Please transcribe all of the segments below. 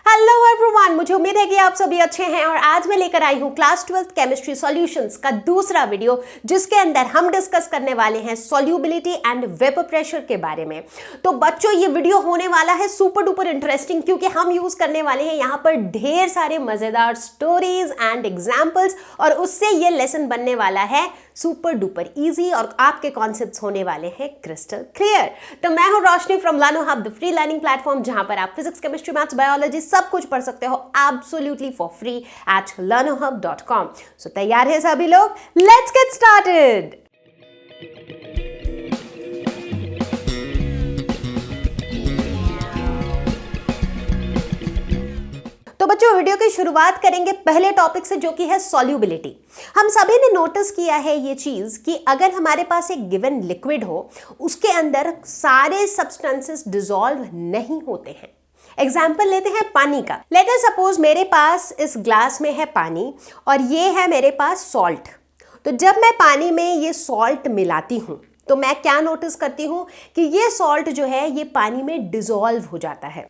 Hello everyone, मुझे उम्मीद है कि आप सभी अच्छे हैं और आज मैं लेकर आई हूं क्लास 12th केमिस्ट्री सॉल्यूशंस का दूसरा वीडियो जिसके अंदर हम डिस्कस करने वाले हैं सॉल्युबिलिटी एंड वेपर प्रेशर के बारे में। तो बच्चों, ये वीडियो होने वाला है सुपर डुपर इंटरेस्टिंग क्योंकि हम यूज करने वाले हैं यहाँ पर ढेर सारे मजेदार स्टोरीज एंड एग्जाम्पल्स और उससे ये लेसन बनने वाला है सुपर डुपर इजी और आपके कॉन्सेप्ट्स होने वाले हैं क्रिस्टल क्लियर। तो मैं हूं Roshni from Learno Hub, the free learning platform जहां पर आप फिजिक्स, केमिस्ट्री, मैथ्स, बायोलॉजी सब कुछ पढ़ सकते हो absolutely for free at learnohub.com। सो तैयार है सभी लोग? Let's get started. तो बच्चों, वीडियो की शुरुआत करेंगे पहले टॉपिक से जो कि है सॉल्युबिलिटी। हम सभी ने नोटिस किया है ये चीज कि अगर हमारे पास एक गिवन लिक्विड हो, उसके अंदर सारे सब्सटेंसेस डिसॉल्व नहीं होते हैं। एग्जाम्पल लेते हैं पानी का। लेट अस सपोज मेरे पास इस ग्लास में है पानी और ये है मेरे पास सॉल्ट। तो जब मैं पानी में ये सॉल्ट मिलाती हूं तो मैं क्या नोटिस करती हूं कि ये सॉल्ट जो है ये पानी में डिसॉल्व हो जाता है।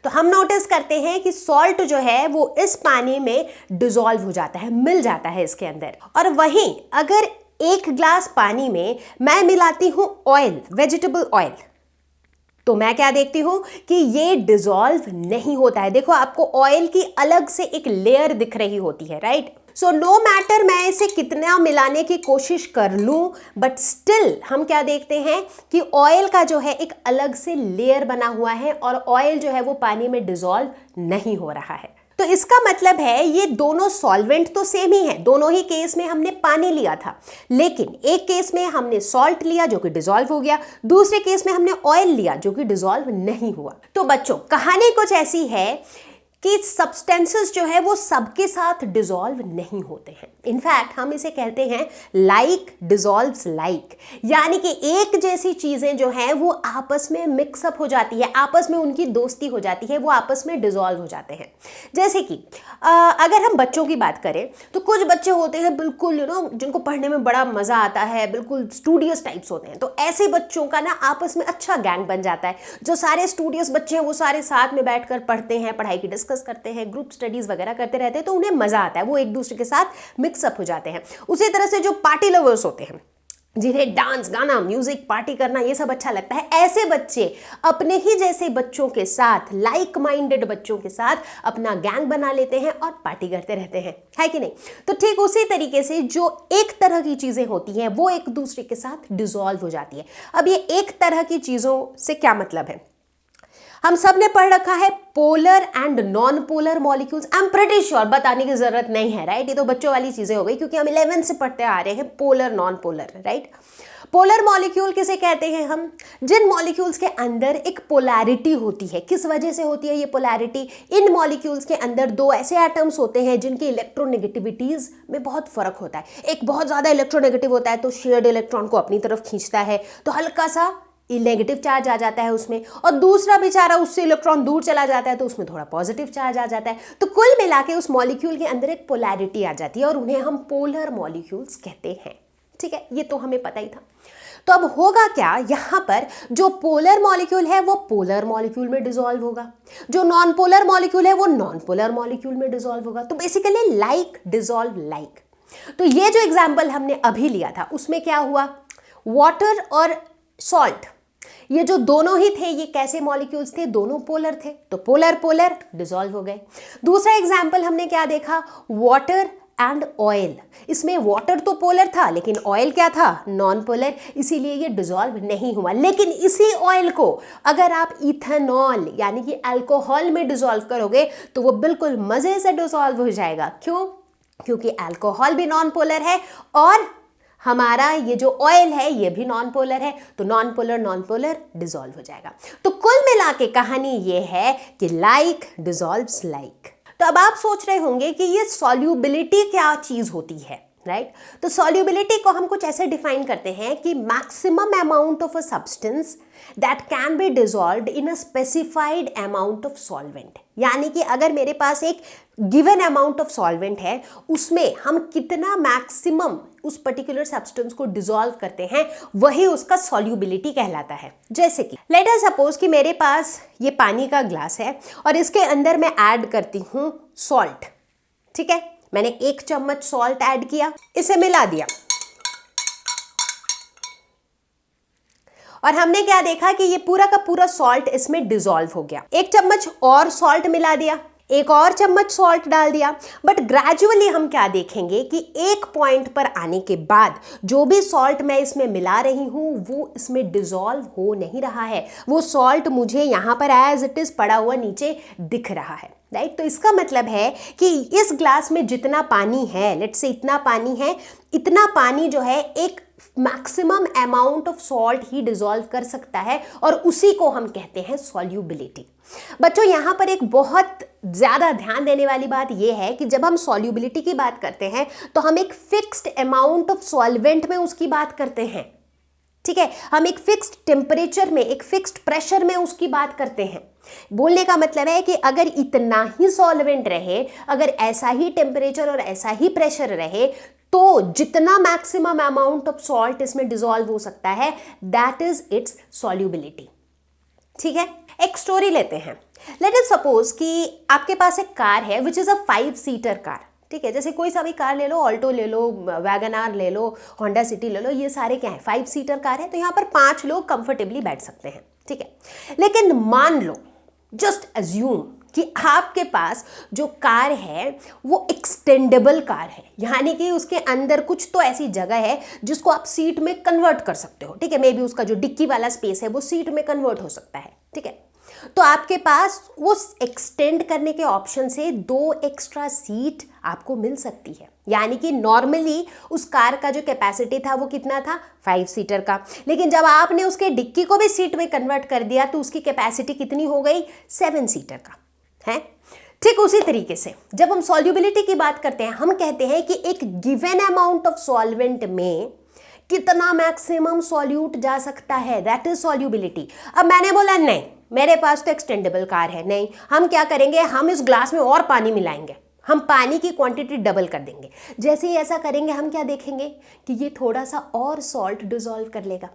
तो हम नोटिस करते हैं कि सॉल्ट जो है वो इस पानी में डिसॉल्व हो जाता है, मिल जाता है इसके अंदर। और वहीं अगर एक ग्लास पानी में मैं मिलाती हूं ऑयल, वेजिटेबल ऑयल, तो मैं क्या देखती हूं कि ये डिसॉल्व नहीं होता है। देखो, आपको ऑयल की अलग से एक लेयर दिख रही होती है, राइट? सो नो मैटर मैं इसे कितना मिलाने की कोशिश कर लूं, बट स्टिल हम क्या देखते हैं कि ऑयल का जो है एक अलग से लेयर बना हुआ है और ऑयल जो है वो पानी में डिसॉल्व नहीं हो रहा है। तो इसका मतलब है ये दोनों सॉल्वेंट तो सेम ही है, दोनों ही केस में हमने पानी लिया था, लेकिन एक केस में हमने सॉल्ट लिया जो कि डिसॉल्व हो गया, दूसरे केस में हमने ऑयल लिया जो कि डिसॉल्व नहीं हुआ। तो बच्चों, कहानी कुछ ऐसी है कि सब्सटेंसेस जो है वो सबके साथ डिसॉल्व नहीं होते हैं। इनफैक्ट हम इसे कहते हैं लाइक डिसॉल्व्स लाइक, यानी कि एक जैसी चीजें जो हैं वो आपस में मिक्सअप हो जाती है, आपस में उनकी दोस्ती हो जाती है, वो आपस में डिसॉल्व हो जाते हैं। जैसे कि अगर हम बच्चों की बात करें तो कुछ बच्चे होते हैं बिल्कुल जिनको पढ़ने में बड़ा मजा आता है, बिल्कुल स्टूडियस टाइप्स होते हैं। तो ऐसे बच्चों का ना आपस में अच्छा गैंग बन जाता है। जो सारे स्टूडियस बच्चे हैं वो सारे साथ में बैठकर पढ़ते हैं, पढ़ाई की डिस्कस करते हैं, ग्रुप स्टडीज वगैरह करते रहते हैं, तो उन्हें मजा आता है, वो एक दूसरे के साथ मिक्सअप हो जाते हैं। उसी तरह से जो पार्टी लवर्स होते हैं, जिन्हें डांस, गाना, म्यूजिक, पार्टी करना ये सब अच्छा लगता है, ऐसे बच्चे अपने ही जैसे बच्चों के साथ, लाइक माइंडेड बच्चों के साथ अपना गैंग बना लेते हैं और पार्टी करते रहते हैं, है कि नहीं? तो ठीक उसी तरीके से जो एक तरह की चीजें होती हैं वो एक दूसरे के साथ डिसॉल्व हो जाती है। अब ये एक तरह की चीजों से क्या मतलब है? हम सब ने पढ़ रखा है polar and non polar molecules. I am pretty sure, बताने की जरूरत नहीं है, राइट? ये तो बच्चों वाली चीजें हो गई क्योंकि हम 11th से पढ़ते आ रहे हैं polar non polar, right? Polar molecule किसे कहते हैं हम? जिन मॉलिक्यूल्स के अंदर एक पोलैरिटी होती है। किस वजह से होती है ये पोलैरिटी? इन मॉलिक्यूल्स के अंदर दो ऐसे एटम्स होते हैं जिनकी इलेक्ट्रोनेगेटिविटीज में बहुत फर्क होता है। एक बहुत ज्यादा इलेक्ट्रोनेगेटिव होता है तो शेयर्ड इलेक्ट्रॉन को अपनी तरफ खींचता है, तो हल्का सा नेगेटिव चार्ज आ जाता है उसमें, और दूसरा बेचारा उससे इलेक्ट्रॉन दूर चला जाता है तो उसमें थोड़ा पॉजिटिव चार्ज आ जाता है। तो कुल मिला के उस मॉलिक्यूल के अंदर एक पोलैरिटी आ जाती है और उन्हें हम पोलर मॉलिक्यूल्स कहते हैं। ठीक है, ये तो हमें पता ही था। तो अब होगा क्या, यहां पर जो पोलर मॉलिक्यूल है वो पोलर मॉलिक्यूल में डिसॉल्व होगा, जो नॉन पोलर मॉलिक्यूल है वो नॉन पोलर मॉलिक्यूल में डिसॉल्व होगा। तो बेसिकली लाइक डिसॉल्व लाइक। तो ये जो एग्जाम्पल हमने अभी लिया था उसमें क्या हुआ? वाटर और सॉल्ट, ये जो दोनों ही थे, ये कैसे मॉलिक्यूल्स थे? दोनों पोलर थे, तो पोलर पोलर डिसॉल्व हो गए। दूसरा एग्जाम्पल हमने क्या देखा? Water and oil. इसमें वाटर तो पोलर था लेकिन ऑयल क्या था? नॉन पोलर, इसीलिए ये डिसॉल्व नहीं हुआ। लेकिन इसी ऑयल को अगर आप इथेनॉल यानी कि अल्कोहल में डिसॉल्व करोगे तो वो बिल्कुल मजे से डिसॉल्व हो जाएगा। क्यों? क्योंकि अल्कोहल भी नॉन पोलर है और हमारा ये जो ऑयल है ये भी नॉन पोलर है, तो नॉन पोलर डिसॉल्व हो जाएगा। तो कुल मिला के कहानी ये है कि लाइक डिसॉल्व्स लाइक। तो अब आप सोच रहे होंगे कि ये सॉल्युबिलिटी क्या चीज होती है, राइट। तो सॉल्युबिलिटी को हम कुछ ऐसे डिफाइन करते हैं कि maximum amount of a substance that can be dissolved in a specified amount of solvent. यानी कि अगर मेरे पास एक गिवन अमाउंट ऑफ सॉल्वेंट है, उसमें हम कितना मैक्सिमम उस पर्टिकुलर सब्सटेंस को डिसॉल्व करते हैं, वही उसका सॉल्युबिलिटी कहलाता है। जैसे कि लेट अस सपोज कि मेरे पास ये पानी का ग्लास है और इसके अंदर मैं ऐड करती हूं सॉल्ट। ठीक है, मैंने 1 चम्मच सॉल्ट ऐड किया, इसे मिला दिया और हमने क्या देखा कि ये पूरा का पूरा सॉल्ट इसमें डिसॉल्व हो गया। 1 चम्मच और सॉल्ट मिला दिया, 1 और चम्मच सॉल्ट डाल दिया। बट ग्रेजुअली हम क्या देखेंगे कि एक पॉइंट पर आने के बाद जो भी सॉल्ट मैं इसमें मिला रही हूं वो इसमें डिसॉल्व हो नहीं रहा है, वो सॉल्ट मुझे यहां पर एज इट इज पड़ा हुआ नीचे दिख रहा है, राइट। तो इसका मतलब है कि इस ग्लास में जितना पानी है, लेट्स से इतना पानी है, इतना पानी जो है एक maximum amount of salt he dissolve कर सकता है और उसी को हम कहते हैं सॉल्युबिलिटी। बच्चों यहां पर एक बहुत ज्यादा ध्यान देने वाली बात यह है कि जब हम सॉल्युबिलिटी की बात करते हैं तो हम एक फिक्स्ड अमाउंट ऑफ सॉल्वेंट में उसकी बात करते हैं। ठीक है, हम एक फिक्स्ड टेम्परेचर में, एक फिक्स्ड प्रेशर में उसकी बात करते हैं। बोलने का मतलब है कि अगर इतना ही सॉल्वेंट रहे, अगर ऐसा ही टेम्परेचर और ऐसा ही प्रेशर रहे, तो जितना मैक्सिमम अमाउंट ऑफ सॉल्ट इसमें डिसॉल्व हो सकता है, दैट इज इट्स सॉल्युबिलिटी। ठीक है, एक स्टोरी लेते हैं। लेट अस सपोज कि आपके पास एक कार है which is a 5 seater car. ठीक है, जैसे कोई सा भी कार ले लो, ऑल्टो ले लो, वैगनार ले लो, होंडा सिटी ले लो, ये सारे क्या है, 5 सीटर कार है। तो यहाँ पर 5 लोग कंफर्टेबली बैठ सकते हैं। ठीक है, लेकिन मान लो, जस्ट अज्यूम कि आपके पास जो कार है वो एक्सटेंडेबल कार है, यानी कि उसके अंदर कुछ तो ऐसी जगह है जिसको आप सीट में कन्वर्ट कर सकते हो। ठीक है, मे बी उसका जो डिक्की वाला स्पेस है वो सीट में कन्वर्ट हो सकता है। ठीक है, तो आपके पास उस एक्सटेंड करने के ऑप्शन से 2 एक्स्ट्रा सीट आपको मिल सकती है। यानी कि नॉर्मली उस कार का जो कैपेसिटी था वो कितना था, 5 सीटर का, लेकिन जब आपने उसके डिक्की को भी सीट में कन्वर्ट कर दिया तो उसकी कैपेसिटी कितनी हो गई, 7 सीटर का है। ठीक उसी तरीके से जब हम सॉल्युबिलिटी की बात करते हैं, हम कहते हैं कि एक गिवन अमाउंट ऑफ सॉल्वेंट में कितना मैक्सिमम सॉल्यूट जा सकता है, दैट इज सॉल्युबिलिटी। अब मैंने बोला नहीं, मेरे पास तो एक्सटेंडेबल कार है, नहीं, हम क्या करेंगे, हम इस ग्लास में और पानी मिलाएंगे, हम पानी की क्वांटिटी डबल कर देंगे। जैसे ही ऐसा करेंगे हम क्या देखेंगे कि ये थोड़ा सा और सॉल्ट डिसॉल्व कर लेगा।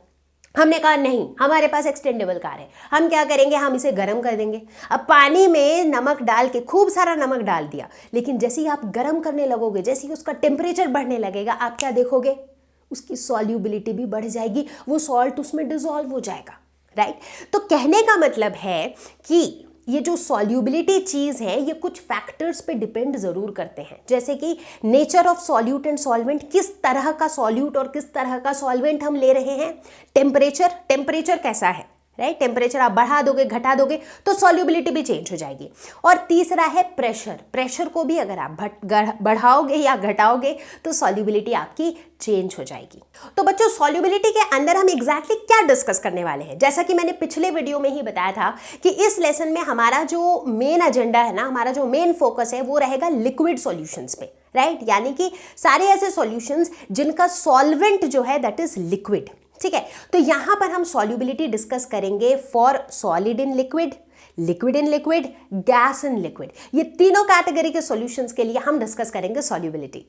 हमने कहा नहीं, हमारे पास एक्सटेंडेबल कार है, हम क्या करेंगे, हम इसे गर्म कर देंगे। अब पानी में नमक डाल के, खूब सारा नमक डाल दिया, लेकिन जैसे ही आप गर्म करने लगोगे, जैसे ही उसका टेम्परेचर बढ़ने लगेगा, आप क्या देखोगे, उसकी सॉल्युबिलिटी भी बढ़ जाएगी, वो सॉल्ट उसमें डिसॉल्व हो जाएगा, राइट। तो कहने का मतलब है कि ये जो सॉल्युबिलिटी चीज़ है ये कुछ फैक्टर्स पे डिपेंड ज़रूर करते हैं, जैसे कि nature of solute and solvent, किस तरह का सॉल्यूट और किस तरह का सॉल्वेंट हम ले रहे हैं, टेम्परेचर कैसा है, राइट। टेम्परेचर आप बढ़ा दोगे, घटा दोगे तो सॉल्युबिलिटी भी चेंज हो जाएगी। और तीसरा है प्रेशर को भी अगर आप बढ़ाओगे या घटाओगे तो सॉल्युबिलिटी आपकी चेंज हो जाएगी। तो बच्चों सॉल्युबिलिटी के अंदर हम एग्जैक्टली क्या डिस्कस करने वाले हैं, जैसा कि मैंने पिछले वीडियो में ही बताया था कि इस लेसन में हमारा जो मेन एजेंडा है ना, हमारा जो मेन फोकस है वो रहेगा लिक्विड सॉल्यूशंस पे, राइट। यानी कि सारे ऐसे सॉल्यूशंस जिनका सॉल्वेंट जो है दैट इज लिक्विड। ठीक है, तो यहां पर हम सॉल्युबिलिटी डिस्कस करेंगे for solid in liquid, liquid in liquid, gas in liquid. ये तीनों कैटेगरी के सॉल्यूशंस के लिए हम डिस्कस करेंगे सॉल्युबिलिटी।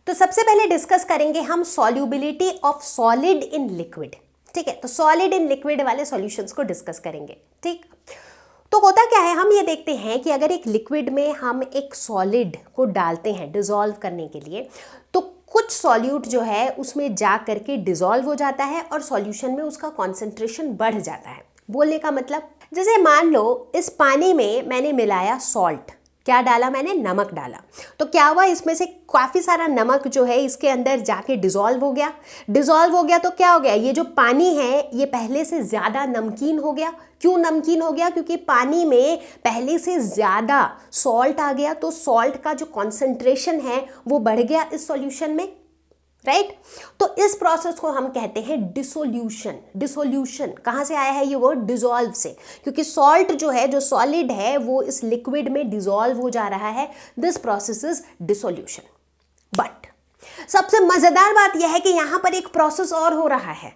तो सबसे पहले डिस्कस करेंगे हम solubility of solid in liquid. ठीक है, तो सॉलिड इन लिक्विड वाले सॉल्यूशंस को डिस्कस करेंगे। ठीक, तो होता क्या है, हम ये देखते हैं कि अगर एक लिक्विड में हम एक सॉलिड को डालते हैं डिसॉल्व करने के लिए, तो कुछ सॉल्यूट जो है उसमें जा करके डिसॉल्व हो जाता है और सॉल्यूशन में उसका कॉन्सेंट्रेशन बढ़ जाता है। बोलने का मतलब, जैसे मान लो इस पानी में मैंने मिलाया सॉल्ट, क्या डाला मैंने, नमक डाला, तो क्या हुआ, इसमें से काफ़ी सारा नमक जो है इसके अंदर जाके डिसॉल्व हो गया तो क्या हो गया, ये जो पानी है ये पहले से ज़्यादा नमकीन हो गया। क्यों नमकीन हो गया, क्योंकि पानी में पहले से ज़्यादा सॉल्ट आ गया, तो सॉल्ट का जो कॉन्सेंट्रेशन है वो बढ़ गया इस सॉल्यूशन में, राइट। तो इस प्रोसेस को हम कहते हैं डिसोल्यूशन। कहाँ से आया है ये वर्ड, डिसॉल्व से, क्योंकि सॉल्ट जो है, जो सॉलिड है वो इस लिक्विड में डिसॉल्व हो जा रहा है। This process is dissolution. But सबसे मजेदार बात यह है कि यहां पर एक प्रोसेस और हो रहा है।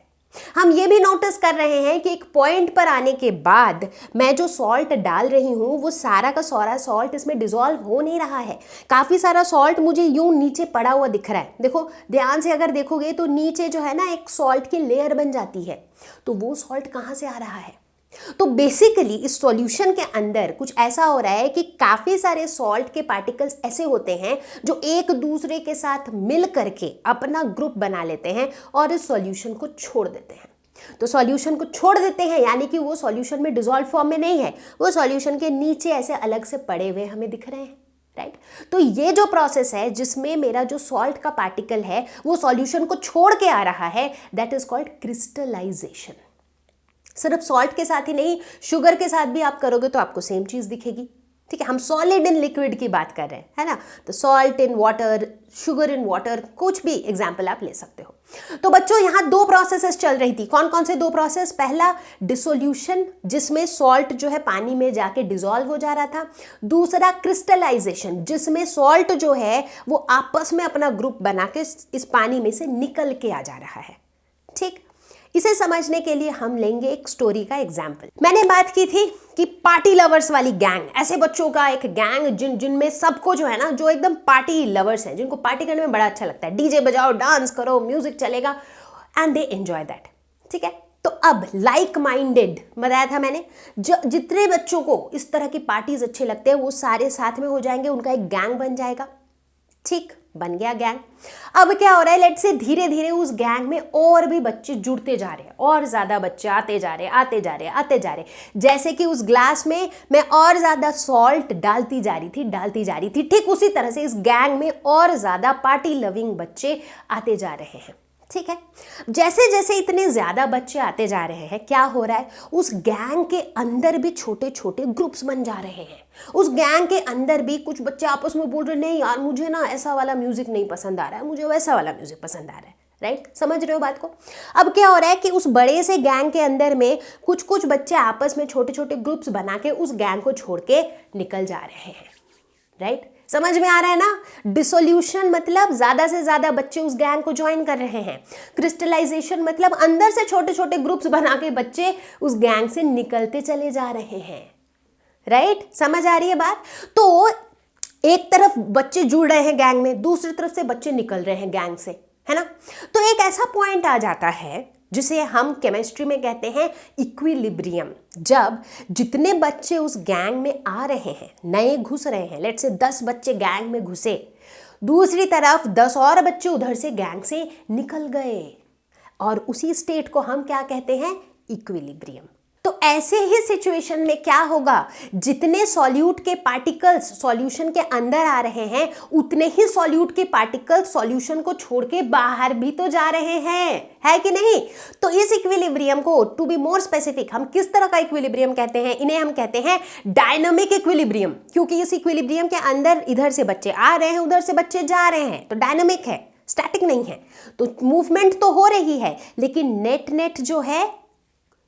हम ये भी नोटिस कर रहे हैं कि एक पॉइंट पर आने के बाद मैं जो सॉल्ट डाल रही हूं वो सारा का सारा सॉल्ट इसमें डिसॉल्व हो नहीं रहा है। काफी सारा सॉल्ट मुझे यूं नीचे पड़ा हुआ दिख रहा है। देखो ध्यान से अगर देखोगे तो नीचे जो है ना एक सॉल्ट की लेयर बन जाती है, तो वो सॉल्ट कहां से आ रहा है? तो बेसिकली इस सॉल्यूशन के अंदर कुछ ऐसा हो रहा है कि काफी सारे सॉल्ट के पार्टिकल्स ऐसे होते हैं जो एक दूसरे के साथ मिल करके अपना ग्रुप बना लेते हैं और इस सॉल्यूशन को छोड़ देते हैं। तो सॉल्यूशन को छोड़ देते हैं यानी कि वो सॉल्यूशन में डिसॉल्व फॉर्म में नहीं है, वो सॉल्यूशन के नीचे ऐसे अलग से पड़े हुए हमें दिख रहे हैं, राइट। तो ये जो प्रोसेस है जिसमें मेरा जो सॉल्ट का पार्टिकल है वो सॉल्यूशन को छोड़ के आ रहा है, दैट इज कॉल्ड क्रिस्टलाइजेशन। सिर्फ सॉल्ट के साथ ही नहीं, शुगर के साथ भी आप करोगे तो आपको सेम चीज दिखेगी, ठीक है। हम सॉलिड इन लिक्विड की बात कर रहे हैं, है ना। तो salt in water, sugar in water, कुछ भी एग्जाम्पल आप ले सकते हो। तो बच्चों यहाँ दो प्रोसेसेस चल रही थी। कौन कौन से दो प्रोसेस? पहला डिसोल्यूशन जिसमें सॉल्ट जो है पानी में जाके डिसॉल्व हो जा रहा था। दूसरा क्रिस्टलाइजेशन जिसमें सॉल्ट जो है वो आपस में अपना ग्रुप बना के इस पानी में से निकल के आ जा रहा है, ठीक। इसे समझने के लिए हम लेंगे एक स्टोरी का एग्जाम्पल। मैंने बात की थी कि पार्टी लवर्स वाली गैंग, ऐसे बच्चों का एक गैंग जिनमें सबको जो है ना, जो एकदम पार्टी लवर्स हैं, जिनको पार्टी करने में बड़ा अच्छा लगता है, डीजे बजाओ, डांस करो, म्यूजिक चलेगा एंड दे एंजॉय दैट, ठीक है। तो अब लाइक माइंडेड बताया था मैंने, जितने बच्चों को इस तरह की पार्टीज अच्छे लगते हैं वो सारे साथ में हो जाएंगे, उनका एक गैंग बन जाएगा, ठीक। बन गया गैंग। अब क्या हो रहा है, लेट्स से धीरे धीरे उस गैंग में और भी बच्चे जुड़ते जा रहे हैं, और ज्यादा बच्चे आते जा रहे आते जा रहे आते जा रहे। जैसे कि उस ग्लास में मैं और ज्यादा सॉल्ट डालती जा रही थी, ठीक उसी तरह से इस गैंग में और ज्यादा पार्टी लविंग बच्चे आते जा रहे हैं, ठीक है। जैसे जैसे इतने ज्यादा बच्चे आते जा रहे हैं, क्या हो रहा है, उस गैंग के अंदर भी छोटे छोटे ग्रुप्स बन जा रहे हैं। उस गैंग के अंदर भी कुछ बच्चे आपस में बोल रहे नहीं यार मुझे ना ऐसा वाला म्यूजिक नहीं पसंद आ रहा है, मुझे वैसा वाला म्यूजिक पसंद आ रहा है, राइट। समझ रहे हो बात को? अब क्या हो रहा है कि उस बड़े से गैंग के अंदर में कुछ कुछ बच्चे आपस में छोटे छोटे ग्रुप्स बना के उस गैंग को छोड़ के निकल जा रहे हैं, राइट। समझ में आ रहा है ना? डिसोल्यूशन मतलब ज्यादा से ज्यादा बच्चे उस गैंग को ज्वाइन कर रहे हैं। क्रिस्टलाइजेशन मतलब अंदर से छोटे छोटे ग्रुप्स बना के बच्चे उस गैंग से निकलते चले जा रहे हैं, राइट। समझ आ रही है बात? तो एक तरफ बच्चे जुड़ रहे हैं गैंग में, दूसरी तरफ से बच्चे निकल रहे हैं गैंग से, है ना। तो एक ऐसा पॉइंट आ जाता है जिसे हम केमिस्ट्री में कहते हैं इक्विलिब्रियम। जब जितने बच्चे उस गैंग में आ रहे हैं, नए घुस रहे हैं, लेट्स से 10 बच्चे गैंग में घुसे, दूसरी तरफ 10 और बच्चे उधर से गैंग से निकल गए, और उसी स्टेट को हम क्या कहते हैं? इक्विलिब्रियम। तो ऐसे ही सिचुएशन में क्या होगा, जितने सॉल्यूट के पार्टिकल्स सॉल्यूशन के अंदर आ रहे हैं उतने ही सॉल्यूट के पार्टिकल्स सॉल्यूशन को छोड़ के बाहर भी तो जा रहे हैं, है कि नहीं। तो इस इक्विलिब्रियम को, टू बी मोर स्पेसिफिक, हम किस तरह का इक्विलिब्रियम कहते हैं? इन्हें हम कहते हैं डायनामिक इक्विलिब्रियम, क्योंकि इस इक्विलिब्रियम के अंदर इधर से बच्चे आ रहे हैं, उधर से बच्चे जा रहे हैं, तो डायनामिक है, स्टैटिक नहीं है। तो मूवमेंट तो हो रही है, लेकिन नेट जो है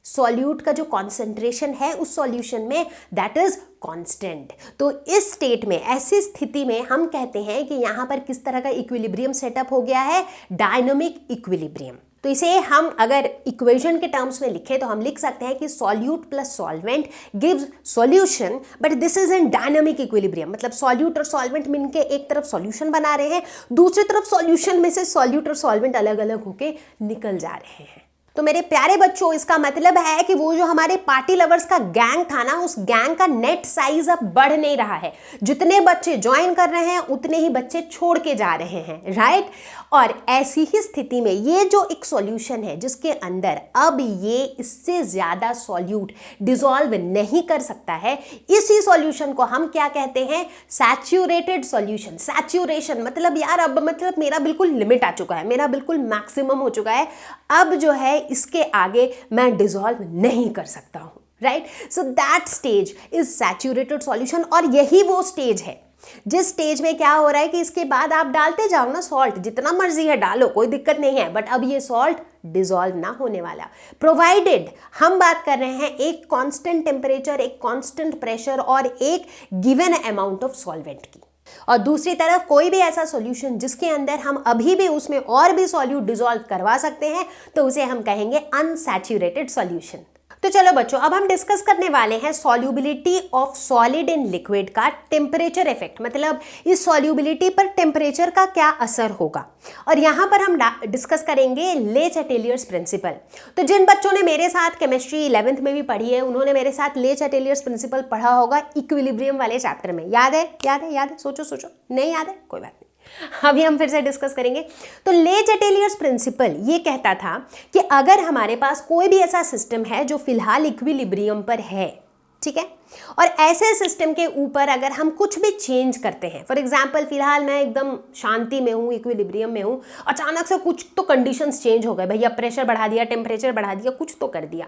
सॉल्यूट का जो कॉन्सेंट्रेशन है उस सॉल्यूशन में, दैट इज कांस्टेंट। तो इस स्टेट में, ऐसी स्थिति में हम कहते हैं कि यहां पर किस तरह का इक्विलिब्रियम सेटअप हो गया है? Dynamic equilibrium. तो इसे हम अगर इक्वेशन के टर्म्स में लिखें तो हम लिख सकते हैं कि solute plus solvent gives solution, but this is in dynamic equilibrium. मतलब सॉल्यूट और सॉल्वेंट मिलके एक तरफ सॉल्यूशन बना रहे हैं, दूसरी तरफ सॉल्यूशन में से सॉल्यूट और सॉल्वेंट अलग अलग होके निकल जा रहे हैं। तो मेरे प्यारे बच्चों, इसका मतलब है कि वो जो हमारे पार्टी लवर्स का गैंग था ना, उस गैंग का नेट साइज अब बढ़ नहीं रहा है। जितने बच्चे ज्वाइन कर रहे हैं उतने ही बच्चे छोड़ के जा रहे हैं, राइट। और ऐसी ही स्थिति में ये जो एक सॉल्यूशन है जिसके अंदर अब ये इससे ज्यादा सॉल्यूट डिसॉल्व नहीं कर सकता है, इसी सॉल्यूशन को हम क्या कहते हैं? Saturated solution. सैचुरेशन मतलब यार अब मतलब मेरा बिल्कुल लिमिट आ चुका है, मेरा बिल्कुल मैक्सिमम हो चुका है, अब जो है इसके आगे मैं डिसॉल्व नहीं कर सकता हूं, right. So that stage is saturated solution. और यही वो स्टेज है जिस स्टेज में क्या हो रहा है कि इसके बाद आप डालते जाओ ना सॉल्ट, जितना मर्जी है डालो, कोई दिक्कत नहीं है, बट अब ये सॉल्ट डिसॉल्व ना होने वाला, प्रोवाइडेड हम बात कर रहे हैं एक कांस्टेंट टेम्परेचर, एक कांस्टेंट प्रेशर और एक गिवन अमाउंट ऑफ सॉल्वेंट की। और दूसरी तरफ कोई भी ऐसा सॉल्यूशन जिसके अंदर हम अभी भी उसमें और भी सॉल्यूट डिसॉल्व करवा सकते हैं तो उसे हम कहेंगे अनसैचुरेटेड सॉल्यूशन। तो चलो बच्चों, अब हम डिस्कस करने वाले हैं solubility of solid in liquid का टेम्परेचर इफेक्ट, मतलब इस सॉल्युबिलिटी पर टेम्परेचर का क्या असर होगा। और यहां पर हम डिस्कस करेंगे ले चैटेलियर्स प्रिंसिपल। तो जिन बच्चों ने मेरे साथ केमिस्ट्री 11th में भी पढ़ी है उन्होंने मेरे साथ ले चैटेलियर्स प्रिंसिपल पढ़ा होगा इक्विलिब्रियम वाले चैप्टर में। याद है? याद है? याद है? सोचो सोचो। नहीं याद है? कोई बात नहीं, अभी हम फिर से डिस्कस करेंगे। तो ले चैटेलियर्स प्रिंसिपल ये कहता था कि अगर हमारे पास कोई भी ऐसा सिस्टम है जो फिलहाल इक्विलिब्रियम पर है, ठीक है, और ऐसे सिस्टम के ऊपर अगर हम कुछ भी चेंज करते हैं, फॉर एग्जांपल फिलहाल मैं एकदम शांति में हूँ, इक्विलिब्रियम में हूँ, अचानक से कुछ तो कंडीशंस चेंज हो गए, भैया प्रेशर बढ़ा दिया, टेम्परेचर बढ़ा दिया, कुछ तो कर दिया,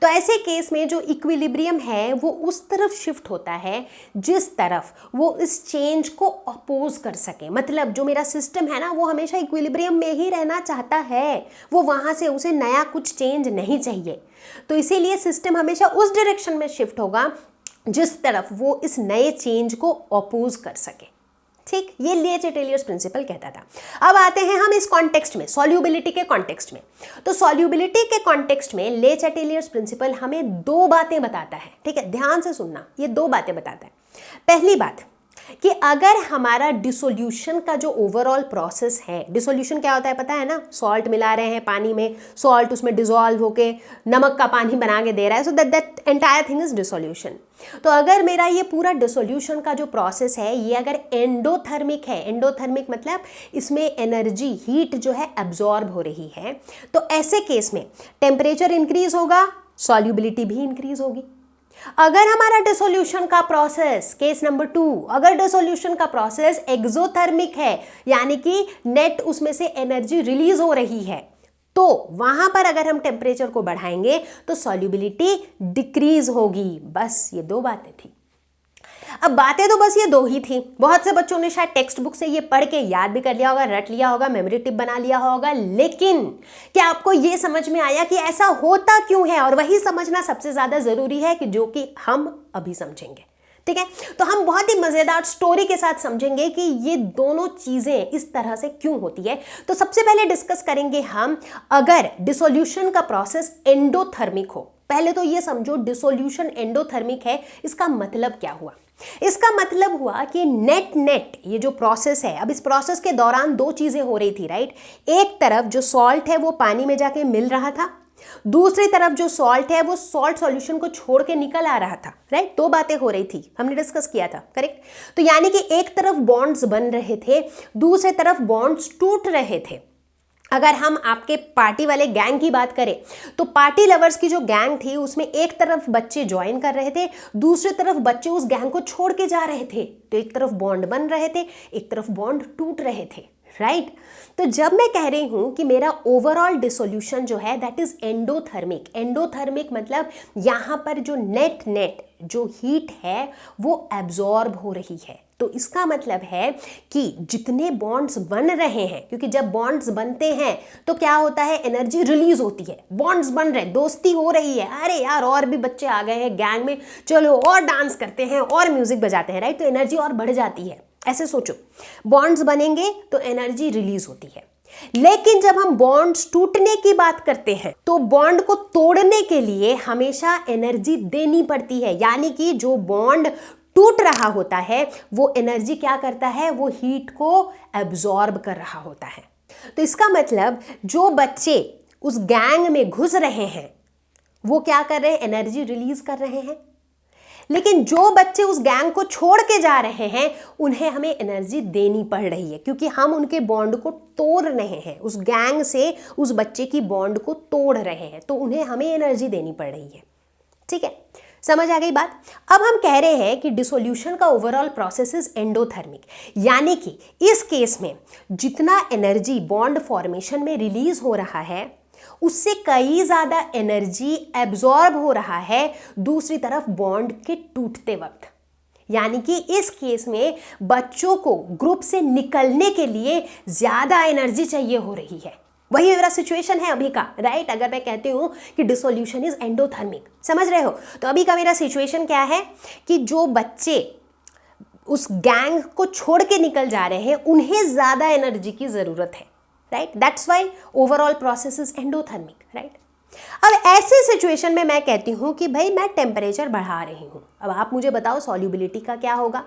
तो ऐसे केस में जो इक्विलिब्रियम है वो उस तरफ शिफ्ट होता है जिस तरफ वो इस चेंज को अपोज कर सके। मतलब जो मेरा सिस्टम है ना वो हमेशा इक्विलिब्रियम में ही रहना चाहता है, वो वहाँ से उसे नया कुछ चेंज नहीं चाहिए, तो इसीलिए सिस्टम हमेशा उस डायरेक्शन में शिफ्ट होगा जिस तरफ वो इस नए चेंज को अपोज कर सके। ठीक, ये ले चैटेलियर्स प्रिंसिपल कहता था। अब आते हैं हम इस कॉन्टेक्स्ट में, सॉल्युबिलिटी के कॉन्टेक्स्ट में। तो सॉल्युबिलिटी के कॉन्टेक्स्ट में ले चैटेलियर्स प्रिंसिपल हमें दो बातें बताता है, ठीक है, ध्यान से सुनना, ये दो बातें बताता है। पहली बात कि अगर हमारा डिसोल्यूशन का जो ओवरऑल प्रोसेस है, डिसोल्यूशन क्या होता है पता है ना, सॉल्ट मिला रहे हैं पानी में, सॉल्ट उसमें डिसॉल्व होके नमक का पानी बना के दे रहा है, so that entire thing is dissolution. तो अगर मेरा ये पूरा डिसोल्यूशन का जो प्रोसेस है ये अगर एंडोथर्मिक है, एंडोथर्मिक मतलब इसमें एनर्जी, हीट जो है एब्जॉर्ब हो रही है, तो ऐसे केस में टेम्परेचर इंक्रीज होगा, सॉल्युबिलिटी भी इंक्रीज होगी। अगर हमारा डिसोल्यूशन का प्रोसेस, केस नंबर 2, अगर डिसोल्यूशन का प्रोसेस एक्सोथर्मिक है, यानी कि नेट उसमें से एनर्जी रिलीज हो रही है, तो वहां पर अगर हम टेम्परेचर को बढ़ाएंगे तो सॉल्युबिलिटी डिक्रीज होगी। बस ये दो बातें थी। अब बातें तो बस ये दो ही थी। बहुत से बच्चों ने शायद टेक्स्ट बुक से ये पढ़ के याद भी कर लिया होगा, रट लिया होगा, मेमोरी टिप बना लिया होगा, लेकिन क्या आपको ये समझ में आया कि ऐसा होता क्यों है? और वही समझना सबसे ज्यादा जरूरी है कि जो कि हम अभी समझेंगे, ठीक है। तो हम बहुत ही मजेदार स्टोरी के साथ समझेंगे कि ये दोनों चीजें इस तरह से क्यों होती है। तो सबसे पहले डिस्कस करेंगे हम, अगर डिसोल्यूशन का प्रोसेस एंडोथर्मिक हो, पहले तो ये समझो डिसोल्यूशन एंडोथर्मिक है, इसका मतलब क्या हुआ? इसका मतलब हुआ कि नेट ये जो प्रोसेस है, अब इस प्रोसेस के दौरान दो चीजें हो रही थी, राइट। एक तरफ जो सॉल्ट है वो पानी में जाके मिल रहा था, दूसरी तरफ जो सॉल्ट है वो सॉल्ट सॉल्यूशन को छोड़ के निकल आ रहा था, राइट। दो बातें हो रही थी, हमने डिस्कस किया था, करेक्ट। तो यानी कि एक तरफ बॉन्ड्स बन रहे थे, दूसरी तरफ बॉन्ड्स टूट रहे थे। अगर हम आपके पार्टी वाले गैंग की बात करें तो पार्टी लवर्स की जो गैंग थी उसमें एक तरफ बच्चे ज्वाइन कर रहे थे, दूसरी तरफ बच्चे उस गैंग को छोड़ के जा रहे थे। तो एक तरफ बॉन्ड बन रहे थे, एक तरफ बॉन्ड टूट रहे थे, राइट। तो जब मैं कह रही हूं कि मेरा ओवरऑल डिसोल्यूशन जो है दैट इज एंडोथर्मिक, एंडोथर्मिक मतलब यहां पर जो नेट जो हीट है वो एब्जॉर्ब हो रही है, तो इसका मतलब है कि जितने बॉन्ड्स बन रहे हैं, क्योंकि जब बॉन्ड्स बनते हैं तो क्या होता है, एनर्जी रिलीज होती है। बॉन्ड्स बन रहे, दोस्ती हो रही है, अरे यार और भी बच्चे आ गए हैं गैंग में, चलो और डांस करते हैं और म्यूजिक बजाते हैं, राइट। तो एनर्जी और बढ़ जाती है। ऐसे सोचो, बॉन्ड्स बनेंगे तो एनर्जी रिलीज होती है। लेकिन जब हम बॉन्ड्स टूटने की बात करते हैं तो बॉन्ड को तोड़ने के लिए हमेशा एनर्जी देनी पड़ती है, यानी कि जो बॉन्ड टूट रहा होता है वो एनर्जी क्या करता है, वो हीट को एब्जॉर्ब कर रहा होता है। तो इसका मतलब जो बच्चे उस गैंग में घुस रहे हैं वो क्या कर रहे हैं, एनर्जी रिलीज कर रहे हैं। लेकिन जो बच्चे उस गैंग को छोड़ के जा रहे हैं उन्हें हमें एनर्जी देनी पड़ रही है, क्योंकि हम उनके बॉन्ड को तोड़ रहे हैं, उस गैंग से उस बच्चे की बॉन्ड को तोड़ रहे हैं, तो उन्हें हमें एनर्जी देनी पड़ रही है, ठीक है। समझ आ गई बात। अब हम कह रहे हैं कि डिसोल्यूशन का ओवरऑल प्रोसेस इज एंडोथर्मिक, यानी कि इस केस में जितना एनर्जी बॉन्ड फॉर्मेशन में रिलीज हो रहा है उससे कई ज्यादा एनर्जी एब्जॉर्ब हो रहा है दूसरी तरफ बॉन्ड के टूटते वक्त। यानी कि इस केस में बच्चों को ग्रुप से निकलने के लिए ज्यादा एनर्जी चाहिए हो रही है। वही मेरा सिचुएशन है अभी का, राइट। अगर मैं कहती हूं कि डिसोल्यूशन इज एंडोथर्मिक, समझ रहे हो, तो अभी का मेरा सिचुएशन क्या है कि जो बच्चे उस गैंग को छोड़ के निकल जा रहे हैं उन्हें ज्यादा एनर्जी की जरूरत है, right. That's why overall process is endothermic, right. अब ऐसे सिचुएशन में मैं कहती हूं कि भाई मैं टेम्परेचर बढ़ा रही हूं। अब आप मुझे बताओ सॉल्युबिलिटी का क्या होगा।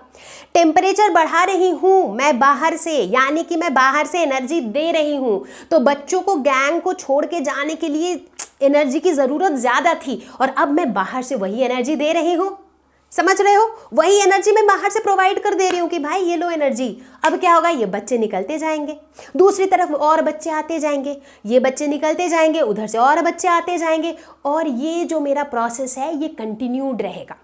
टेम्परेचर बढ़ा रही हूं मैं बाहर से, यानी कि मैं बाहर से एनर्जी दे रही हूं, तो बच्चों को गैंग को छोड़ के जाने के लिए एनर्जी की जरूरत ज्यादा थी और अब मैं बाहर से वही एनर्जी दे रही हूं। समझ रहे हो, वही एनर्जी मैं बाहर से प्रोवाइड कर दे रही हूं कि भाई ये लो एनर्जी। अब क्या होगा, ये बच्चे निकलते जाएंगे, दूसरी तरफ और बच्चे आते जाएंगे, ये बच्चे निकलते जाएंगे, उधर से और बच्चे आते जाएंगे, और ये जो मेरा प्रोसेस है ये कंटिन्यूड रहेगा।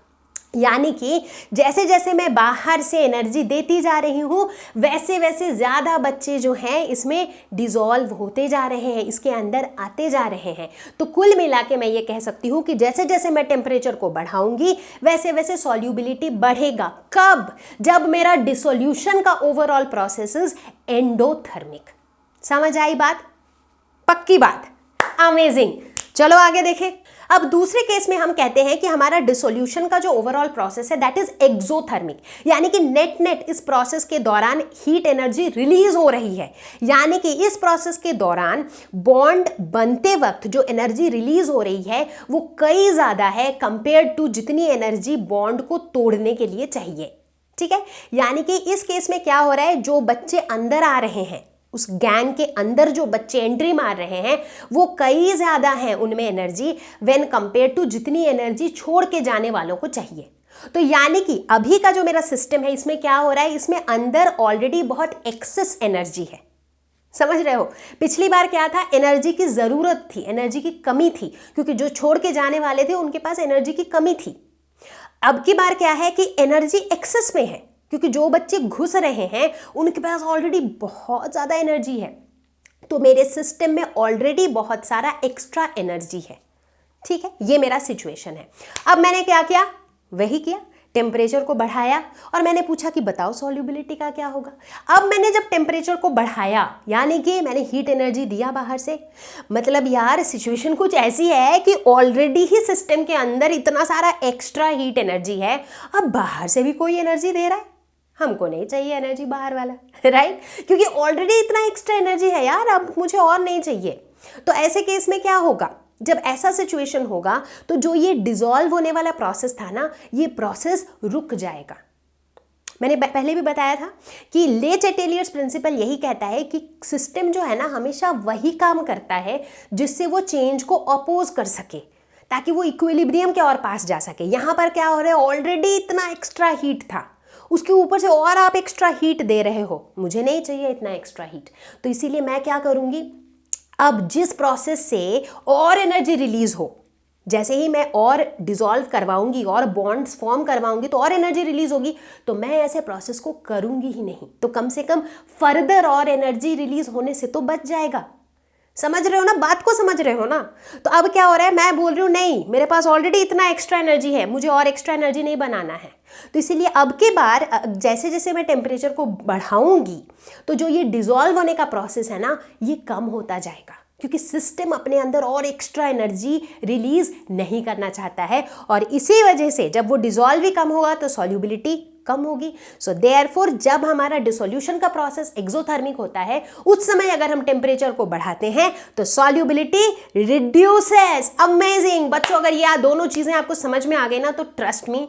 यानी कि जैसे जैसे मैं बाहर से एनर्जी देती जा रही हूँ वैसे वैसे ज़्यादा बच्चे जो हैं इसमें डिज़ोल्व होते जा रहे हैं, इसके अंदर आते जा रहे हैं। तो कुल मिला के मैं ये कह सकती हूँ कि जैसे जैसे मैं टेम्परेचर को बढ़ाऊंगी वैसे वैसे सॉल्युबिलिटी बढ़ेगा। कब? जब मेरा डिसोल्यूशन का ओवरऑल प्रोसेस इज एंडोथर्मिक। समझ आई बात? पक्की बात, अमेजिंग। चलो आगे देखें। अब दूसरे केस में हम कहते हैं कि हमारा डिसोल्यूशन का जो ओवरऑल प्रोसेस है दैट इज एक्सोथर्मिक, यानी कि नेट नेट इस प्रोसेस के दौरान हीट एनर्जी रिलीज हो रही है। यानी कि इस प्रोसेस के दौरान बॉन्ड बनते वक्त जो एनर्जी रिलीज हो रही है वो कई ज्यादा है कंपेयर टू जितनी एनर्जी बॉन्ड को तोड़ने के लिए चाहिए। ठीक है, यानी कि इस केस में क्या हो रहा है, जो बच्चे अंदर आ रहे हैं उस गैंग के अंदर, जो बच्चे एंट्री मार रहे हैं वो कई ज्यादा हैं उनमें एनर्जी व्हेन कंपेयर टू जितनी एनर्जी छोड़ के जाने वालों को चाहिए। तो यानी कि अभी का जो मेरा सिस्टम है इसमें क्या हो रहा है, इसमें अंदर ऑलरेडी बहुत एक्सेस एनर्जी है। समझ रहे हो, पिछली बार क्या था, एनर्जी की जरूरत थी, एनर्जी की कमी थी, क्योंकि जो छोड़ के जाने वाले थे उनके पास एनर्जी की कमी थी। अब की बार क्या है कि एनर्जी एक्सेस में है, क्योंकि जो बच्चे घुस रहे हैं उनके पास ऑलरेडी बहुत ज़्यादा एनर्जी है, तो मेरे सिस्टम में ऑलरेडी बहुत सारा एक्स्ट्रा एनर्जी है। ठीक है, ये मेरा सिचुएशन है। अब मैंने क्या किया, वही किया, टेम्परेचर को बढ़ाया और मैंने पूछा कि बताओ सॉल्युबिलिटी का क्या होगा। अब मैंने जब टेम्परेचर को बढ़ाया यानी कि मैंने हीट एनर्जी दिया बाहर से, मतलब यार सिचुएशन कुछ ऐसी है कि ऑलरेडी ही सिस्टम के अंदर इतना सारा एक्स्ट्रा हीट एनर्जी है, अब बाहर से भी कोई एनर्जी दे रहा है, हमको नहीं चाहिए एनर्जी बाहर वाला, राइट, क्योंकि ऑलरेडी इतना एक्स्ट्रा एनर्जी है यार, अब मुझे और नहीं चाहिए। तो ऐसे केस में क्या होगा, जब ऐसा सिचुएशन होगा तो जो ये डिसॉल्व होने वाला प्रोसेस था ना, ये प्रोसेस रुक जाएगा। मैंने पहले भी बताया था कि ले चैटेलियर्स प्रिंसिपल यही कहता है कि सिस्टम जो है ना हमेशा वही काम करता है जिससे वो चेंज को अपोज कर सके, ताकि वो इक्विलिब्रियम के और पास जा सके। यहाँ पर क्या हो रहा है, ऑलरेडी इतना एक्स्ट्रा हीट था, उसके ऊपर से और आप एक्स्ट्रा हीट दे रहे हो, मुझे नहीं चाहिए इतना एक्स्ट्रा हीट। तो इसीलिए मैं क्या करूँगी, अब जिस प्रोसेस से और एनर्जी रिलीज हो, जैसे ही मैं और डिसॉल्व करवाऊंगी और बॉन्ड्स फॉर्म करवाऊंगी तो और एनर्जी रिलीज होगी, तो मैं ऐसे प्रोसेस को करूंगी ही नहीं, तो कम से कम फर्दर और एनर्जी रिलीज होने से तो बच जाएगा। समझ रहे हो ना, बात को समझ रहे हो ना। तो अब क्या हो रहा है, मैं बोल रही हूँ नहीं, मेरे पास ऑलरेडी इतना एक्स्ट्रा एनर्जी है, मुझे और एक्स्ट्रा एनर्जी नहीं बनाना है। तो इसीलिए अब के बार जैसे जैसे मैं टेम्परेचर को बढ़ाऊंगी तो जो ये डिसॉल्व होने का प्रोसेस है ना, ये कम होता जाएगा, क्योंकि सिस्टम अपने अंदर और एक्स्ट्रा एनर्जी रिलीज नहीं करना चाहता है, और इसी वजह से जब वो डिसॉल्व ही कम होगा तो सॉल्युबिलिटी कम होगी। सो देयरफॉर जब हमारा डिसोल्यूशन का प्रोसेस एक्सोथर्मिक होता है उस समय अगर हम टेम्परेचर को बढ़ाते हैं तो सॉल्युबिलिटी रिड्यूसेस। अमेजिंग बच्चों, अगर ये दोनों चीजें आपको समझ में आ गई ना तो ट्रस्ट मी,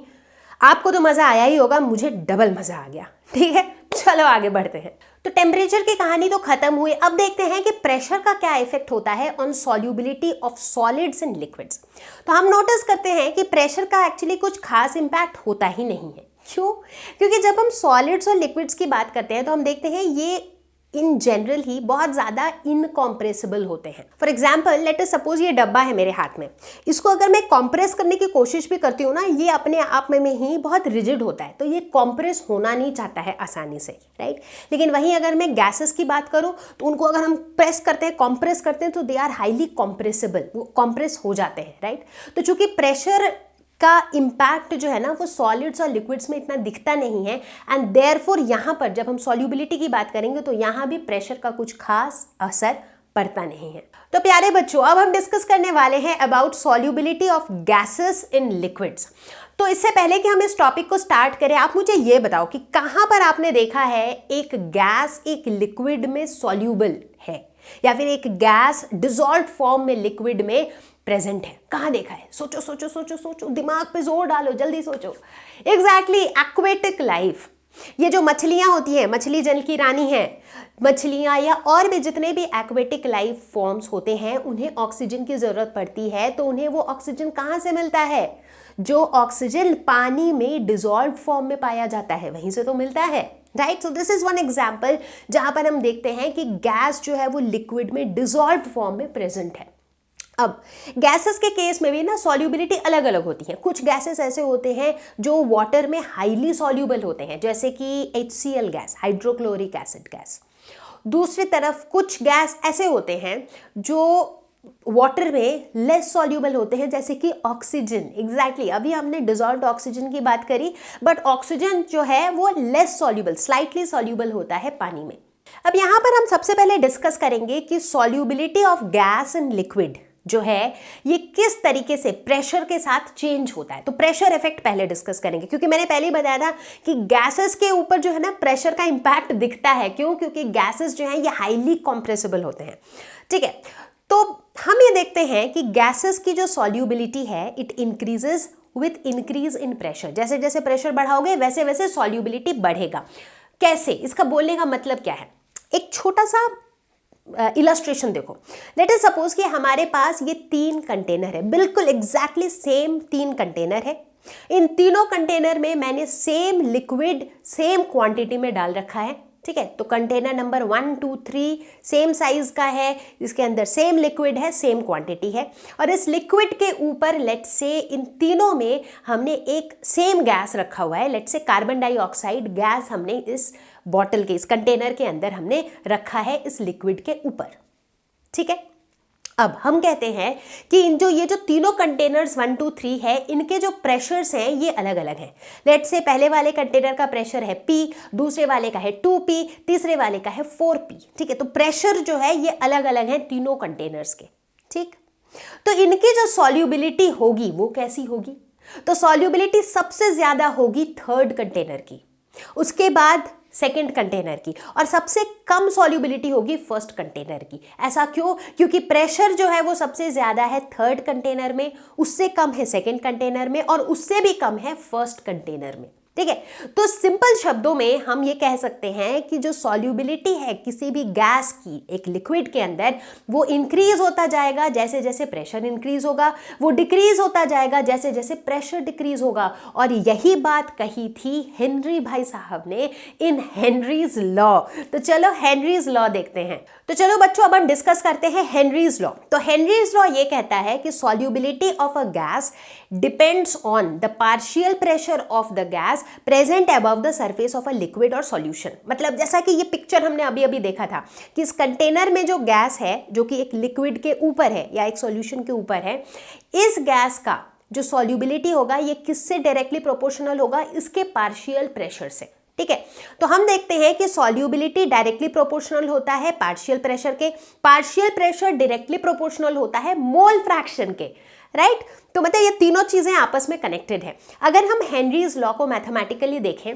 आपको तो मजा आया ही होगा, मुझे डबल मजा आ गया। ठीक है, चलो आगे बढ़ते हैं। तो टेम्परेचर की कहानी तो खत्म हुई, अब देखते हैं कि प्रेशर का क्या इफेक्ट होता है on solubility of solids and liquids. तो हम नोटिस करते हैं कि प्रेशर का एक्चुअली कुछ खास इंपैक्ट होता ही नहीं है। क्यों? क्योंकि जब हम सॉलिड्स और लिक्विड्स की बात करते हैं तो हम देखते हैं ये इन जनरल ही बहुत ज़्यादा इनकॉम्प्रेसिबल होते हैं। For example let us suppose ये डब्बा है मेरे हाथ में, इसको अगर मैं कॉम्प्रेस करने की कोशिश भी करती हूँ ना, ये अपने आप में ही बहुत रिजिड होता है, तो ये कॉम्प्रेस होना नहीं चाहता है आसानी से, राइट। लेकिन वहीं अगर मैं गैसेस की बात करूँ तो उनको अगर हम प्रेस करते हैं, कॉम्प्रेस करते हैं, तो दे आर हाईली कॉम्प्रेसिबल, वो कॉम्प्रेस हो जाते हैं, राइट। तो चूंकि प्रेशर का इम्पैक्ट जो है ना वो सॉलिड्स और लिक्विड्स में इतना दिखता नहीं है, एंड देयरफॉर यहाँ पर जब हम सॉल्युबिलिटी की बात करेंगे तो यहाँ भी प्रेशर का कुछ खास असर पड़ता नहीं है। तो प्यारे बच्चों, अब हम डिस्कस करने वाले हैं about solubility of gases in liquids. तो इससे पहले कि हम इस टॉपिक को स्टार्ट करें, आप मुझे ये बताओ कि कहाँ पर आपने देखा है एक गैस एक लिक्विड में सॉल्यूबल है, या फिर एक गैस डिसॉल्व्ड फॉर्म में लिक्विड में प्रेजेंट है? कहाँ देखा है? सोचो सोचो सोचो सोचो, दिमाग पे जोर डालो, जल्दी सोचो। Exactly, aquatic life. ये जो मछलियां होती हैं, मछली जल की रानी है, मछलियां या और भी जितने भी एक्वेटिक लाइफ फॉर्म्स होते हैं, उन्हें ऑक्सीजन की जरूरत पड़ती है। तो उन्हें वो ऑक्सीजन कहाँ से मिलता है? जो ऑक्सीजन पानी में डिसॉल्व्ड फॉर्म में पाया जाता है, वहीं से तो मिलता है, right. So this is one example जहां पर हम देखते हैं कि गैस जो है वो लिक्विड में डिसॉल्व्ड फॉर्म में प्रेजेंट है। अब गैसेस के केस में भी ना सॉल्युबिलिटी अलग अलग होती है। कुछ गैसेस ऐसे होते हैं जो वाटर में हाईली सॉल्युबल होते हैं, जैसे कि HCl gas, hydrochloric acid gas. दूसरी तरफ कुछ गैस ऐसे होते हैं जो वाटर में लेस सॉल्युबल होते हैं, जैसे कि ऑक्सीजन। एग्जैक्टली, अभी हमने डिसॉल्व्ड ऑक्सीजन की बात करी, बट ऑक्सीजन जो है वो लेस सॉल्युबल, स्लाइटली सॉल्युबल होता है पानी में। अब यहाँ पर हम सबसे पहले डिस्कस करेंगे कि solubility of gas in liquid जो है ये किस तरीके से प्रेशर के साथ चेंज होता है। तो प्रेशर इफेक्ट पहले डिस्कस करेंगे, क्योंकि मैंने पहले ही बताया था कि गैसेस के ऊपर जो है ना प्रेशर का इंपैक्ट दिखता है। क्यों? क्योंकि गैसेस जो है ये हाईली कॉम्प्रेसिबल होते हैं, ठीक है। तो हम ये देखते हैं कि गैसेस की जो सॉल्युबिलिटी है it increases with increase in pressure. जैसे जैसे प्रेशर बढ़ाओगे वैसे वैसे सॉल्युबिलिटी बढ़ेगा। कैसे? इसका बोलने का मतलब क्या है? एक छोटा सा इलस्ट्रेशन देखो। लेट अस सपोज कि हमारे पास ये 3 कंटेनर है, बिल्कुल एग्जैक्टली सेम 3 कंटेनर है। इन तीनों कंटेनर में मैंने सेम लिक्विड सेम क्वांटिटी में डाल रखा है, ठीक है। तो कंटेनर नंबर 1, 2, 3 सेम साइज का है, इसके अंदर सेम लिक्विड है, सेम क्वांटिटी है। और इस लिक्विड के ऊपर लेट्स से इन तीनों में हमने एक सेम गैस रखा हुआ है, let's say carbon dioxide gas हमने इस बॉटल के, इस कंटेनर के अंदर हमने रखा है इस लिक्विड के ऊपर, ठीक है। अब हम कहते हैं कि ये जो तीनों कंटेनर्स 1, 2, 3 है, इनके जो प्रेशर्स हैं ये अलग अलग हैं। लेट्स से पहले वाले कंटेनर का प्रेशर है P, दूसरे वाले का है 2P, तीसरे वाले का है 4P, ठीक है। तो प्रेशर जो है ये अलग अलग है तीनों कंटेनर्स के, ठीक। तो इनकी जो सॉल्युबिलिटी होगी वो कैसी होगी? तो सॉल्युबिलिटी सबसे ज्यादा होगी 3rd कंटेनर की, उसके बाद 2nd कंटेनर की, और सबसे कम सॉल्युबिलिटी होगी 1st कंटेनर की। ऐसा क्यों? क्योंकि प्रेशर जो है वो सबसे ज्यादा है 3rd कंटेनर में, उससे कम है 2nd कंटेनर में, और उससे भी कम है 1st कंटेनर में, ठीक है। तो सिंपल शब्दों में हम ये कह सकते हैं कि जो सॉल्युबिलिटी है किसी भी गैस की एक लिक्विड के अंदर, वो इंक्रीज होता जाएगा जैसे जैसे प्रेशर इंक्रीज होगा, वो डिक्रीज होता जाएगा जैसे जैसे प्रेशर डिक्रीज होगा। और यही बात कही थी हेनरी भाई साहब ने इन हेनरीज लॉ। तो चलो हेनरीज लॉ देखते हैं। तो चलो बच्चों, अब हम डिस्कस करते हैं हेनरीज लॉ। तो हेनरीज लॉ ये कहता है कि solubility of a gas depends on the partial pressure of the gas present above the surface of a liquid और सॉल्यूशन। मतलब जैसा कि ये पिक्चर हमने अभी अभी देखा था कि इस कंटेनर में जो गैस है जो कि एक लिक्विड के ऊपर है या एक सॉल्यूशन के ऊपर है, इस गैस का जो सॉल्युबिलिटी होगा ये किससे डायरेक्टली प्रोपोर्शनल होगा? इसके पार्शियल प्रेशर से, ठीक है। तो हम देखते हैं कि सॉल्युबिलिटी डायरेक्टली प्रोपोर्शनल होता है पार्शियल प्रेशर के, पार्शियल प्रेशर डायरेक्टली प्रोपोर्शनल होता है मोल फ्रैक्शन के, राइट। तो मतलब ये तीनों चीजें आपस में कनेक्टेड है। अगर हम हेनरीज लॉ को मैथमेटिकली देखें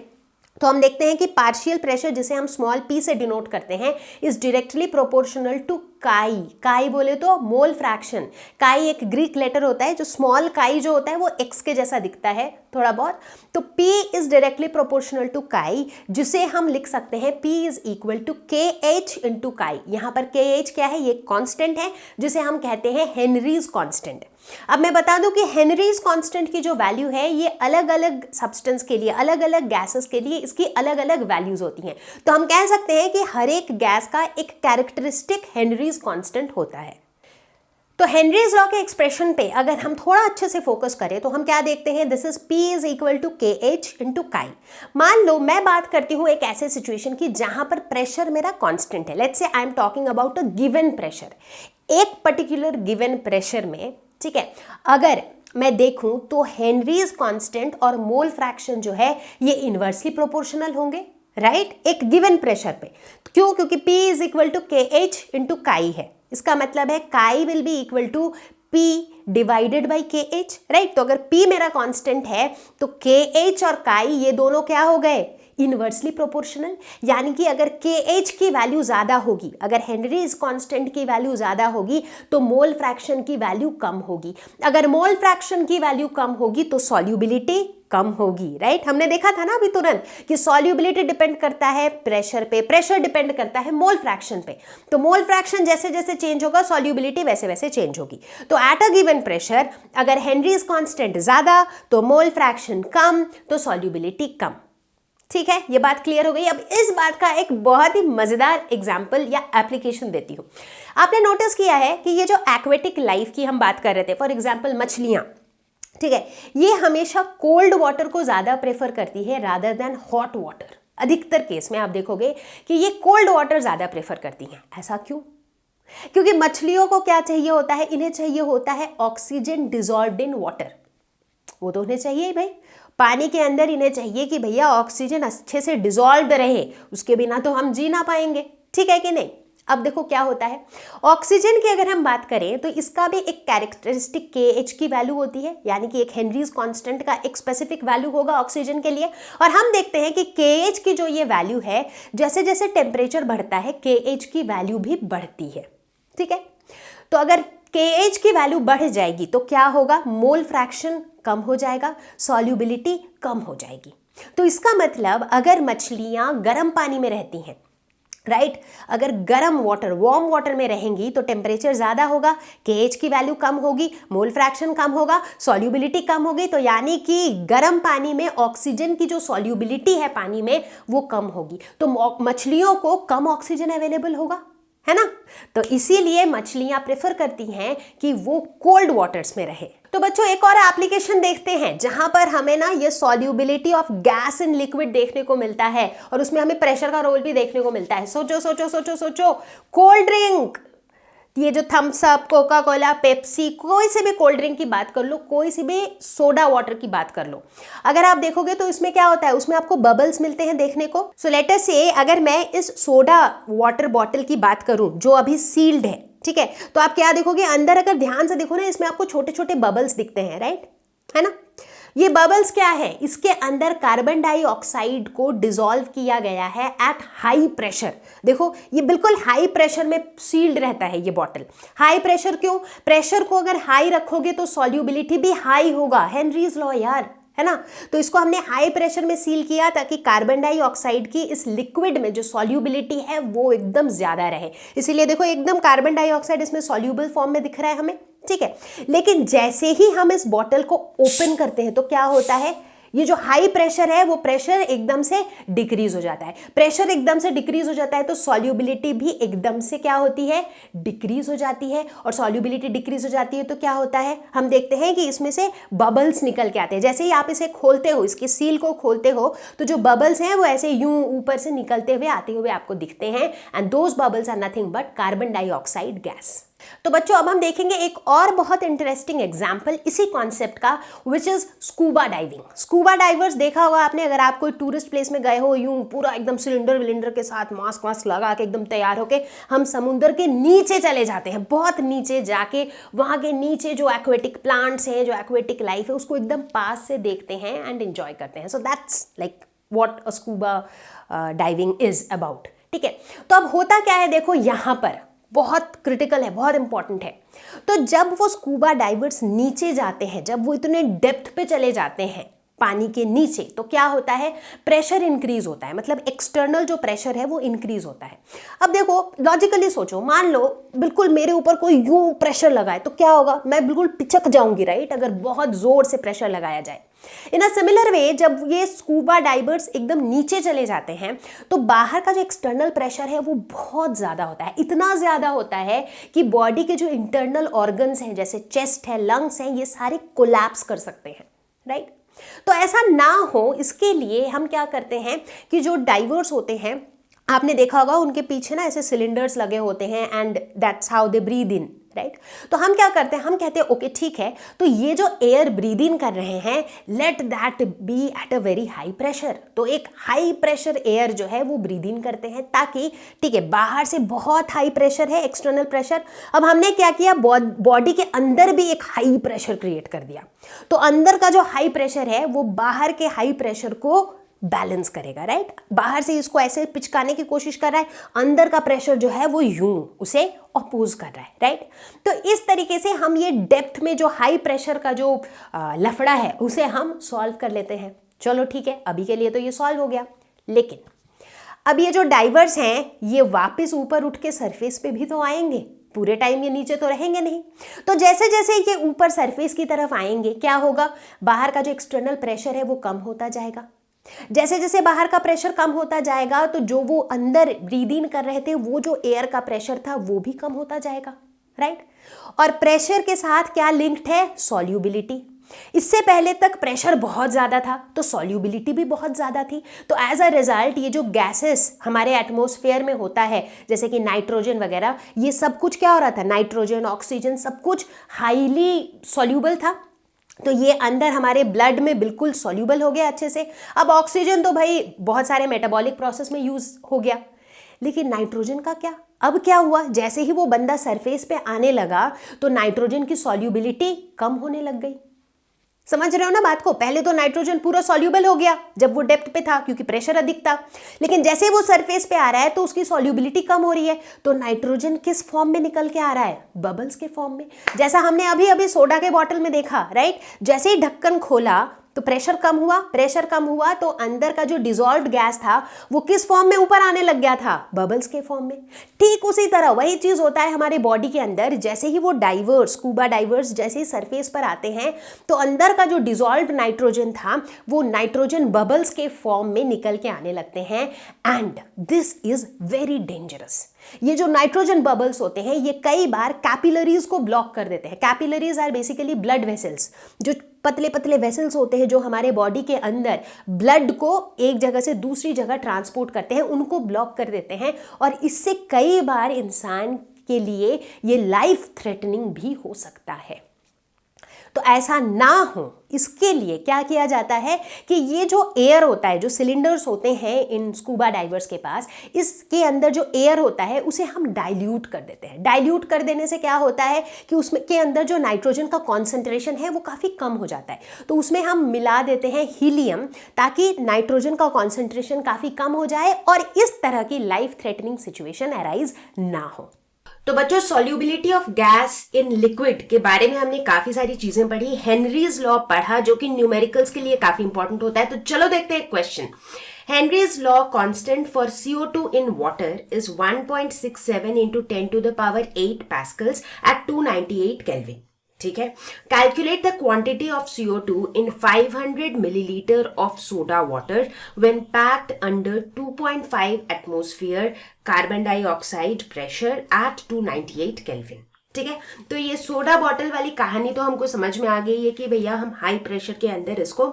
तो हम देखते हैं कि पार्शियल प्रेशर, जिसे हम स्मॉल p से डिनोट करते हैं, इज डायरेक्टली प्रोपोर्शनल टू काई। काई बोले तो मोल फ्रैक्शन। काई एक ग्रीक लेटर होता है, जो स्मॉल काई जो होता है वो x के जैसा दिखता है थोड़ा बहुत। तो p is directly proportional to chi, जिसे हम लिख सकते हैं p is equal to KH into chi. यहाँ पर KH क्या है? ये कॉन्स्टेंट है जिसे हम कहते हैं हेनरीज कॉन्स्टेंट। अब मैं बता दूं कि हेनरीज कांस्टेंट की जो वैल्यू है ये अलग अलग सब्सटेंस के लिए, अलग अलग गैसेस के लिए इसकी अलग अलग वैल्यूज होती हैं। तो हम कह सकते हैं कि हर एक गैस का एक कैरेक्टरिस्टिक हेनरीज कांस्टेंट होता है। तो हेनरीज लॉ के एक्सप्रेशन पे अगर हम थोड़ा अच्छे से फोकस करें तो हम क्या देखते हैं? This is P is equal to KH into chi. मान लो मैं बात करती हूँ एक ऐसे सिचुएशन की जहां पर प्रेशर मेरा कांस्टेंट है। Let's say I am talking about a given pressure, एक पर्टिकुलर गिवन प्रेशर में, ठीक है। अगर मैं देखूं तो हेनरीज कांस्टेंट और मोल फ्रैक्शन जो है ये इनवर्सली प्रोपोर्शनल होंगे, राइट, एक गिवन प्रेशर पे। क्यों? क्योंकि P is equal to KH into chi है। इसका मतलब है chi will be equal to P divided by KH, right. तो अगर P मेरा कांस्टेंट है तो KH और काई ये दोनों क्या हो गए? Inversely proportional. यानी कि अगर KH की वैल्यू ज्यादा होगी, अगर हेनरीज कांस्टेंट की वैल्यू ज्यादा होगी तो मोल फ्रैक्शन की वैल्यू कम होगी। अगर मोल फ्रैक्शन की वैल्यू कम होगी तो सॉल्युबिलिटी कम होगी, राइट। हमने देखा था ना अभी तुरंत कि सॉल्युबिलिटी डिपेंड करता है प्रेशर पे, प्रेशर डिपेंड करता है मोल फ्रैक्शन पे। तो मोल फ्रैक्शन जैसे जैसे चेंज होगा सॉल्युबिलिटी वैसे वैसे चेंज होगी। तो एट अ गिवन प्रेशर अगर हेनरीज कांस्टेंट ज्यादा तो मोल फ्रैक्शन कम तो सॉल्युबिलिटी कम। ठीक है, ये बात क्लियर हो गई। अब इस बात का एक बहुत ही मजेदार एग्जाम्पल या एप्लीकेशन देती हूँ। आपने नोटिस किया है कि ये जो एक्वेटिक लाइफ की हम बात कर रहे थे, फॉर एग्जाम्पल मछलियां, ठीक है, ये हमेशा कोल्ड वाटर को ज्यादा प्रेफर करती है रादर देन हॉट वाटर। अधिकतर केस में आप देखोगे कि ये कोल्ड वाटर ज्यादा प्रेफर करती हैं। ऐसा क्यों? क्योंकि मछलियों को क्या चाहिए होता है? इन्हें चाहिए होता है ऑक्सीजन डिजॉल्व्ड इन वाटर। वो तो उन्हें चाहिए भाई, पानी के अंदर इन्हें चाहिए कि भैया ऑक्सीजन अच्छे से डिजॉल्व रहे, उसके बिना तो हम जी ना पाएंगे, ठीक है कि नहीं। अब देखो क्या होता है, ऑक्सीजन की अगर हम बात करें तो इसका भी एक कैरेक्टरिस्टिक KH की वैल्यू होती है, यानी कि एक हेनरीज कांस्टेंट का एक स्पेसिफिक वैल्यू होगा ऑक्सीजन के लिए। और हम देखते हैं कि KH की जो ये वैल्यू है, जैसे जैसे टेम्परेचर बढ़ता है KH की वैल्यू भी बढ़ती है, ठीक है। तो अगर KH की वैल्यू बढ़ जाएगी तो क्या होगा? मोल फ्रैक्शन कम हो जाएगा, सॉल्युबिलिटी कम हो जाएगी। तो इसका मतलब अगर मछलियां गर्म पानी में रहती हैं, राइट, अगर गर्म वाटर, वार्म वाटर में रहेंगी तो टेम्परेचर ज्यादा होगा, KH की वैल्यू कम होगी, मोल फ्रैक्शन कम होगा, सॉल्युबिलिटी कम होगी। तो यानी कि गर्म पानी में ऑक्सीजन की जो सॉल्युबिलिटी है पानी में वो कम होगी, तो मछलियों को कम ऑक्सीजन अवेलेबल होगा, है ना। तो इसीलिए मछलियां प्रेफर करती हैं कि वो कोल्ड वाटर्स में रहे। तो बच्चों एक और एप्लीकेशन देखते हैं जहां पर हमें ना ये solubility of gas in liquid देखने को मिलता है और उसमें हमें प्रेशर का रोल भी देखने को मिलता है। सोचो सोचो सोचो सोचो, कोल्ड ड्रिंक, ये जो Thums Up, Coca Cola, Pepsi, कोई से भी कोल्ड ड्रिंक की बात कर लो, कोई सी भी सोडा वाटर की बात कर लो, अगर आप देखोगे तो इसमें क्या होता है, उसमें आपको बबल्स मिलते हैं देखने को। सो लेट अस से अगर मैं इस सोडा वाटर बॉटल की बात करूं जो अभी सील्ड है, ठीक है, तो आप क्या देखोगे, अंदर अगर ध्यान से देखो ना, इसमें आपको छोटे छोटे बबल्स दिखते हैं, राइट, है ना। ये बबल्स क्या है? इसके अंदर कार्बन डाइऑक्साइड को डिसॉल्व किया गया है एट हाई प्रेशर। देखो ये बिल्कुल हाई प्रेशर में सील्ड रहता है ये बॉटल। हाई प्रेशर क्यों? प्रेशर को अगर हाई रखोगे तो सॉल्युबिलिटी भी हाई होगा, हेनरीज लॉ यार, है ना। तो इसको हमने हाई प्रेशर में सील किया ताकि कार्बन डाइऑक्साइड की इस लिक्विड में जो सॉल्युबिलिटी है वो एकदम ज्यादा रहे। इसीलिए देखो एकदम कार्बन डाइऑक्साइड इसमें सॉल्युबल फॉर्म में दिख रहा है हमें, ठीक है। लेकिन जैसे ही हम इस बॉटल को ओपन करते हैं तो क्या होता है, ये जो हाई प्रेशर है वो प्रेशर एकदम से डिक्रीज हो जाता है। प्रेशर एकदम से डिक्रीज हो जाता है तो सॉल्युबिलिटी भी एकदम से क्या होती है, डिक्रीज हो जाती है। और सॉल्युबिलिटी डिक्रीज हो जाती है तो क्या होता है, हम देखते हैं कि इसमें से बबल्स निकल के आते हैं। जैसे ही आप इसे खोलते हो, इसकी सील को खोलते हो, तो जो बबल्स हैं वो ऐसे यूं ऊपर से निकलते हुए आते हुए आपको दिखते हैं, and those bubbles are nothing but carbon dioxide gas. तो बच्चों अब हम देखेंगे एक और बहुत इंटरेस्टिंग एग्जाम्पल इसी कॉन्सेप्ट का, which is scuba diving. Scuba divers देखा होगा आपने, अगर आप कोई टूरिस्ट प्लेस में गए हो, यूं पूरा एकदम सिलेंडर विलेंडर के साथ मास्क वास्क लगा के एकदम तैयार होके हम समुद्र के नीचे चले जाते हैं, बहुत नीचे जाके वहां के नीचे जो एक्वेटिक प्लांट्स हैं, जो एक्वेटिक लाइफ है, उसको एकदम पास से देखते हैं एंड एंजॉय करते हैं। So that's like what a scuba diving is about, ठीक है। तो अब होता क्या है, देखो यहां पर बहुत क्रिटिकल है, बहुत इंपॉर्टेंट है। तो जब वो स्कूबा डाइवर्स नीचे जाते हैं, जब वो इतने डेप्थ पे चले जाते हैं पानी के नीचे, तो क्या होता है, प्रेशर इंक्रीज होता है, मतलब एक्सटर्नल जो प्रेशर है वो इंक्रीज होता है। अब देखो लॉजिकली सोचो, मान लो बिल्कुल मेरे ऊपर कोई यूं प्रेशर लगाए तो क्या होगा, मैं बिल्कुल पिचक जाऊंगी, राइट, अगर बहुत जोर से प्रेशर लगाया जाए। इन अ सिमिलर वे जब ये स्कूबा डाइवर्स एकदम नीचे चले जाते हैं तो बाहर का जो एक्सटर्नल प्रेशर है वो बहुत ज्यादा होता है, इतना ज्यादा होता है कि बॉडी के जो इंटरनल ऑर्गन्स हैं, जैसे चेस्ट है, लंग्स हैं, ये सारे कोलैप्स कर सकते हैं, राइट। तो ऐसा ना हो इसके लिए हम क्या करते हैं कि जो डाइवर्स होते हैं, आपने देखा होगा उनके पीछे ना ऐसे सिलेंडर्स लगे होते हैं, and that's how they breathe in, right. तो हम क्या करते हैं, हम कहते हैं ओके ठीक है, तो ये जो एयर ब्रीद इन कर रहे हैं let that be at a very high pressure. तो एक हाई प्रेशर एयर जो है वो ब्रीद इन करते हैं, ताकि ठीक है बाहर से बहुत हाई प्रेशर है एक्सटर्नल प्रेशर, अब हमने क्या किया बॉडी के अंदर भी एक हाई प्रेशर क्रिएट कर दिया। तो अंदर का जो हाई प्रेशर है वो बाहर के हाई प्रेशर को बैलेंस करेगा, राइट। बाहर से इसको ऐसे पिचकाने की कोशिश कर रहा है, अंदर का प्रेशर जो है वो यूं उसे अपोज कर रहा है, राइट। तो इस तरीके से हम ये डेप्थ में जो हाई प्रेशर का जो लफड़ा है उसे हम सॉल्व कर लेते हैं। चलो ठीक है, अभी के लिए तो ये सॉल्व हो गया, लेकिन अब ये जो डाइवर्स हैं ये वापस ऊपर उठ के सरफेस पे भी तो आएंगे, पूरे टाइम ये नीचे तो रहेंगे नहीं। तो जैसे जैसे ये ऊपर सरफेस की तरफ आएंगे क्या होगा, बाहर का जो एक्सटर्नल प्रेशर है वो कम होता जाएगा। जैसे जैसे बाहर का प्रेशर कम होता जाएगा तो जो वो अंदर ब्रीद इन कर रहे थे वो जो एयर का प्रेशर था वो भी कम होता जाएगा, राइट। और प्रेशर के साथ क्या लिंक्ड है, सॉल्युबिलिटी। इससे पहले तक प्रेशर बहुत ज़्यादा था तो सॉल्युबिलिटी भी बहुत ज़्यादा थी। तो एज अ रिजल्ट ये जो गैसेस हमारे एटमॉस्फेयर में होता है जैसे कि नाइट्रोजन वगैरह, ये सब कुछ क्या हो रहा था, नाइट्रोजन ऑक्सीजन सब कुछ हाईली सॉल्युबल था। तो ये अंदर हमारे ब्लड में बिल्कुल सॉल्युबल हो गया अच्छे से। अब ऑक्सीजन तो भाई बहुत सारे मेटाबॉलिक प्रोसेस में यूज हो गया, लेकिन नाइट्रोजन का क्या, अब क्या हुआ, जैसे ही वो बंदा सरफेस पे आने लगा तो नाइट्रोजन की सॉल्युबिलिटी कम होने लग गई। समझ रहे हो ना बात को, पहले तो नाइट्रोजन पूरा सॉल्युबल हो गया जब वो डेप्थ पे था क्योंकि प्रेशर अधिक था, लेकिन जैसे वो सरफेस पे आ रहा है तो उसकी सॉल्युबिलिटी कम हो रही है। तो नाइट्रोजन किस फॉर्म में निकल के आ रहा है, बबल्स के फॉर्म में, जैसा हमने अभी अभी सोडा के बॉटल में देखा, राइट। जैसे ही ढक्कन खोला तो प्रेशर कम हुआ तो अंदर का जो डिसॉल्व्ड गैस था वो किस फॉर्म में ऊपर आने लग गया था, बबल्स के फॉर्म में। ठीक उसी तरह वही चीज होता है हमारे बॉडी के अंदर, जैसे ही वो डाइवर्स, स्कूबा डाइवर्स जैसे ही सरफेस पर आते हैं तो अंदर का जो डिसॉल्व्ड नाइट्रोजन था वो नाइट्रोजन बबल्स के फॉर्म में निकल के आने लगते हैं, and this is very dangerous. ये जो नाइट्रोजन बबल्स होते हैं ये कई बार कैपिलरीज को ब्लॉक कर देते हैं। Capillaries are basically blood vessels, जो पतले पतले वेसल्स होते हैं जो हमारे बॉडी के अंदर ब्लड को एक जगह से दूसरी जगह ट्रांसपोर्ट करते हैं, उनको ब्लॉक कर देते हैं, और इससे कई बार इंसान के लिए ये लाइफ थ्रेटनिंग भी हो सकता है। तो ऐसा ना हो इसके लिए क्या किया जाता है कि ये जो एयर होता है, जो सिलेंडर्स होते हैं इन स्कूबा डाइवर्स के पास, इसके अंदर जो एयर होता है उसे हम डाइल्यूट कर देते हैं। डाइल्यूट कर देने से क्या होता है कि उसमें के अंदर जो नाइट्रोजन का कॉन्सेंट्रेशन है वो काफ़ी कम हो जाता है। तो उसमें हम मिला देते हैं हीलियम ताकि नाइट्रोजन का कॉन्सेंट्रेशन काफ़ी कम हो जाए और इस तरह की लाइफ थ्रेटनिंग सिचुएशन अराइज ना हो। तो बच्चों, solubility of gas in liquid के बारे में हमने काफी सारी चीजें पढ़ी, हेनरीज लॉ पढ़ा जो कि न्यूमेरिकल्स के लिए काफी इंपॉर्टेंट होता है। तो चलो देखते हैं question. Henry's law constant for CO2 in water is 1.67 into 10 to the power 8 pascals at 298 Kelvin. ठीक है, calculate the quantity of CO2 in 500 milliliter of soda water when packed under 2.5 atmosphere carbon dioxide pressure at 298 Kelvin. ठीक है, तो ये soda bottle वाली कहानी तो हमको समझ में आ गई है कि भैया हम हाई प्रेशर के अंदर इसको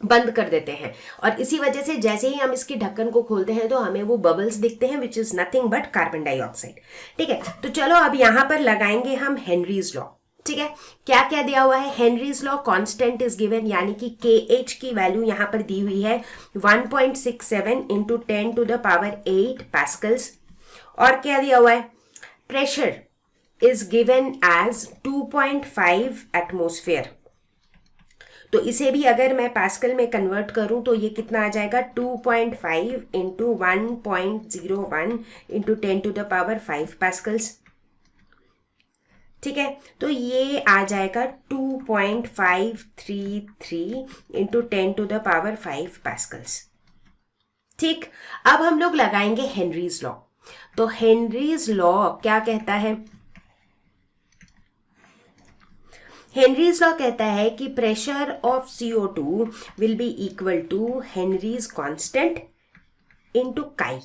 बंद कर देते हैं, और इसी वजह से जैसे ही हम इसकी ढक्कन को खोलते हैं तो हमें वो बबल्स दिखते हैं which is nothing but carbon dioxide. ठीक है, तो चलो अब यहां पर लगाएंगे हम हेनरीज लॉ। ठीक है, क्या क्या दिया हुआ है, Henry's law constant is given, यानी कि KH की वैल्यू यहां पर दी हुई है 1.67 into 10 to the power 8 pascals, और क्या दिया हुआ है, pressure is given as 2.5 atmosphere. तो इसे भी अगर मैं पास्कल में कन्वर्ट करूं तो ये कितना आ जाएगा, 2.5 into 1.01 into 10 to the power 5 pascals। ठीक है, तो ये आ जाएगा 2.533 into 10 to the power 5 pascals। ठीक, अब हम लोग लगाएंगे हेनरीज लॉ। तो हेनरीज लॉ क्या कहता है, हेनरीज लॉ कहता है कि pressure of CO2 will be equal to Henry's constant into chi.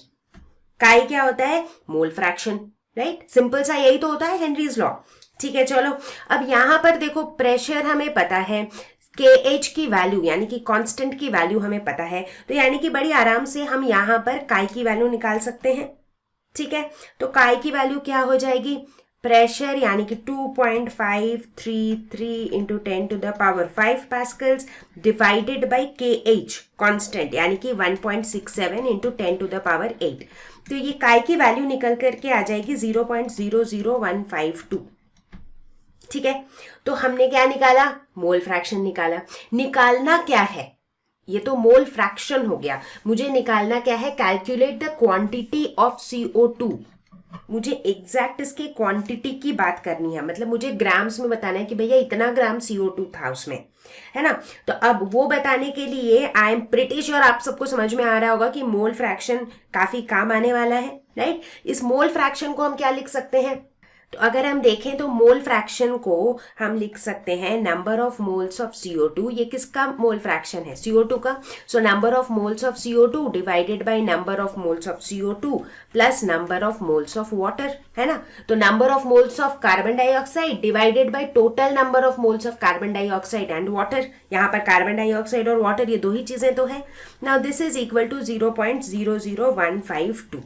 Chi क्या होता है, मोल फ्रैक्शन, राइट, सिंपल सा यही तो होता है हेनरीज लॉ। ठीक है, चलो अब यहां पर देखो, प्रेशर हमें पता है, KH की वैल्यू यानी कि कांस्टेंट की वैल्यू हमें पता है, तो यानी कि बड़ी आराम से हम यहां पर काई की वैल्यू निकाल सकते हैं। ठीक है, तो काई की वैल्यू क्या हो जाएगी, प्रेशर यानी कि 2.533 into 10⁵ pascals divided by KH constant यानी कि 1.67 इंटू 10⁸. तो ये काय की वैल्यू निकल करके आ जाएगी 0.00152. ठीक है, तो हमने क्या निकाला? मोल फ्रैक्शन निकाला. निकालना क्या है? ये तो मोल फ्रैक्शन हो गया. मुझे निकालना क्या है? Calculate the quantity of CO2. मुझे एग्जैक्ट इसके क्वांटिटी की बात करनी है, मतलब मुझे ग्राम्स में बताना है कि भैया इतना ग्राम CO2 था उसमें, है ना. तो अब वो बताने के लिए आई एम प्रिटी श्योर आप सबको समझ में आ रहा होगा कि मोल फ्रैक्शन काफी काम आने वाला है, राइट. इस मोल फ्रैक्शन को हम क्या लिख सकते हैं? तो अगर हम देखें तो मोल फ्रैक्शन को हम लिख सकते हैं number of moles of CO2. ये किसका मोल फ्रैक्शन है? CO2 का. So number of moles of CO2 divided by number of moles of CO2 plus number of moles of water, है ना. तो number of moles of carbon dioxide divided by total number of moles of carbon dioxide and water. यहाँ पर carbon dioxide और water ये दो ही चीजें तो है. Now this is equal to 0.00152.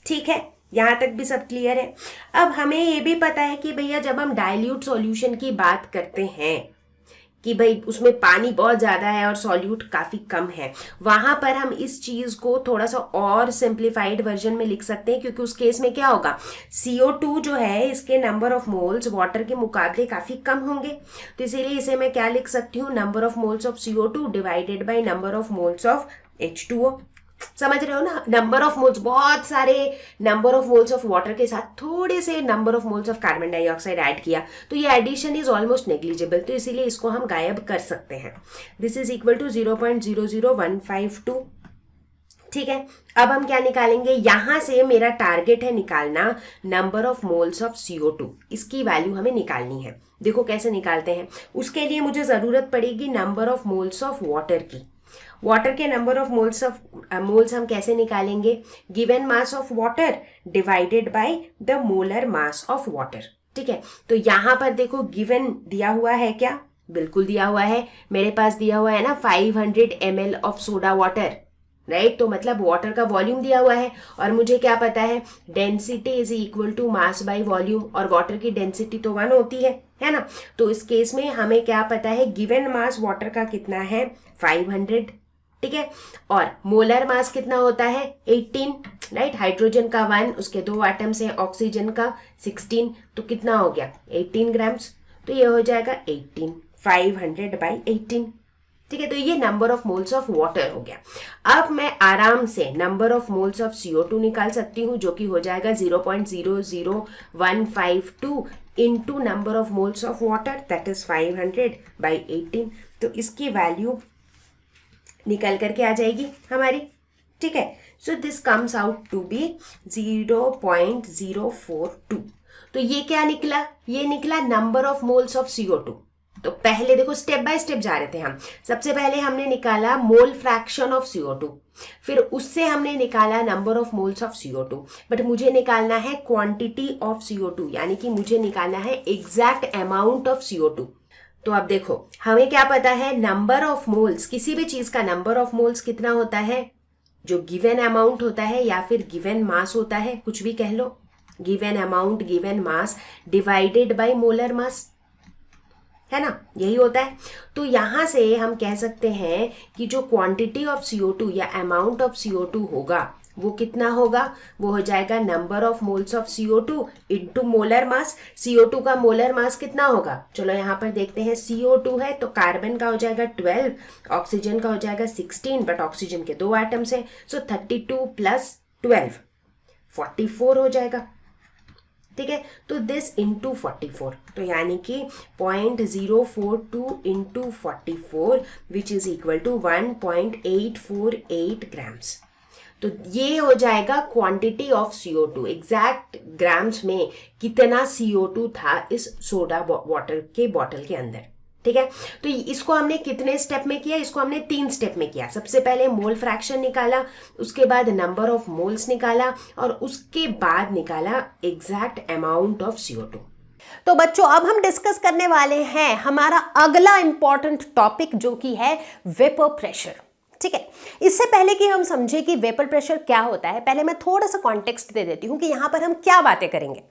ठीक है, यहां तक भी सब क्लियर है. अब हमें ये भी पता है कि भैया जब हम डाइल्यूट सॉल्यूशन की बात करते हैं कि भाई उसमें पानी बहुत ज़्यादा है और सॉल्यूट काफ़ी कम है, वहां पर हम इस चीज़ को थोड़ा सा और सिंप्लीफाइड वर्जन में लिख सकते हैं, क्योंकि उस केस में क्या होगा? CO2 जो है इसके नंबर ऑफ मोल्स वाटर के मुकाबले काफ़ी कम होंगे. तो इसीलिए इसे मैं क्या लिख सकती हूँ? Number of moles of CO2 divided by number of moles of H2O. समझ रहे हो ना. नंबर ऑफ मोल्स, बहुत सारे number of moles of water के साथ थोड़े से number of moles of carbon dioxide add किया, तो ये एडिशन इज ऑलमोस्ट नेग्लिजिबल. तो इसीलिए इसको हम गायब कर सकते हैं. This is equal to 0.00152. ठीक है, अब हम क्या निकालेंगे? यहां से मेरा टारगेट है निकालना number of moles of CO2. इसकी वैल्यू हमें निकालनी है. देखो कैसे निकालते हैं. उसके लिए मुझे जरूरत पड़ेगी number of moles of water की. वाटर के नंबर ऑफ मोल्स हम कैसे निकालेंगे? Given mass of water divided by the molar mass of water. ठीक है, तो यहां पर देखो गिवन दिया हुआ है क्या? बिल्कुल दिया हुआ है. मेरे पास दिया हुआ है ना 500 ml of soda water, right. तो मतलब वाटर का वॉल्यूम दिया हुआ है और मुझे क्या पता है? Density is equal to mass by volume, और वाटर की डेंसिटी तो 1 होती है ना. तो इस केस में हमें क्या पता है? गिवन मास वाटर का कितना है? 500. ठीक है, और मोलर मास कितना होता है? 18, राइट. हाइड्रोजन का 1, उसके 2 एटम्स हैं, ऑक्सीजन का 16, तो कितना हो गया? 18 ग्राम्स. तो ये हो जाएगा 18, 500 बाई 18. ठीक है, तो ये number of moles of water हो गया. अब मैं आराम से number of moles of CO2 निकाल सकती हूँ, जो कि हो जाएगा 0.00152 into number of moles of water, that is 500 by 18. तो इसकी वैल्यू निकल करके आ जाएगी हमारी. ठीक है, so this comes out to be 0.042. तो ये क्या निकला? ये निकला number of moles of CO2. तो पहले देखो स्टेप बाय स्टेप जा रहे थे हम. सबसे पहले हमने निकाला मोल फ्रैक्शन ऑफ CO2, फिर उससे हमने निकाला number of moles of CO2. But मुझे निकालना है क्वांटिटी ऑफ CO2, यानी कि मुझे निकालना है एग्जैक्ट अमाउंट ऑफ CO2. तो अब देखो हमें क्या पता है? नंबर ऑफ मोल्स, किसी भी चीज का नंबर ऑफ मोल्स कितना होता है? जो गिवन अमाउंट होता है या फिर गिवन मास होता है, कुछ भी कह लो. Given amount, given mass divided by molar mass, है ना, यही होता है. तो यहां से हम कह सकते हैं कि जो क्वांटिटी ऑफ CO2 या अमाउंट ऑफ CO2 होगा वो कितना होगा? वो हो जाएगा number of moles of CO2 into molar mass. CO2 का मोलर मास कितना होगा? चलो यहाँ पर देखते हैं. CO2 है तो कार्बन का हो जाएगा 12, ऑक्सीजन का हो जाएगा 16, बट ऑक्सीजन के 2 एटम्स हैं, सो 32 प्लस 12 44 हो जाएगा. ठीक है, तो दिस इंटू 44, तो यानी कि 0.042 into 44 which is equal to 1.848 grams. तो ये हो जाएगा quantity of CO2. Exact grams में कितना CO2 था इस सोडा वाटर के बॉटल के अंदर. ठीक है, तो इसको हमने कितने स्टेप में किया? इसको हमने 3 स्टेप में किया. सबसे पहले मोल फ्रैक्शन निकाला, उसके बाद नंबर ऑफ मोल्स निकाला, और उसके बाद निकाला एग्जैक्ट अमाउंट ऑफ CO2. तो बच्चों अब हम डिस्कस करने वाले हैं हमारा अगला इंपॉर्टेंट टॉपिक, जो कि है वेपर प्रेशर. ठीक है। इससे पहले कि हम समझे कि वेपर प्रेशर क्या होता है, पहले मैं थोड़ा सा कॉन्टेक्स्ट दे देती हूं कि यहां पर हम क्या बातें करेंगे।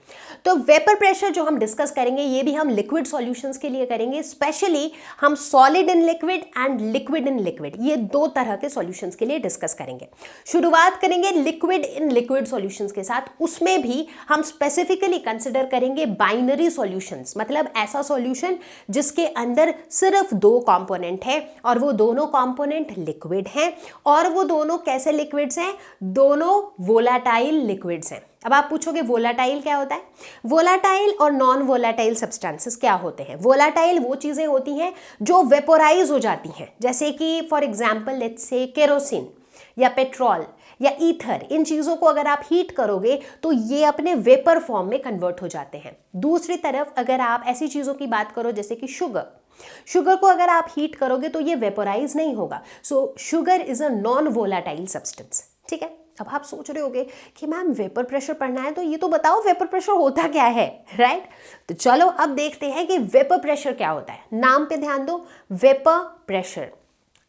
तो वेपर प्रेशर जो हम डिस्कस करेंगे ये भी हम लिक्विड सॉल्यूशंस के लिए करेंगे, स्पेशली हम solid in liquid and liquid in liquid, ये दो तरह के सॉल्यूशंस के लिए डिस्कस करेंगे। शुरुआत करेंगे लिक्विड इन लिक्विड सॉल्यूशंस के साथ, उसमें भी हम स्पेसिफिकली कंसिडर करेंगे बाइनरी सॉल्यूशंस, मतलब ऐसा सॉल्यूशन जिसके अंदर सिर्फ दो कंपोनेंट है और वो दोनों कंपोनेंट लिक्विड हैं, और वो दोनों कैसे लिक्विड्स हैं, दोनों वोलाटाइल लिक्विड्स हैं। अब आप पूछोगे वोलाटाइल क्या होता है? वोलाटाइल और नॉन वोलाटाइल सब्सटेंसेस क्या होते हैं? वोलाटाइल वो चीजें होती हैं जो वेपोराइज हो जाती हैं, जैसे कि for example let's say kerosene या पेट्रोल या ईथर, इन चीज़ों को अगर आप हीट करोगे तो ये अपने वेपर फॉर्म में कन्वर्ट हो जाते हैं। दूसरी तरफ अगर आप ऐसी चीज़ों की बात करो जैसे कि शुगर को अगर आप हीट करोगे तो ये वेपोराइज नहीं होगा। सो sugar is a non volatile substance, ठीक है। अब आप सोच रहे होगे कि मैम वेपर प्रेशर पढ़ना है तो ये तो बताओ वेपर प्रेशर होता क्या है, राइट? तो चलो अब देखते हैं कि वेपर प्रेशर क्या होता है। नाम पे ध्यान दो, वेपर प्रेशर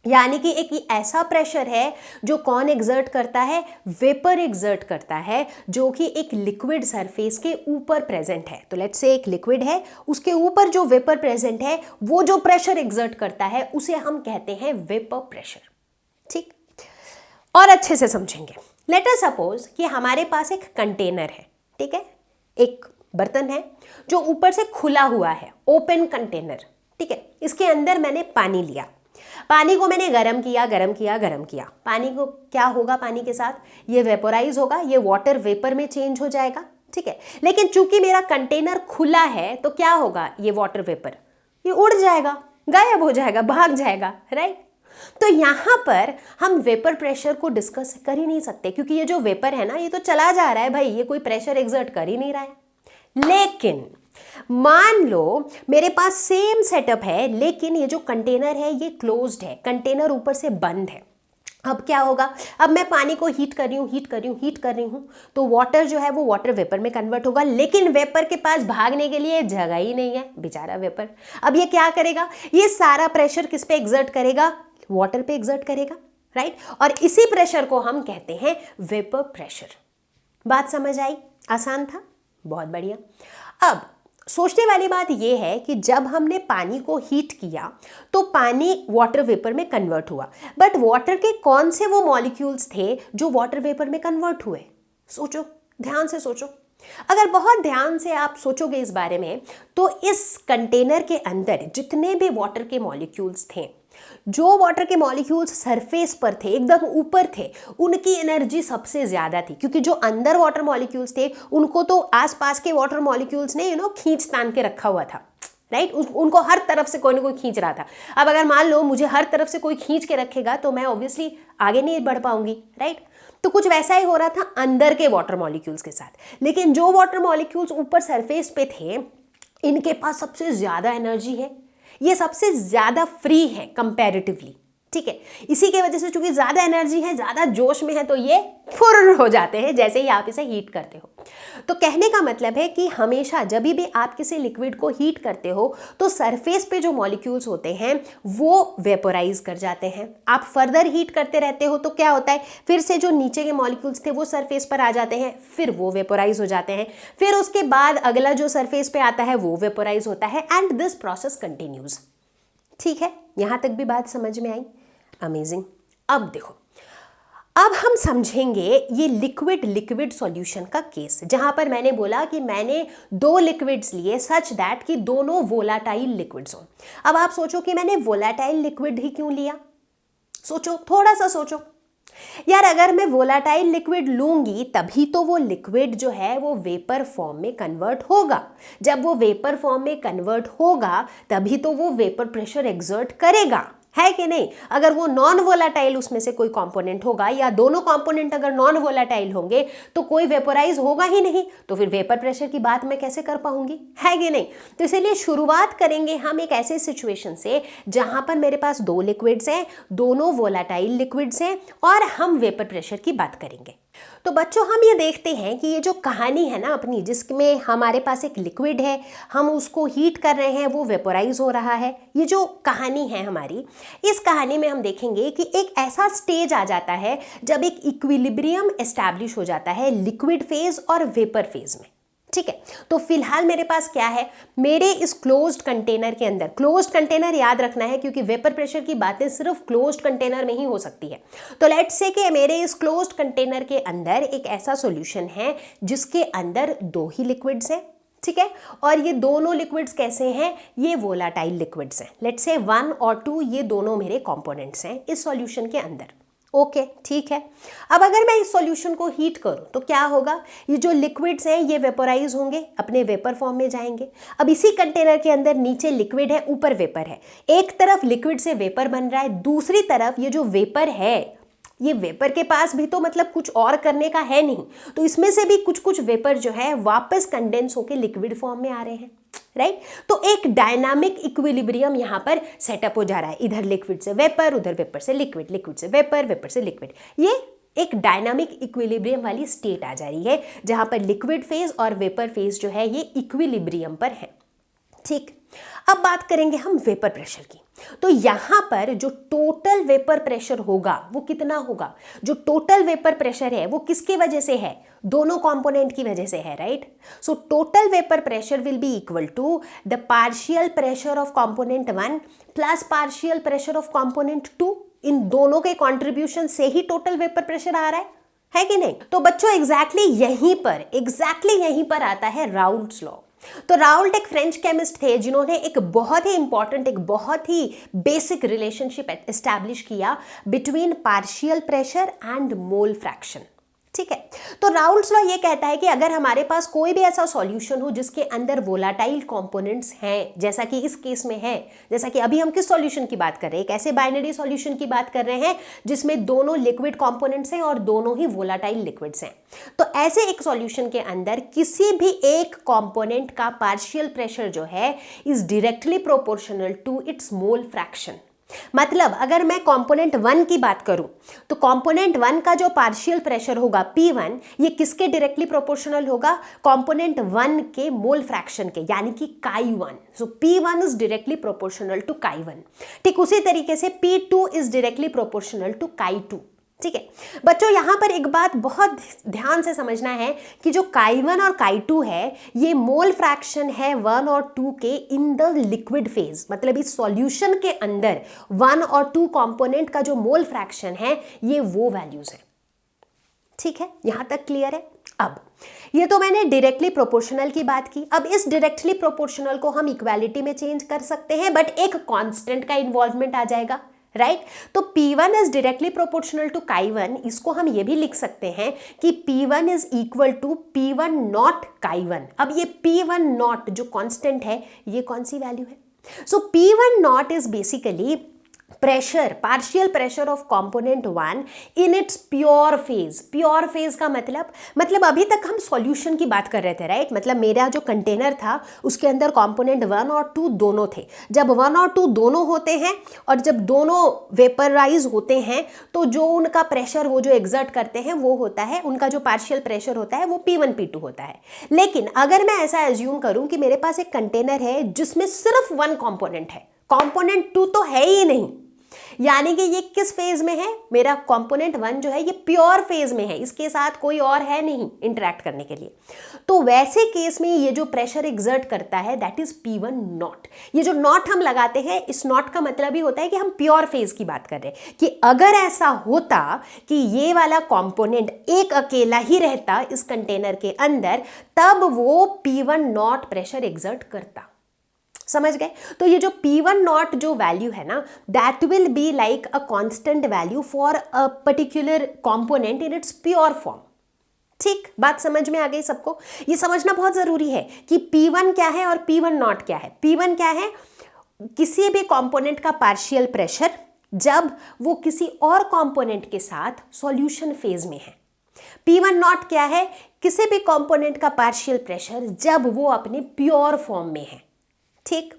यानी कि एक ऐसा प्रेशर है जो कौन एग्जर्ट करता है? वेपर एग्जर्ट करता है, जो कि एक लिक्विड सरफेस के ऊपर प्रेजेंट है। तो लेट्स से एक लिक्विड है, उसके ऊपर जो वेपर प्रेजेंट है वो जो प्रेशर एग्जर्ट करता है उसे हम कहते हैं वेपर प्रेशर, ठीक। और अच्छे से समझेंगे। लेट अस सपोज कि हमारे पास एक कंटेनर है, ठीक है, एक बर्तन है जो ऊपर से खुला हुआ है, ओपन कंटेनर, ठीक है। इसके अंदर मैंने पानी लिया, पानी को मैंने गरम किया, पानी को क्या होगा? पानी के साथ ये वेपोराइज होगा, ये वाटर वेपर में चेंज हो जाएगा, ठीक है। लेकिन चूंकि मेरा कंटेनर खुला है तो क्या होगा? ये वाटर वेपर ये उड़ जाएगा, गायब हो जाएगा, भाग जाएगा, राइट? तो यहां पर हम वेपर प्रेशर को डिस्कस कर ही नहीं सकते, क्योंकि ये जो वेपर है ना ये तो चला जा रहा है भाई, ये कोई प्रेशर एग्जर्ट कर ही नहीं रहा है। लेकिन मान लो मेरे पास सेम सेटअप है, लेकिन ये जो कंटेनर है ये क्लोज्ड है, कंटेनर ऊपर से बंद है। अब क्या होगा? अब मैं पानी को हीट कर रही हूं तो वाटर जो है वो वाटर वेपर में कन्वर्ट होगा, लेकिन वेपर के पास भागने के लिए जगह ही नहीं है, बेचारा वेपर। अब ये क्या करेगा? ये सारा प्रेशर किस पे एग्जर्ट करेगा? वाटर पे एग्जर्ट करेगा, राइट? और इसी प्रेशर को हम कहते हैं वेपर प्रेशर। बात समझ आई? आसान था? बहुत बढ़िया। अब सोचने वाली बात यह है कि जब हमने पानी को हीट किया तो पानी वाटर वेपर में कन्वर्ट हुआ, बट वाटर के कौन से वो मॉलिक्यूल्स थे जो वाटर वेपर में कन्वर्ट हुए? सोचो, ध्यान से सोचो। अगर बहुत ध्यान से आप सोचोगे इस बारे में तो इस कंटेनर के अंदर जितने भी वाटर के मॉलिक्यूल्स थे, जो वाटर के मॉलिक्यूल्स सरफेस पर थे, एकदम ऊपर थे, उनकी एनर्जी सबसे ज्यादा थी, क्योंकि जो अंदर वाटर मॉलिक्यूल्स थे उनको तो आसपास के वाटर मॉलिक्यूल्स ने खींच तान के रखा हुआ था, राइट? उनको हर तरफ से कोई ना कोई खींच रहा था। अब अगर मान लो मुझे हर तरफ से कोई खींच के रखेगा तो मैं ऑब्वियसली आगे नहीं बढ़ पाऊंगी, राइट? तो कुछ वैसा ही हो रहा था अंदर के वाटर मॉलिक्यूल्स के साथ। लेकिन जो वाटर मॉलिक्यूल्स ऊपर सरफेस पे थे, इनके पास सबसे ज्यादा एनर्जी है, ये सबसे ज्यादा फ्री है कंपैरेटिवली, ठीक है। इसी के वजह से चूंकि ज्यादा एनर्जी है, ज्यादा जोश में है, तो ये फुर्र हो जाते हैं जैसे ही आप इसे हीट करते हो। तो कहने का मतलब है कि हमेशा जब भी आप किसी लिक्विड को हीट करते हो तो सरफेस पे जो मॉलिक्यूल्स होते हैं वो वेपोराइज कर जाते हैं। आप फर्दर हीट करते रहते हो तो क्या होता है? फिर से जो नीचे के मॉलिक्यूल्स थे वो सरफेस पर आ जाते हैं, फिर वो वेपोराइज हो जाते हैं, फिर उसके बाद अगला जो सरफेस पे आता है वो वेपोराइज होता है, एंड दिस प्रोसेस कंटिन्यूज। ठीक है, यहां तक भी बात समझ में आई? अमेजिंग। अब देखो, अब हम समझेंगे ये लिक्विड लिक्विड सॉल्यूशन का केस, जहां पर मैंने बोला कि मैंने दो लिक्विड्स लिए सच दैट कि दोनों वोलाटाइल लिक्विड्स हो। अब आप सोचो कि मैंने वोलाटाइल लिक्विड ही क्यों लिया? सोचो, थोड़ा सा सोचो यार। अगर मैं वोलाटाइल लिक्विड लूंगी तभी तो वो लिक्विड जो है वो वेपर फॉर्म में कन्वर्ट होगा। जब वो वेपर फॉर्म में कन्वर्ट होगा तभी तो वो वेपर प्रेशर एक्सर्ट करेगा, है कि नहीं? अगर वो नॉन वोलाटाइल उसमें से कोई कंपोनेंट होगा, या दोनों कंपोनेंट अगर नॉन वोलाटाइल होंगे तो कोई वेपोराइज होगा ही नहीं, तो फिर वेपर प्रेशर की बात मैं कैसे कर पाऊंगी, है कि नहीं? तो इसलिए शुरुआत करेंगे हम एक ऐसे सिचुएशन से जहां पर मेरे पास दो लिक्विड्स हैं, दोनों वोलाटाइल लिक्विड्स हैं, और हम वेपर प्रेशर की बात करेंगे। तो बच्चों हम ये देखते हैं कि ये जो कहानी है ना अपनी, जिसमें हमारे पास एक लिक्विड है, हम उसको हीट कर रहे हैं, वो वेपोराइज हो रहा है, ये जो कहानी है हमारी, इस कहानी में हम देखेंगे कि एक ऐसा स्टेज आ जाता है जब एक इक्विलिब्रियम एस्टैब्लिश हो जाता है लिक्विड फेज और वेपर फेज में। ठीक है, तो फिलहाल मेरे पास क्या है, मेरे इस क्लोज्ड कंटेनर के अंदर, क्लोज्ड कंटेनर याद रखना है क्योंकि वेपर प्रेशर की बातें सिर्फ क्लोज्ड कंटेनर में ही हो सकती है। तो लेट्स से कि मेरे इस क्लोज्ड कंटेनर के अंदर एक ऐसा सॉल्यूशन है जिसके अंदर दो ही लिक्विड्स हैं। ठीक है, और ये दोनों लिक्विड्स कैसे हैं, ये वोलाटाइल लिक्विड्स हैं। लेट्स से 1 और 2 ये दोनों मेरे कंपोनेंट्स हैं इस सॉल्यूशन के अंदर। ओके, ठीक है। अब अगर मैं इस सॉल्यूशन को हीट करूं तो क्या होगा, ये जो लिक्विड्स हैं ये वेपोराइज होंगे, अपने वेपर फॉर्म में जाएंगे। अब इसी कंटेनर के अंदर नीचे लिक्विड है, ऊपर वेपर है। एक तरफ लिक्विड से वेपर बन रहा है, दूसरी तरफ ये जो वेपर है, ये वेपर के पास भी तो मतलब कुछ और करने का है नहीं, तो इसमें से भी कुछ कुछ वेपर जो है वापस कंडेंस होकर लिक्विड फॉर्म में आ रहे हैं। राइट, तो एक डायनामिक इक्विलिब्रियम यहां पर सेटअप हो जा रहा है, इधर लिक्विड से वेपर, उधर वेपर से लिक्विड, लिक्विड से वेपर, वेपर से लिक्विड। ये एक डायनामिक इक्विलिब्रियम वाली स्टेट आ जा रही है जहां पर लिक्विड फेज और वेपर फेज जो है ये इक्विलिब्रियम पर है। ठीक, अब बात करेंगे हम वेपर प्रेशर की। तो यहां पर जो टोटल वेपर प्रेशर होगा वो कितना होगा, जो टोटल वेपर प्रेशर है वो किसकी वजह से है, दोनों कंपोनेंट की वजह से है। Right, so total vapour pressure will be equal to the partial pressure of component 1 plus partial pressure of component 2। इन दोनों के कंट्रीब्यूशन से ही टोटल वेपर प्रेशर आ रहा है कि नहीं। तो बच्चों एग्जैक्टली यहीं पर आता है राउल्ट्स लॉ। तो राउल्ट एक फ्रेंच केमिस्ट थे जिन्होंने एक बहुत ही इंपॉर्टेंट, एक बहुत ही बेसिक रिलेशनशिप एस्टैब्लिश किया between partial pressure and mole fraction. ठीक है, तो राउल्ट्स लॉ ये कहता है कि अगर हमारे पास कोई भी ऐसा सॉल्यूशन हो जिसके अंदर वोलाटाइल कंपोनेंट्स हैं, जैसा कि इस केस में है, जैसा कि अभी हम किस सॉल्यूशन की बात कर रहे हैं, एक ऐसे बाइनरी सॉल्यूशन की बात कर रहे हैं जिसमें दोनों लिक्विड कंपोनेंट्स हैं और दोनों ही वोलाटाइल लिक्विड्स हैं। तो ऐसे एक सॉल्यूशन के अंदर किसी भी एक कंपोनेंट का पार्शियल प्रेशर जो है is directly proportional to its mole fraction. मतलब अगर मैं कंपोनेंट 1 की बात करूं तो कंपोनेंट 1 का जो पार्शियल प्रेशर होगा P1, ये किसके डायरेक्टली प्रोपोर्शनल होगा, कंपोनेंट 1 के मोल फ्रैक्शन के, यानी कि chi1। So P1 is directly proportional to chi1। ठीक उसी तरीके से P2 is directly proportional to chi2। ठीक है बच्चों, यहां पर एक बात बहुत ध्यान से समझना है कि जो chi1 और chi2 है ये मोल फ्रैक्शन है 1 और 2 के इन द लिक्विड फेज। मतलब इस सॉल्यूशन के अंदर 1 और 2 कंपोनेंट का जो मोल फ्रैक्शन है ये वो वैल्यूज है। ठीक है, यहां तक क्लियर है। अब ये तो मैंने डायरेक्टली प्रोपोर्शनल की बात की। अब इस डायरेक्टली प्रोपोर्शनल को हम इक्वालिटी में चेंज कर सकते हैं, बट एक कांस्टेंट का इन्वॉल्वमेंट आ जाएगा। राइट, तो P1 is directly proportional to chi1। इसको हम ये भी लिख सकते हैं कि P1 is equal to P1 not chi1। अब ये P1 नॉट जो कांस्टेंट है ये कौन सी वैल्यू है, सो P1 not is basically pressure, partial pressure of component 1 in its pure phase. Pure phase का मतलब अभी तक हम सॉल्यूशन की बात कर रहे थे। राइट, मतलब मेरा जो कंटेनर था उसके अंदर कंपोनेंट 1 और 2 दोनों थे। जब 1 और 2 दोनों होते हैं और जब दोनों वेपराइज होते हैं तो जो उनका प्रेशर वो जो एग्जर्ट करते हैं वो होता है, उनका जो पार्शियल प्रेशर होता है वो P1 P2 होता है। लेकिन अगर मैं ऐसा एज्यूम करूं कि मेरे पास एक कंटेनर है जिसमें सिर्फ 1 कंपोनेंट है, कंपोनेंट 2 तो है ही नहीं, यानी कि ये किस फेज में है, मेरा कंपोनेंट 1 जो है ये प्योर फेज में है, इसके साथ कोई और है नहीं इंटरैक्ट करने के लिए। तो वैसे केस में ये जो प्रेशर एग्जर्ट करता है दैट इज P1 नॉट। ये जो नॉट हम लगाते हैं, इस नॉट का मतलब ही होता है कि हम प्योर फेज की बात कर रहे हैं, कि अगर ऐसा होता कि ये वाला कंपोनेंट एक अकेला ही रहता इस कंटेनर के अंदर, तब वो P1 नॉट प्रेशर एग्जर्ट करता। समझ गए? तो ये जो P1 नॉट जो वैल्यू है ना, that will be like a constant value for a particular component in its pure form. ठीक, बात समझ में आ गई सबको? ये समझना बहुत जरूरी है कि P1 क्या है और P1 नॉट क्या है। P1 क्या है, किसी भी कंपोनेंट का पार्शियल प्रेशर जब वो किसी और कंपोनेंट के साथ सॉल्यूशन फेज में है। P1 नॉट क्या है, किसी भी कंपोनेंट का पार्शियल प्रेशर जब वो अपने प्योर फॉर्म में है। ठीक,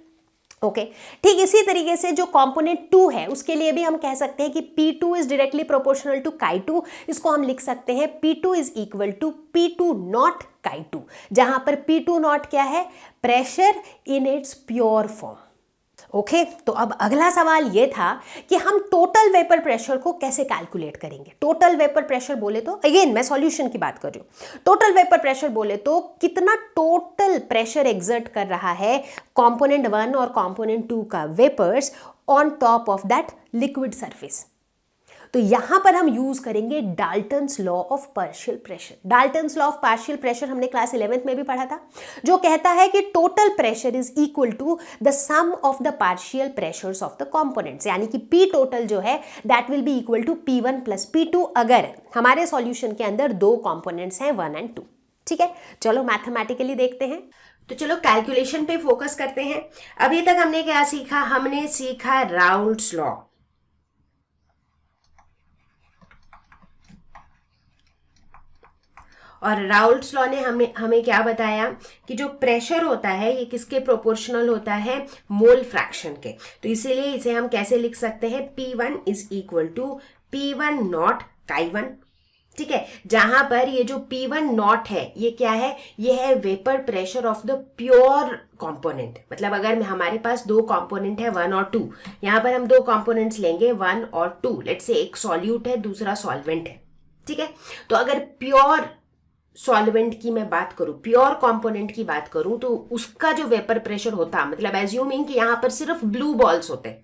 ओके ठीक इसी तरीके से जो कंपोनेंट 2 है उसके लिए भी हम कह सकते हैं कि P2 is directly proportional to Chi2। इसको हम लिख सकते हैं P2 is equal to P2 naught Chi2, जहां पर P2 नॉट क्या है, pressure in its pure form. Okay तो अब अगला सवाल ये था कि हम टोटल वेपर प्रेशर को कैसे कैलकुलेट करेंगे। टोटल वेपर प्रेशर बोले तो अगेन मैं सॉल्यूशन की बात कर रही हूं। टोटल वेपर प्रेशर बोले तो कितना टोटल प्रेशर एग्जर्ट कर रहा है कंपोनेंट 1 और कंपोनेंट 2 का vapours on top of that liquid surface. तो यहां पर हम यूज करेंगे Dalton's law of partial pressure. Dalton's law of partial pressure हमने क्लास 11th में भी पढ़ा था, जो कहता है कि total pressure is equal to the sum of the partial pressures of the components, यानी कि पी टोटल जो है that will be equal to P1 plus P2 अगर हमारे सॉल्यूशन के अंदर दो कंपोनेंट्स हैं 1 और 2। ठीक है, चलो मैथमेटिकली देखते हैं। तो चलो कैलकुलेशन पे फोकस करते हैं। अभी तक हमने क्या सीखा, हमने सीखा राउल्ट्स लॉ। और राउल्ट्स लॉ ने हमें क्या बताया कि जो प्रेशर होता है ये किसके प्रोपोर्शनल होता है, मोल फ्रैक्शन के। तो इसीलिए इसे हम कैसे लिख सकते हैं, P1 is equal to P1 not Chi1। ठीक है, जहां पर ये जो P1 नॉट है ये क्या है, ये है vapour pressure of the pure component. मतलब अगर हमारे पास दो कंपोनेंट है 1 और 2, यहां पर हम दो कंपोनेंट्स लेंगे 1 और 2, लेट्स से एक सॉल्यूट है दूसरा सॉल्वेंट है। ठीक है, तो अगर प्योर सॉल्वेंट की मैं बात करूं, प्योर कंपोनेंट की बात करूं, तो उसका जो वेपर प्रेशर होता, मतलब एज्यूमिंग कि यहां पर सिर्फ ब्लू बॉल्स होते,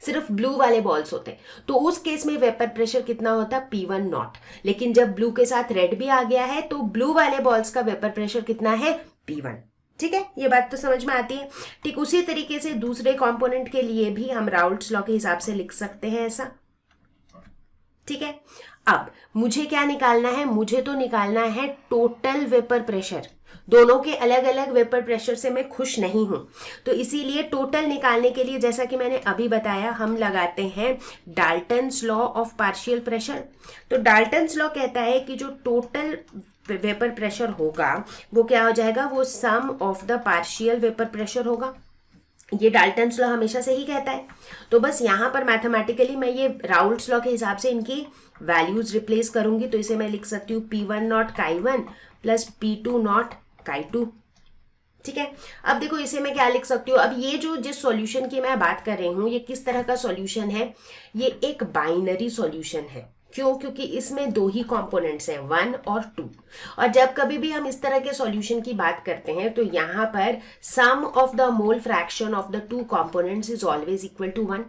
सिर्फ ब्लू वाले बॉल्स होते, तो उस केस में वेपर प्रेशर कितना होता, P1 नॉट। लेकिन जब ब्लू के साथ रेड भी आ गया है तो ब्लू वाले बॉल्स का वेपर प्रेशर कितना है, P1। ठीक है, ये बात तो समझ में आती है। ठीक उसी तरीके से दूसरे कंपोनेंट के लिए भी हम राउल्ट्स लॉ के हिसाब से लिख सकते हैं ऐसा। ठीक है, अब मुझे क्या निकालना है, मुझे तो निकालना है टोटल वेपर प्रेशर। दोनों के अलग अलग वेपर प्रेशर से मैं खुश नहीं हूं, तो इसीलिए टोटल निकालने के लिए जैसा कि मैंने अभी बताया हम लगाते हैं Dalton's law of partial pressure. तो डाल्टन्स लॉ कहता है कि जो टोटल वेपर प्रेशर होगा वो क्या हो जाएगा, वो sum of the partial vapour pressure होगा। ये डाल्टन्स लॉ हमेशा से ही कहता है। तो बस यहाँ पर मैथमेटिकली मैं ये राउल्ट्स लॉ के हिसाब से इनकी वैल्यूज रिप्लेस करूंगी। तो इसे मैं लिख सकती हूँ P1 not Chi1 plus P2 naught Chi2। ठीक है, अब देखो इसे मैं क्या लिख सकती हूँ, अब ये जो जिस सॉल्यूशन की मैं बात कर रही हूँ ये किस तरह का सॉल्यूशन है, ये एक बाइनरी सॉल्यूशन है। क्यों, क्योंकि इसमें दो ही कंपोनेंट्स हैं 1 और 2। और जब कभी भी हम इस तरह के सॉल्यूशन की बात करते हैं तो यहाँ पर sum of the mole fraction of the two components is always equal to 1।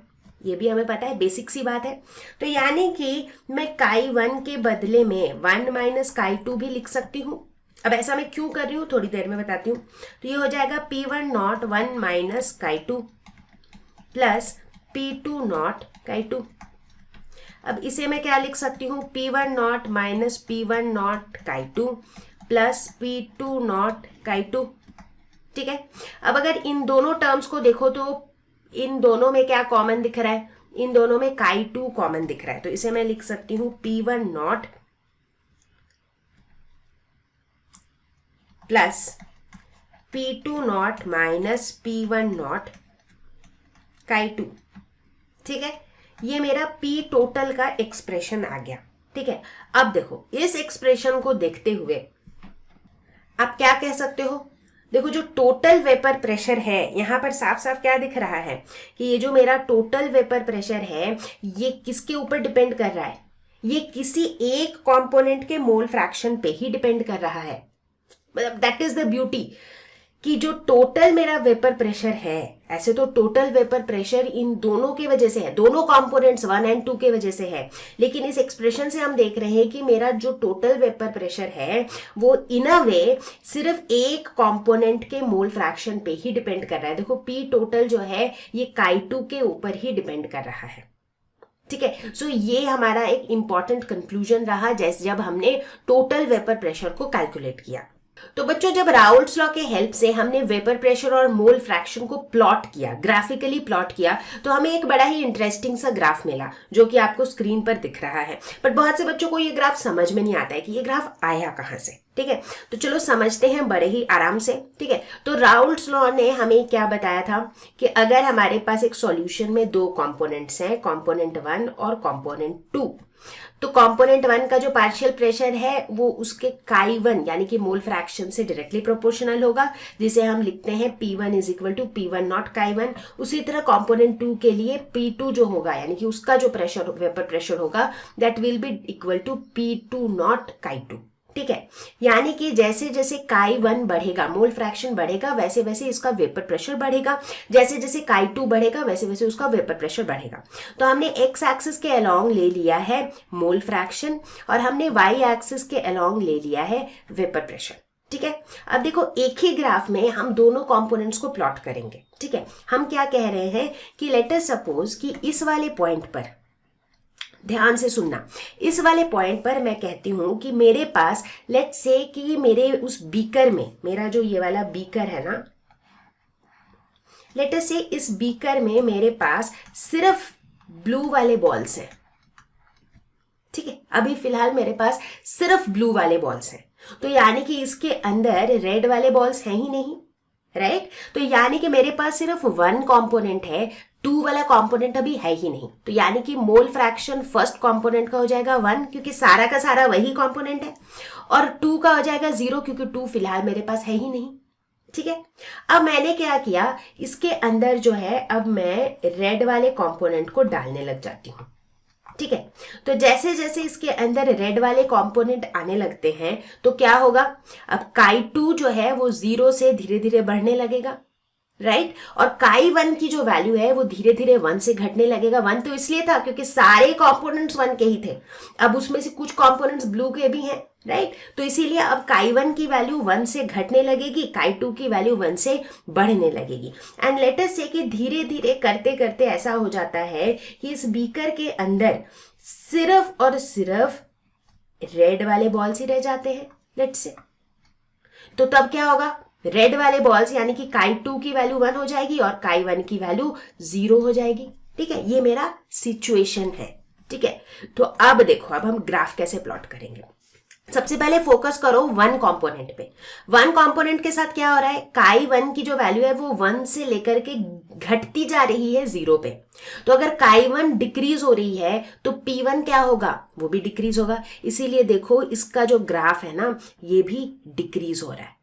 ये भी हमें पता है, बेसिक सी बात है। तो यानी कि मैं Chi1 के बदले में 1 माइनस Chi2 भी लिख सकती हूँ। अब ऐसा मैं क्यों कर रही हूँ थोड़ी देर में बताती हूँ। तो ये हो जाएगा P1 not 1 minus Chi2 plus P2 naught Chi2। अब इसे मैं क्या लिख सकती हूँ, P1 not minus P1 not Chi2 plus P2 naught Chi2। ठीक है, अब अगर इन दोनों टर्म्स को देखो तो इन दोनों में क्या कॉमन दिख रहा है, इन दोनों में Chi2 कॉमन दिख रहा है। तो इसे मैं लिख सकती हूँ P1 not plus P2 not minus P1 not Chi2। ठीक है, ये मेरा P टोटल का एक्सप्रेशन आ गया। ठीक है, अब देखो इस एक्सप्रेशन को देखते हुए आप क्या कह सकते हो, देखो जो टोटल वेपर प्रेशर है यहां पर साफ साफ क्या दिख रहा है कि ये जो मेरा टोटल वेपर प्रेशर है ये किसके ऊपर डिपेंड कर रहा है, ये किसी एक कंपोनेंट के मोल फ्रैक्शन पे ही डिपेंड कर रहा है। मतलब दैट इज द ब्यूटी कि जो टोटल मेरा वेपर प्रेशर है, ऐसे तो टोटल वेपर प्रेशर इन दोनों की वजह से है, दोनों कंपोनेंट्स 1 और 2 के वजह से है, लेकिन इस एक्सप्रेशन से हम देख रहे हैं कि मेरा जो टोटल वेपर प्रेशर है वो इन अ वे सिर्फ एक कंपोनेंट के मोल फ्रैक्शन पे ही डिपेंड कर रहा है। देखो P टोटल जो है ये Chi2 के ऊपर ही डिपेंड कर रहा है। ठीक है, सो ये हमारा एक इंपॉर्टेंट कंक्लूजन रहा जैसे जब हमने टोटल वेपर प्रेशर को कैलकुलेट किया। तो बच्चों जब राउल्ट्स लॉ के हेल्प से हमने वेपर प्रेशर और मोल फ्रैक्शन को प्लॉट किया, ग्राफिकली प्लॉट किया, तो हमें एक बड़ा ही इंटरेस्टिंग सा ग्राफ मिला जो कि आपको स्क्रीन पर दिख रहा है। बट बहुत से बच्चों को ये ग्राफ समझ में नहीं आता है कि ये ग्राफ आया कहाँ से। ठीक है। तो चलो समझते हैं बड़े ही आराम से। ठीक है, तो राउल्ट्स लॉ ने हमें क्या बताया था कि अगर हमारे पास एक सॉल्यूशन में दो कंपोनेंट्स हैं, कंपोनेंट 1 और कंपोनेंट 2, तो कंपोनेंट 1 का जो पार्शियल प्रेशर है वो उसके chi1 यानी कि मोल फ्रैक्शन से डायरेक्टली प्रोपोर्शनल होगा, जिसे हम लिखते हैं P1 is equal to P1 not chi1। उसी तरह कंपोनेंट 2 के लिए P2 जो होगा यानी कि उसका जो प्रेशर, वेपर प्रेशर होगा, that will be equal to P2 naught chi2। ठीक है, यानी कि जैसे जैसे chi1 बढ़ेगा, मोल फ्रैक्शन बढ़ेगा, वैसे वैसे इसका वेपर प्रेशर बढ़ेगा, जैसे जैसे chi2 बढ़ेगा वैसे वैसे उसका वेपर प्रेशर बढ़ेगा। तो हमने x एक्सिस के अलोंग ले लिया है मोल फ्रैक्शन और हमने y एक्सिस के अलोंग ले लिया है वेपर प्रेशर। ठीक है, अब देखो एक ही ग्राफ में हम दोनों कंपोनेंट्स को प्लॉट करेंगे। ठीक है, हम क्या कह रहे हैं कि लेट अस सपोज कि इस वाले पॉइंट पर, ध्यान से सुनना, इस वाले पॉइंट पर मैं कहती हूं कि मेरे पास लेट्स से कि मेरे उस बीकर में, मेरा जो ये वाला बीकर है ना, लेट अस से इस बीकर में मेरे पास सिर्फ ब्लू वाले बॉल्स हैं। ठीक है, अभी फिलहाल मेरे पास सिर्फ ब्लू वाले बॉल्स हैं, तो यानी कि इसके अंदर रेड वाले बॉल्स हैं ही नहीं, राइट। तो यानी कि मेरे पास सिर्फ 1 कंपोनेंट है, 2 वाला कंपोनेंट अभी है ही नहीं। तो यानी कि मोल फ्रैक्शन फर्स्ट कंपोनेंट का हो जाएगा 1 क्योंकि सारा का सारा वही कंपोनेंट है, और 2 का हो जाएगा 0 क्योंकि 2 फिलहाल मेरे पास है ही नहीं। ठीक है, अब मैंने क्या किया, इसके अंदर जो है अब मैं रेड वाले कंपोनेंट को डालने लग जाती हूँ। ठीक है, तो जैसे जैसे इसके अंदर रेड वाले कंपोनेंट आने लगते हैं तो क्या होगा, अब chi2 जो है वो 0 से धीरे धीरे बढ़ने लगेगा, राइट। और chi1 की जो वैल्यू है वो धीरे धीरे 1 से घटने लगेगा। 1 तो इसलिए था क्योंकि सारे कंपोनेंट्स 1 के ही थे, अब उसमें से कुछ कंपोनेंट्स ब्लू के भी हैं, राइट। तो इसीलिए अब chi1 की वैल्यू 1 से घटने लगेगी, chi2 की वैल्यू 1 से बढ़ने लगेगी। एंड लेट अस से कि धीरे धीरे करते करते ऐसा हो जाता है कि इस बीकर के अंदर सिर्फ और सिर्फ रेड वाले बॉल्स ही रह जाते हैं, लेट्स से। तो तब क्या होगा, रेड वाले बॉल्स यानी कि chi2 की वैल्यू 1 हो जाएगी और chi1 की वैल्यू 0 हो जाएगी। ठीक है, ये मेरा सिचुएशन है। ठीक है, तो अब देखो, अब हम ग्राफ कैसे प्लॉट करेंगे। सबसे पहले फोकस करो 1 कंपोनेंट पे। 1 कंपोनेंट के साथ क्या हो रहा है, chi1 की जो वैल्यू है वो 1 से लेकर के घटती जा रही है 0 पे। तो अगर chi1 डिक्रीज हो रही है तो P1 क्या होगा, वो भी डिक्रीज होगा। इसीलिए देखो इसका जो ग्राफ है ना ये भी डिक्रीज हो रहा है।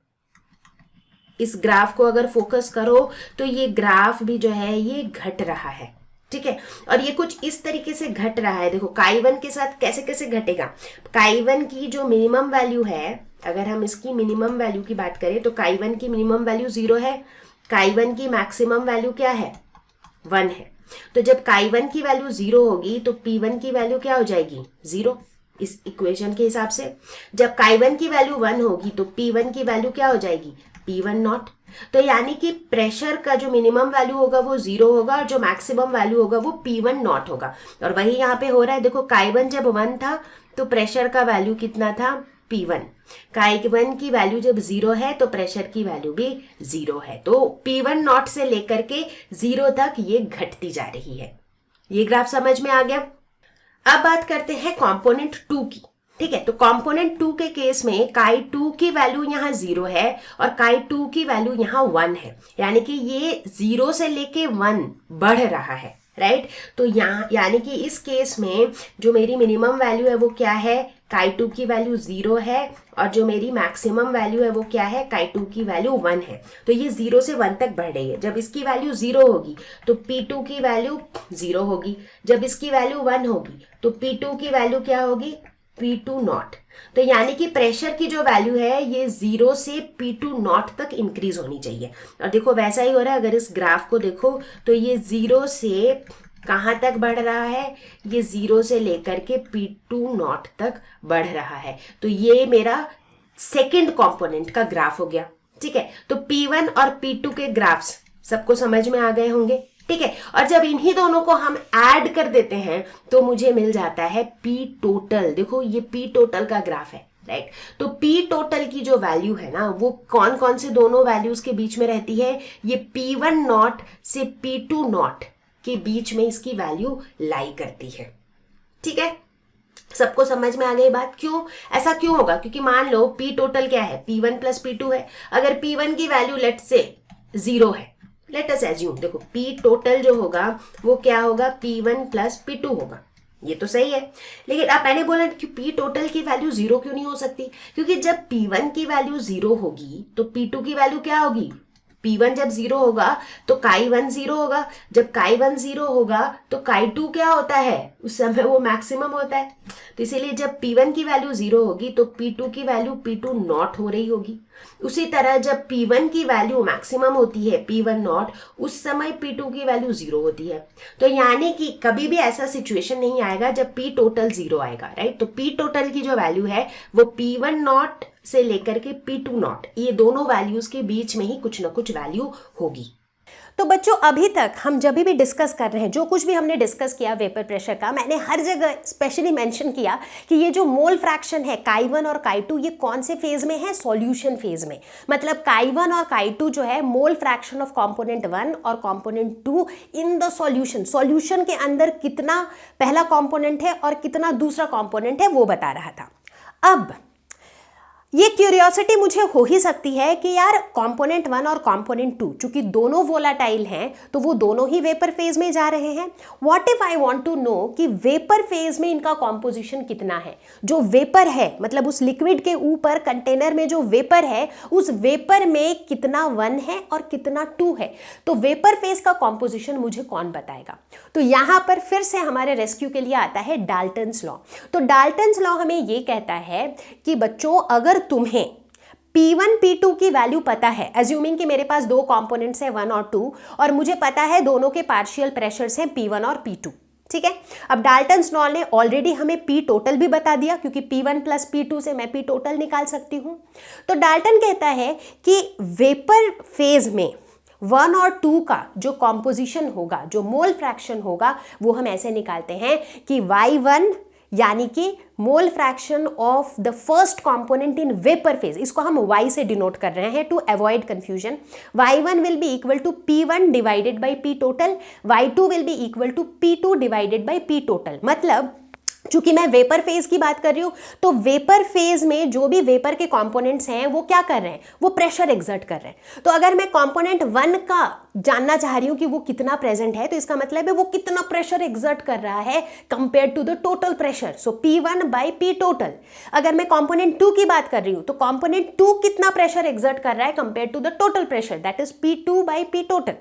इस ग्राफ को अगर फोकस करो तो ये ग्राफ भी जो है ये घट रहा है। ठीक है, और ये कुछ इस तरीके से घट रहा है। देखो chi1 के साथ कैसे कैसे घटेगा, chi1 की जो मिनिमम वैल्यू है, अगर हम इसकी मिनिमम वैल्यू की बात करें तो chi1 की मिनिमम वैल्यू 0 है, chi1 की मैक्सिमम वैल्यू क्या है, 1 है। तो जब chi1 की वैल्यू 0 होगी तो P1 की वैल्यू क्या हो जाएगी, 0। इस इक्वेशन के हिसाब से जब chi1 की वैल्यू 1 होगी तो P1 की वैल्यू क्या हो जाएगी, P1 नॉट। तो यानी कि प्रेशर का जो मिनिमम वैल्यू होगा वो 0 होगा और जो मैक्सिमम वैल्यू होगा वो P1 नॉट होगा। और वही यहाँ पे हो रहा है। देखो chi1 जब 1 था तो प्रेशर का वैल्यू कितना था, P1। chi1 की वैल्यू जब 0 है तो प्रेशर की वैल्यू भी 0 है। तो P1 नॉट से लेकर के 0 तक ये घटती जा रही है। ये ग्राफ समझ में आ गया। अब बात करते हैं कंपोनेंट 2 की। ठीक है, तो कंपोनेंट 2 के केस में chi2 की वैल्यू यहाँ 0 है और chi2 की वैल्यू यहाँ 1 है, यानी कि ये 0 से लेके 1 बढ़ रहा है, राइट। तो यहाँ यानी कि इस केस में जो मेरी मिनिमम वैल्यू है वो क्या है, chi2 की वैल्यू 0 है और जो मेरी मैक्सिमम वैल्यू है वो क्या है, chi2 की वैल्यू 1 है। तो ये 0 से 1 तक बढ़ रही है। जब इसकी वैल्यू 0 होगी तो P2 की वैल्यू 0 होगी, जब इसकी वैल्यू 1 होगी तो P2 की वैल्यू क्या होगी, P2 नॉट। तो यानी कि प्रेशर की जो वैल्यू है ये 0 से P2 नॉट तक इंक्रीज होनी चाहिए। और देखो वैसा ही हो रहा है, अगर इस ग्राफ को देखो तो ये 0 से कहाँ तक बढ़ रहा है, ये 0 से लेकर के P2 नॉट तक बढ़ रहा है। तो ये मेरा सेकंड कंपोनेंट का ग्राफ हो गया। ठीक है, तो P1 और P2 के ग्राफ्स सबको समझ में आ गए होंगे। ठीक है, और जब इन्हीं दोनों को हम ऐड कर देते हैं तो मुझे मिल जाता है P टोटल। देखो ये P टोटल का ग्राफ है, राइट। तो P टोटल की जो वैल्यू है ना वो कौन कौन से दोनों वैल्यूज के बीच में रहती है, ये P1 नॉट से P2 नॉट के बीच में इसकी वैल्यू लाई करती है। ठीक है, सबको समझ में आ गई बात? क्यों ऐसा क्यों होगा? क्योंकि मान लो पी टोटल क्या है, P1 प्लस P2 है। अगर P1 की वैल्यू लेट से 0 है, लेट अस एज्यूम, देखो P टोटल जो होगा वो क्या होगा, P1 प्लस P2 होगा। ये तो सही है, लेकिन अब मैंने बोला कि P टोटल की वैल्यू 0 क्यों नहीं हो सकती? क्योंकि जब P1 की वैल्यू 0 होगी तो P2 की वैल्यू क्या होगी? P1 जब 0 होगा तो Chi1 0 होगा, जब Chi1 0 होगा तो Chi2 क्या होता है, उस समय वो मैक्सिमम होता है। तो इसीलिए जब P1 की वैल्यू 0 होगी तो P2 की वैल्यू P2 नॉट हो रही होगी। उसी तरह जब P1 की वैल्यू मैक्सिमम होती है P1 नॉट, उस समय P2 की वैल्यू 0 होती है। तो यानी कि कभी भी ऐसा सिचुएशन नहीं आएगा जब P टोटल 0 आएगा, राइट? तो P टोटल की जो वैल्यू है वो P1 नॉट से लेकर के P2 नॉट, ये दोनों वैल्यूज के बीच में ही कुछ ना कुछ वैल्यू होगी। तो बच्चों अभी तक हम जब भी डिस्कस कर रहे हैं, जो कुछ भी हमने डिस्कस किया वेपर प्रेशर का, मैंने हर जगह स्पेशली मेंशन किया कि ये जो मोल फ्रैक्शन है Chi1 और Chi2 ये कौन से फेज में है, सॉल्यूशन फेज में। मतलब Chi1 और Chi2 जो है मोल फ्रैक्शन ऑफ कंपोनेंट 1 और component 2 in the solution, solution के अंदर कितना पहला कंपोनेंट है और कितना दूसरा कंपोनेंट है वो बता रहा था। अब ये क्यूरियोसिटी मुझे हो ही सकती है कि यार कंपोनेंट 1 और कंपोनेंट 2 चूंकि दोनों वोलाटाइल हैं तो वो दोनों ही वेपर फेज में जा रहे हैं। What if I want to know कि वेपर फेज में इनका कॉम्पोजिशन कितना है। जो वेपर है मतलब उस लिक्विड के ऊपर कंटेनर में जो वेपर है उस वेपर में कितना 1 है और कितना 2 है, तो वेपर फेज का कॉम्पोजिशन मुझे कौन बताएगा? तो यहां पर फिर से हमारे रेस्क्यू के लिए आता है डाल्टन्स लॉ। तो डाल्टन्स लॉ हमें ये कहता है कि बच्चों अगर तुम्हें P1 P2 की वैल्यू पता है, एज्यूमिंग कि मेरे पास दो कंपोनेंट्स हैं 1 और 2 और मुझे पता है दोनों के पार्शियल प्रेशर्स हैं P1 और P2, ठीक है। अब डाल्टन्स लॉ ने ऑलरेडी हमें P टोटल भी बता दिया क्योंकि P1 प्लस P2 से मैं P टोटल निकाल सकती हूं। तो डाल्टन कहता है कि वेपर फेज में 1 और 2 का जो कॉम्पोजिशन होगा, जो मोल फ्रैक्शन होगा, वो हम ऐसे निकालते हैं कि Y1 यानी कि mole fraction of the first component in vapour phase, इसको हम Y से डिनोट कर रहे हैं to avoid confusion. Y1 will be equal to P1 divided by P total, Y2 will be equal to P2 divided by P total. मतलब चूंकि मैं vapour phase की बात कर रही हूं तो वेपर फेज में जो भी वेपर के कंपोनेंट्स हैं वो क्या कर रहे हैं, वो प्रेशर एक्सर्ट कर रहे हैं। तो अगर मैं कंपोनेंट 1 का जानना चाह रही हूं कि वो कितना प्रेजेंट है तो इसका मतलब है वो कितना प्रेशर एक्सर्ट कर रहा है compare to the total pressure, so P1 by P total. अगर मैं कंपोनेंट 2 की बात कर रही हूं तो कंपोनेंट 2 कितना प्रेशर एक्सर्ट कर रहा है compare to the total pressure, that is P2 by P total,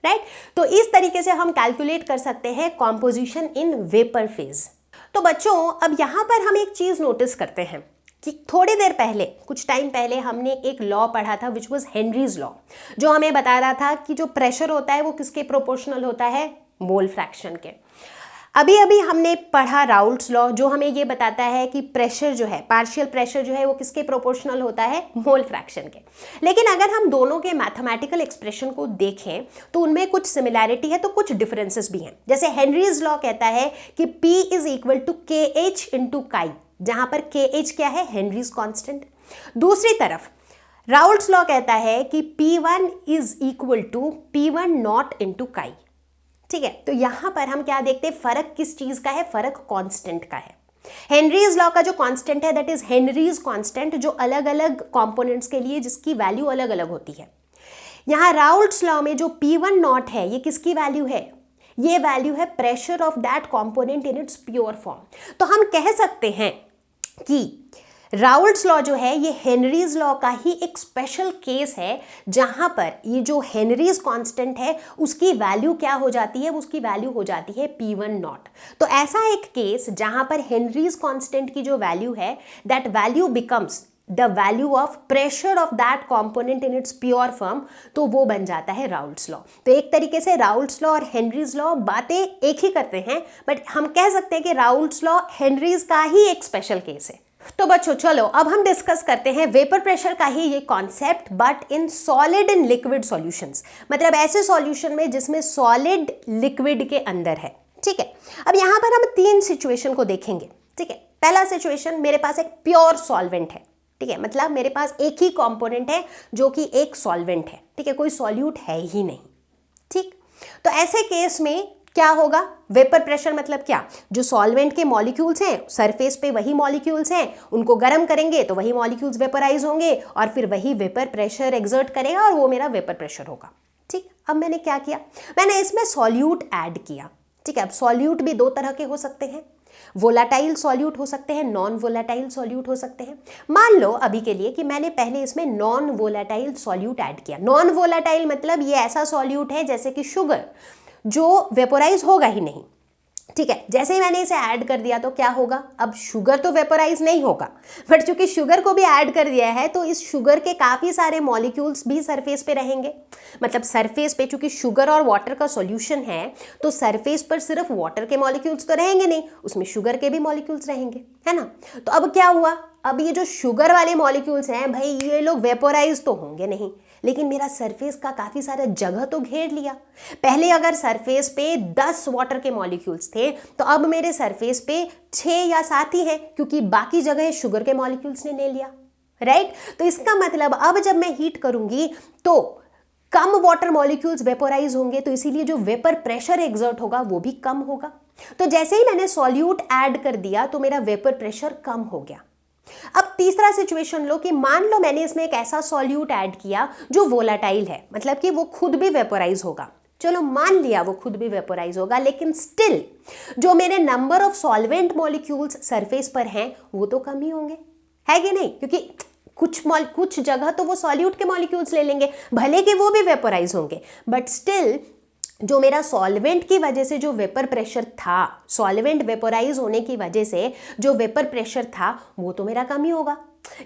right. तो इस तरीके से हम कैलकुलेट कर सकते हैं कॉम्पोजिशन इन वेपर फेज। तो बच्चों अब यहां पर हम एक चीज नोटिस करते हैं कि थोड़ी देर पहले, कुछ टाइम पहले हमने एक लॉ पढ़ा था विच वाज हेनरीज लॉ, जो हमें बता रहा था कि जो प्रेशर होता है वो किसके प्रोपोर्शनल होता है, मोल फ्रैक्शन के। अभी अभी हमने पढ़ा राउल्ट्स लॉ जो हमें ये बताता है कि प्रेशर जो है, पार्शियल प्रेशर जो है वो किसके प्रोपोर्शनल होता है, मोल फ्रैक्शन के। लेकिन अगर हम दोनों के मैथमेटिकल एक्सप्रेशन को देखें तो उनमें कुछ सिमिलैरिटी है तो कुछ डिफरेंसेस भी हैं। जैसे हेनरीज लॉ कहता है कि P is equal to KH into chi, जहां पर KH क्या है, हेनरीज कॉन्स्टेंट। दूसरी तरफ राउल्ट्स लॉ कहता है कि P1 is equal to P1 naught into chi, ठीक है। तो यहां पर हम क्या देखते हैं, फर्क किस चीज का है, फर्क कांस्टेंट का है। हेनरीज लॉ का जो कांस्टेंट है दैट इज हेनरीज कांस्टेंट, जो अलग अलग कंपोनेंट्स के लिए जिसकी वैल्यू अलग अलग होती है। यहां राउल्ट्स लॉ में जो P1 नॉट है ये किसकी वैल्यू है, ये वैल्यू है pressure of that component in its pure form. तो हम कह सकते हैं कि राउल्ट्स लॉ जो है ये हेनरीज लॉ का ही एक स्पेशल केस है जहां पर ये जो हेनरीज कांस्टेंट है उसकी वैल्यू क्या हो जाती है, उसकी वैल्यू हो जाती है P1 नॉट। तो ऐसा एक केस जहां पर हेनरीज कांस्टेंट की जो वैल्यू है that value becomes the value of pressure of that component in its pure form, तो वो बन जाता है राउल्ट्स लॉ। तो एक तरीके से राउल्ट्स लॉ और हेनरीज लॉ बातें एक ही करते हैं, बट हम कह सकते हैं कि राउल्ट्स लॉ हेनरीज का ही एक स्पेशल केस है। तो बच्चों चलो अब हम डिस्कस करते हैं वेपर प्रेशर का ही ये concept but in solid and liquid solutions, मतलब ऐसे सॉल्यूशन में जिसमें सॉलिड लिक्विड के अंदर है, ठीक है। अब यहां पर हम 3 सिचुएशन को देखेंगे, ठीक है। पहला सिचुएशन, मेरे पास एक प्योर सॉल्वेंट है, ठीक है, मतलब मेरे पास एक ही कंपोनेंट है जो कि एक सॉल्वेंट है, ठीक है, कोई सॉल्यूट है ही नहीं, ठीक। तो ऐसे केस में क्या होगा? वेपर प्रेशर मतलब क्या? जो सॉल्वेंट के मॉलिक्यूल्स हैं सरफेस पे वही मॉलिक्यूल्स हैं, उनको गर्म करेंगे तो वही मॉलिक्यूल्स वेपराइज होंगे और फिर वही वेपर प्रेशर एक्सर्ट करेगा और वो मेरा वेपर प्रेशर होगा। ठीक, अब मैंने क्या किया, मैंने इसमें सॉल्यूट ऐड किया। ठीक है, अब सॉल्यूट भी दो तरह के हो सकते हैं, वोलाटाइल सॉल्यूट हो सकते हैं, नॉन वोलाटाइल सॉल्यूट हो सकते हैं। मान लो अभी के लिए कि मैंने पहले इसमें नॉन वोलाटाइल सॉल्यूट ऐड किया। नॉन वोलाटाइल मतलब ये ऐसा सॉल्यूट है जैसे कि शुगर, जो वेपोराइज होगा ही नहीं। ठीक है, जैसे ही मैंने इसे ऐड कर दिया तो क्या होगा? अब शुगर तो वेपोराइज नहीं होगा, बट चूंकि शुगर को भी ऐड कर दिया है तो इस शुगर के काफ़ी सारे मॉलिक्यूल्स भी सरफेस पे रहेंगे। मतलब सरफेस पे चूंकि शुगर और वाटर का सॉल्यूशन है तो सरफेस पर सिर्फ वाटर के मॉलिक्यूल्स तो रहेंगे नहीं, उसमें शुगर के भी मॉलिक्यूल्स रहेंगे, है ना। तो अब क्या हुआ, अब ये जो शुगर वाले मॉलिक्यूल्स हैं भाई ये लोग वेपोराइज तो होंगे नहीं, लेकिन मेरा सरफेस का काफ़ी सारा जगह तो घेर लिया। पहले अगर सरफेस पे 10 वाटर के मॉलिक्यूल्स थे तो अब मेरे सरफेस पे 6 या 7 ही हैं, क्योंकि बाकी जगह शुगर के मॉलिक्यूल्स ने ले लिया, राइट। तो इसका मतलब अब जब मैं हीट करूंगी तो कम वाटर मॉलिक्यूल्स वेपोराइज होंगे, तो इसीलिए जो वेपर प्रेशर एक्सर्ट होगा वो भी कम होगा। तो जैसे ही मैंने सॉल्यूट ऐड कर दिया तो मेरा वेपर प्रेशर कम हो गया। अब तीसरा सिचुएशन लो कि मान लो मैंने इसमें एक ऐसा सॉल्यूट ऐड किया जो वोलाटाइल है, मतलब कि वो खुद भी वेपोराइज होगा। चलो मान लिया वो खुद भी वेपोराइज होगा, लेकिन स्टिल जो मेरे number of solvent molecules surface पर हैं वो तो कम ही होंगे, है कि नहीं? क्योंकि कुछ जगह तो वो सॉल्यूट के मॉलिक्यूल्स ले लेंगे, भले कि वो भी वेपोराइज होंगे, बट स्टिल जो मेरा सॉल्वेंट की वजह से जो वेपर प्रेशर था, सॉल्वेंट वेपोराइज होने की वजह से जो वेपर प्रेशर था वो तो मेरा कम ही होगा।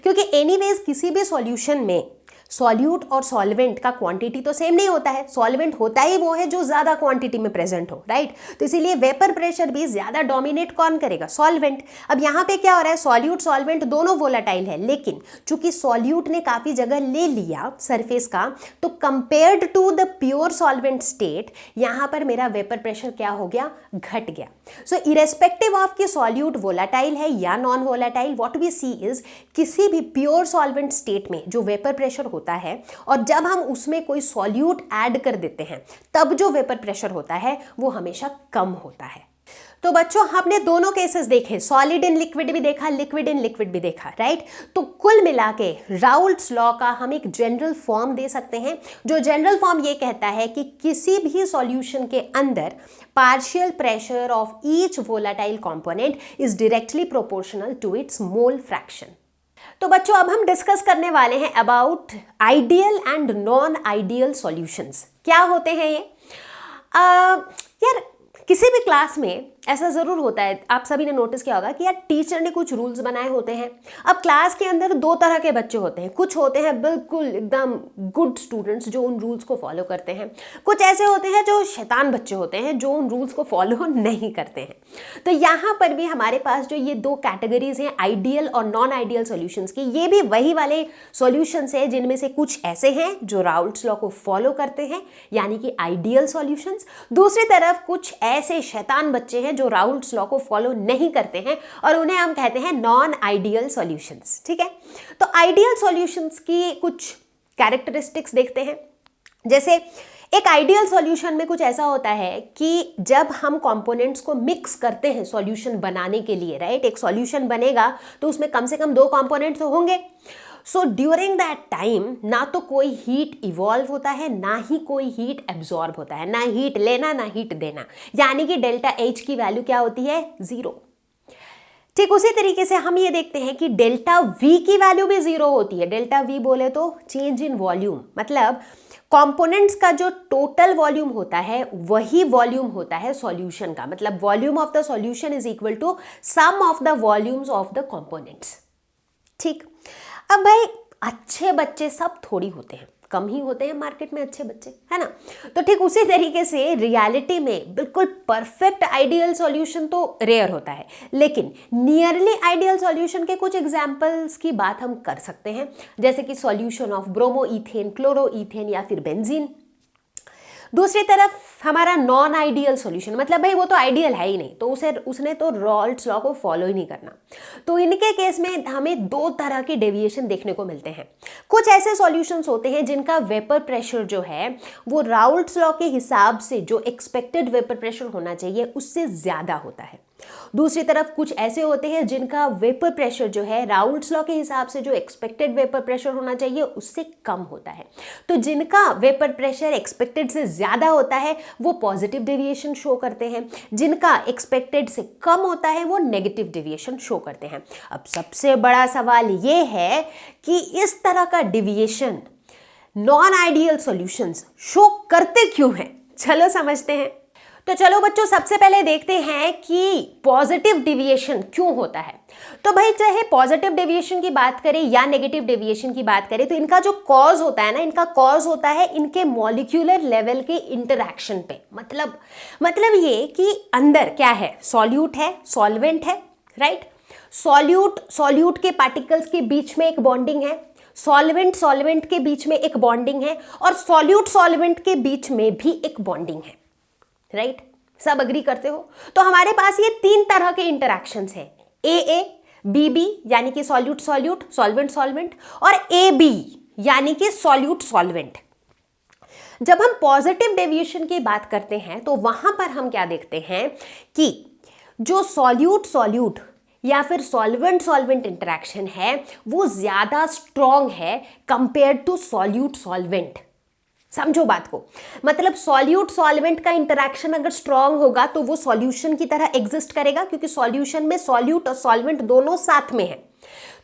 क्योंकि एनीवेज किसी भी सॉल्यूशन में सॉल्यूट और सॉल्वेंट का क्वांटिटी तो सेम नहीं होता है, सॉल्वेंट होता ही वो है जो ज़्यादा क्वांटिटी में प्रेजेंट हो, राइट। तो इसीलिए वेपर प्रेशर भी ज़्यादा डोमिनेट कौन करेगा? सॉल्वेंट। अब यहाँ पे क्या हो रहा है, सॉल्यूट सॉल्वेंट दोनों वोलाटाइल है, लेकिन चूंकि सॉल्यूट ने काफ़ी जगह ले लिया सरफेस का, तो compared to the pure solvent state यहाँ पर मेरा वेपर प्रेशर क्या हो गया? घट गया। सो इरेस्पेक्टिव ऑफ कि सॉल्यूट वोलाटाइल है या non volatile, what we see is किसी भी प्योर सॉल्वेंट स्टेट में जो वेपर प्रेशर होता है और जब हम उसमें कोई सॉल्यूट ऐड कर देते हैं तब जो वेपर प्रेशर होता है वो हमेशा कम होता है। तो बच्चों हमने दोनों केसेस देखे, सॉलिड इन लिक्विड भी देखा, लिक्विड इन लिक्विड भी देखा, राइट। तो कुल मिला के राउल्ट्स लॉ का हम एक जनरल फॉर्म दे सकते हैं, जो जनरल फॉर्म ये कहता है कि किसी भी सॉल्यूशन के अंदर partial pressure of each volatile component is directly proportional to its mole fraction. तो बच्चों अब हम डिस्कस करने वाले हैं about ideal and non ideal solutions. क्या होते हैं ये? यार किसी भी क्लास में ऐसा ज़रूर होता है, आप सभी ने नोटिस किया होगा कि यार टीचर ने कुछ रूल्स बनाए होते हैं। अब क्लास के अंदर दो तरह के बच्चे होते हैं, कुछ होते हैं बिल्कुल एकदम गुड स्टूडेंट्स जो उन रूल्स को फॉलो करते हैं, कुछ ऐसे होते हैं जो शैतान बच्चे होते हैं जो उन रूल्स को फॉलो नहीं करते हैं। तो यहाँ पर भी हमारे पास जो ये दो कैटेगरीज हैं आइडियल और नॉन आइडियल सॉल्यूशंस की, ये भी वही वाले सॉल्यूशंस हैं जिनमें से कुछ ऐसे हैं जो राउल्ट्स लॉ को फॉलो करते हैं, यानी कि आइडियल सॉल्यूशंस। दूसरी तरफ कुछ ऐसे शैतान बच्चे हैं जो राउल्ट्स लॉ को फॉलो नहीं करते हैं और उन्हें हम कहते हैं नॉन आइडियल सॉल्यूशंस। ठीक है, तो आइडियल सॉल्यूशंस की कुछ कैरेक्टरिस्टिक्स देखते हैं। जैसे एक आइडियल सॉल्यूशन में कुछ ऐसा होता है कि जब हम कंपोनेंट्स को मिक्स करते हैं सॉल्यूशन बनाने के लिए, राइट, एक सॉल्यूशन बनेगा तो उसमें कम से कम 2 कंपोनेंट्स तो होंगे। सो ड्यूरिंग दैट टाइम ना तो कोई हीट इवॉल्व होता है, ना ही कोई हीट एब्जॉर्ब होता है, ना हीट लेना ना हीट देना, यानी कि डेल्टा H की वैल्यू क्या होती है? 0। ठीक उसी तरीके से हम ये देखते हैं कि डेल्टा V की वैल्यू भी 0 होती है। डेल्टा V बोले तो चेंज इन वॉल्यूम, मतलब कंपोनेंट्स का जो टोटल वॉल्यूम होता है वही वॉल्यूम होता है सॉल्यूशन का, मतलब volume of the solution is equal to sum of the volumes of the components. ठीक, अब भाई अच्छे बच्चे सब थोड़ी होते हैं, कम ही होते हैं मार्केट में अच्छे बच्चे, है ना। तो ठीक उसी तरीके से रियलिटी में बिल्कुल परफेक्ट आइडियल सॉल्यूशन तो रेयर होता है, लेकिन नियरली आइडियल सॉल्यूशन के कुछ एग्जांपल्स की बात हम कर सकते हैं, जैसे कि solution of bromo ethane, chloro ethane या फिर बेंजीन। दूसरी तरफ हमारा नॉन आइडियल सॉल्यूशन, मतलब भाई वो तो आइडियल है ही नहीं, तो उसने तो रॉल्ट्स लॉ को फॉलो ही नहीं करना। तो इनके केस में हमें दो तरह के डेविएशन देखने को मिलते हैं। कुछ ऐसे सॉल्यूशंस होते हैं जिनका वेपर प्रेशर जो है वो राउल्ट्स लॉ के हिसाब से जो एक्सपेक्टेड वेपर प्रेशर होना चाहिए उससे ज़्यादा होता है। दूसरी तरफ कुछ ऐसे होते हैं जिनका वेपर प्रेशर जो है राउल्ट्स लॉ के हिसाब से जो एक्सपेक्टेड वेपर प्रेशर होना चाहिए उससे कम होता है। तो जिनका वेपर प्रेशर एक्सपेक्टेड से ज़्यादा होता है वो पॉजिटिव डेविएशन शो करते हैं, जिनका एक्सपेक्टेड से कम होता है वो नेगेटिव डेविएशन शो करते हैं। अब सबसे बड़ा सवाल ये है कि इस तरह का deviation non ideal solutions show करते क्यों हैं? चलो समझते हैं। तो चलो बच्चों, सबसे पहले देखते हैं कि पॉजिटिव डेविएशन क्यों होता है। तो भाई चाहे पॉजिटिव डेविएशन की बात करें या नेगेटिव डेविएशन की बात करें, तो इनका जो कॉज होता है ना, इनका कॉज होता है इनके मॉलिक्यूलर लेवल के इंटरैक्शन पे। मतलब ये कि अंदर क्या है, सॉल्यूट है, सॉल्वेंट है, राइट। सॉल्यूट के पार्टिकल्स के बीच में एक बॉन्डिंग है, सॉल्वेंट के बीच में एक बॉन्डिंग है, और सॉल्वेंट के बीच में भी एक बॉन्डिंग है, राइट। सब अग्री करते हो? तो हमारे पास ये तीन तरह के इंटरैक्शंस हैं, ए बी यानी कि सॉल्यूट सॉल्वेंट, और ए बी यानी कि सॉल्यूट सॉल्वेंट। जब हम पॉजिटिव डेविएशन की बात करते हैं तो वहां पर हम क्या देखते हैं कि जो सॉल्यूट या फिर सॉल्वेंट इंटरैक्शन है वो ज्यादा स्ट्रॉन्ग है कंपेयर टू सॉल्यूट सॉल्वेंट। समझो बात को, मतलब सॉल्यूट सॉल्वेंट का इंटरैक्शन अगर स्ट्रॉन्ग होगा तो वो सॉल्यूशन की तरह एग्जिस्ट करेगा, क्योंकि सॉल्यूशन में सॉल्यूट और सॉल्वेंट दोनों साथ में है।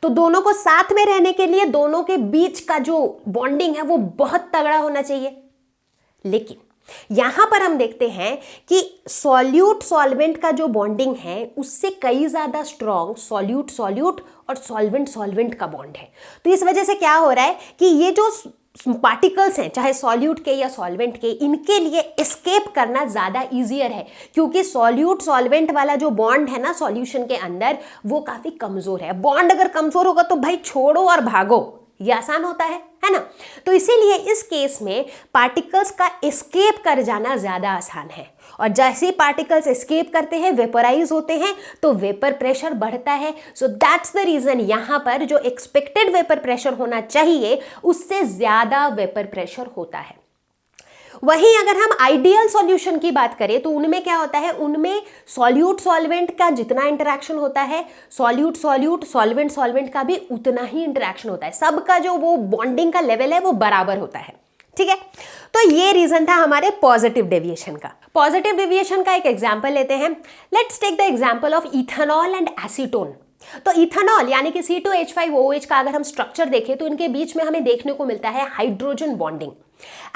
तो दोनों को साथ में रहने के लिए दोनों के बीच का जो बॉन्डिंग है वो बहुत तगड़ा होना चाहिए। लेकिन यहां पर हम देखते हैं कि सॉल्यूट सॉल्वेंट का जो बॉन्डिंग है उससे कई ज्यादा स्ट्रॉन्ग सॉल्यूट और सॉल्वेंट का बॉन्ड है। तो इस वजह से क्या हो रहा है कि ये जो पार्टिकल्स हैं, चाहे सॉल्यूट के या सॉल्वेंट के, इनके लिए एस्केप करना ज़्यादा ईजियर है, क्योंकि सॉल्यूट सॉल्वेंट वाला जो बॉन्ड है ना सॉल्यूशन के अंदर वो काफ़ी कमज़ोर है। बॉन्ड अगर कमज़ोर होगा तो भाई छोड़ो और भागो, ये आसान होता है ना। तो इसीलिए इस केस में पार्टिकल्स का एस्केप कर जाना ज़्यादा आसान है, और जैसे पार्टिकल्स एस्केप करते हैं, वेपराइज होते हैं, तो वेपर प्रेशर बढ़ता है। सो दैट्स द रीजन यहाँ पर जो एक्सपेक्टेड वेपर प्रेशर होना चाहिए उससे ज़्यादा वेपर प्रेशर होता है। वहीं अगर हम आइडियल सॉल्यूशन की बात करें तो उनमें क्या होता है, उनमें सॉल्यूट सॉल्वेंट का जितना इंटरैक्शन होता है सॉल्यूट सॉल्वेंट का भी उतना ही इंटरैक्शन होता है। सबका जो वो बॉन्डिंग का लेवल है वो बराबर होता है, ठीक है। तो ये रीजन था हमारे पॉजिटिव डेविएशन का। पॉजिटिव डेविएशन का एक एग्जांपल लेते हैं। Let's take the example of ethanol and acetone. तो इथेनॉल यानी कि C2H5OH का अगर हम स्ट्रक्चर देखें तो इनके बीच में हमें देखने को मिलता है हाइड्रोजन बॉन्डिंग।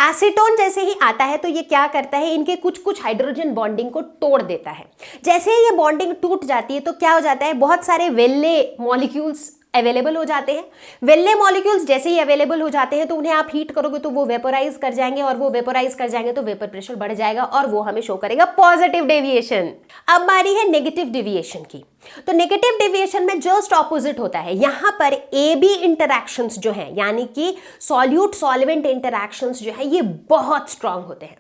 एसीटोन जैसे ही आता है तो ये क्या करता है, इनके कुछ हाइड्रोजन बॉन्डिंग को तोड़ देता है। जैसे ही ये बॉन्डिंग टूट जाती है तो क्या हो जाता है, बहुत सारे वेल्ले मॉलिक्यूल्स अवेलेबल हो जाते हैं। वेल्ले मॉलिक्यूल्स जैसे ही अवेलेबल हो जाते हैं तो उन्हें आप हीट करोगे तो वो वेपोराइज कर जाएंगे, और वो वेपोराइज कर जाएंगे तो वेपर प्रेशर बढ़ जाएगा, और वो हमें शो करेगा पॉजिटिव डेविएशन। अब बारी है नेगेटिव डेविएशन की। तो नेगेटिव डेविएशन में जस्ट ऑपोजिट होता है। यहां पर ए बी इंटरैक्शंस जो है यानी कि सॉल्यूट सॉल्वेंट इंटरैक्शंस जो है ये बहुत स्ट्रांग होते हैं,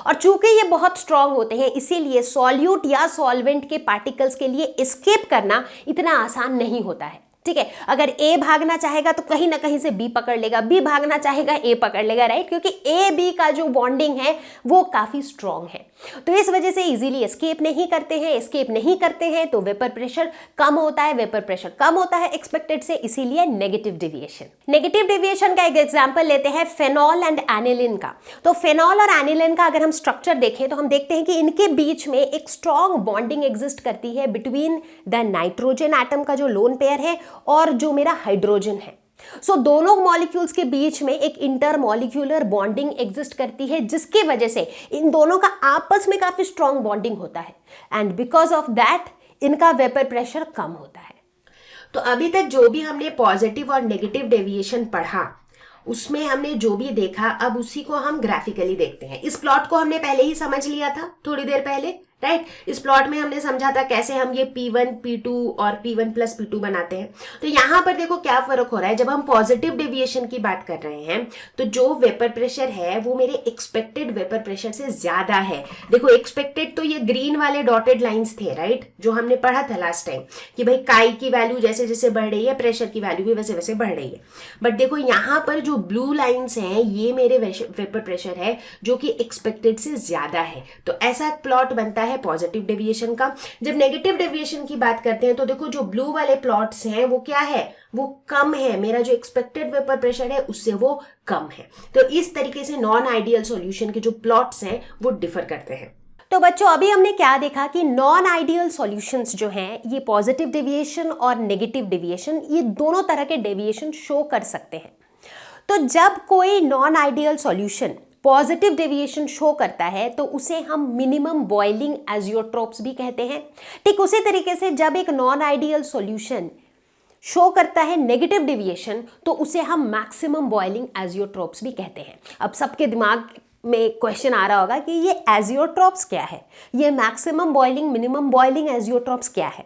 और चूंकि ये बहुत स्ट्रांग होते हैं इसीलिए सॉल्यूट या सॉल्वेंट के पार्टिकल्स के लिए एस्केप करना इतना आसान नहीं होता है, ठीक है। अगर ए भागना चाहेगा तो कहीं ना कहीं से बी पकड़ लेगा, बी भागना चाहेगा ए पकड़ लेगा, राइट, क्योंकि ए बी का जो बॉन्डिंग है वो काफी स्ट्रांग है। तो इस वजह से इजीली एस्केप नहीं करते हैं तो वेपर प्रेशर कम होता है एक्सपेक्टेड से, इसीलिए नेगेटिव डेविएशन का एक एग्जांपल लेते हैं फेनॉल एंड एनिलिन का। तो फेनॉल और एनिलिन का अगर हम स्ट्रक्चर देखें तो हम देखते हैं कि इनके बीच में एक स्ट्रांग बॉन्डिंग एग्जिस्ट करती है बिटवीन द नाइट्रोजन एटम का जो लोन पेयर है और जो मेरा हाइड्रोजन है। सो दोनों मॉलिक्यूल्स के बीच में एक इंटरमॉलिक्यूलर बॉन्डिंग एग्जिस्ट करती है, जिसकी वजह से इन दोनों का आपस में काफी स्ट्रांग बॉन्डिंग होता है, एंड बिकॉज ऑफ दैट इनका वेपर प्रेशर कम होता है। तो अभी तक जो भी हमने पॉजिटिव और नेगेटिव डेविएशन पढ़ा उसमें हमने जो भी देखा अब उसी को हम ग्राफिकली देखते हैं। इस प्लॉट को हमने पहले ही समझ लिया था थोड़ी देर पहले, राइट। इस प्लॉट में हमने समझा था कैसे हम ये P1 P2 और P1 प्लस P2 बनाते हैं। तो यहां पर देखो क्या फर्क हो रहा है, जब हम पॉजिटिव डेविएशन की बात कर रहे हैं तो जो वेपर प्रेशर है वो मेरे एक्सपेक्टेड वेपर प्रेशर से ज्यादा है। देखो एक्सपेक्टेड तो ये ग्रीन वाले डॉटेड लाइंस थे, राइट, जो हमने पढ़ा था लास्ट टाइम कि भाई काई की वैल्यू जैसे जैसे बढ़ रही है प्रेशर की वैल्यू भी वैसे वैसे बढ़ रही है। बट देखो यहाँ पर जो ब्लू लाइंस हैं ये मेरे वेपर प्रेशर है जो कि एक्सपेक्टेड से ज्यादा है। तो ऐसा प्लॉट बनता है पॉजिटिव डेविएशन का। जब नेगेटिव डेविएशन की बात करते हैं तो देखो जो ब्लू वाले प्लॉट्स हैं वो क्या है, वो कम है, मेरा जो एक्सपेक्टेड वेपर प्रेशर है उससे वो कम है। तो इस तरीके से नॉन आइडियल सॉल्यूशन के जो प्लॉट्स हैं वो डिफर करते हैं। तो बच्चों अभी हमने क्या देखा कि नॉन आइडियल सॉल्यूशंस जो हैं ये पॉजिटिव डेविएशन और नेगेटिव डेविएशन ये दोनों तरह के डेविएशन शो कर सकते हैं। तो जब कोई non ideal solution positive deviation show करता है तो उसे हम मिनिमम बॉइलिंग एजियोट्रोप्स भी कहते हैं। ठीक उसी तरीके से जब एक नॉन आइडियल सॉल्यूशन शो करता है नेगेटिव डेविएशन तो उसे हम मैक्सिमम बॉइलिंग एजियोट्रोप्स भी कहते हैं। अब सबके दिमाग में क्वेश्चन आ रहा होगा कि ये एजियोट्रोप्स क्या है, ये maximum boiling minimum boiling azeotropes क्या है।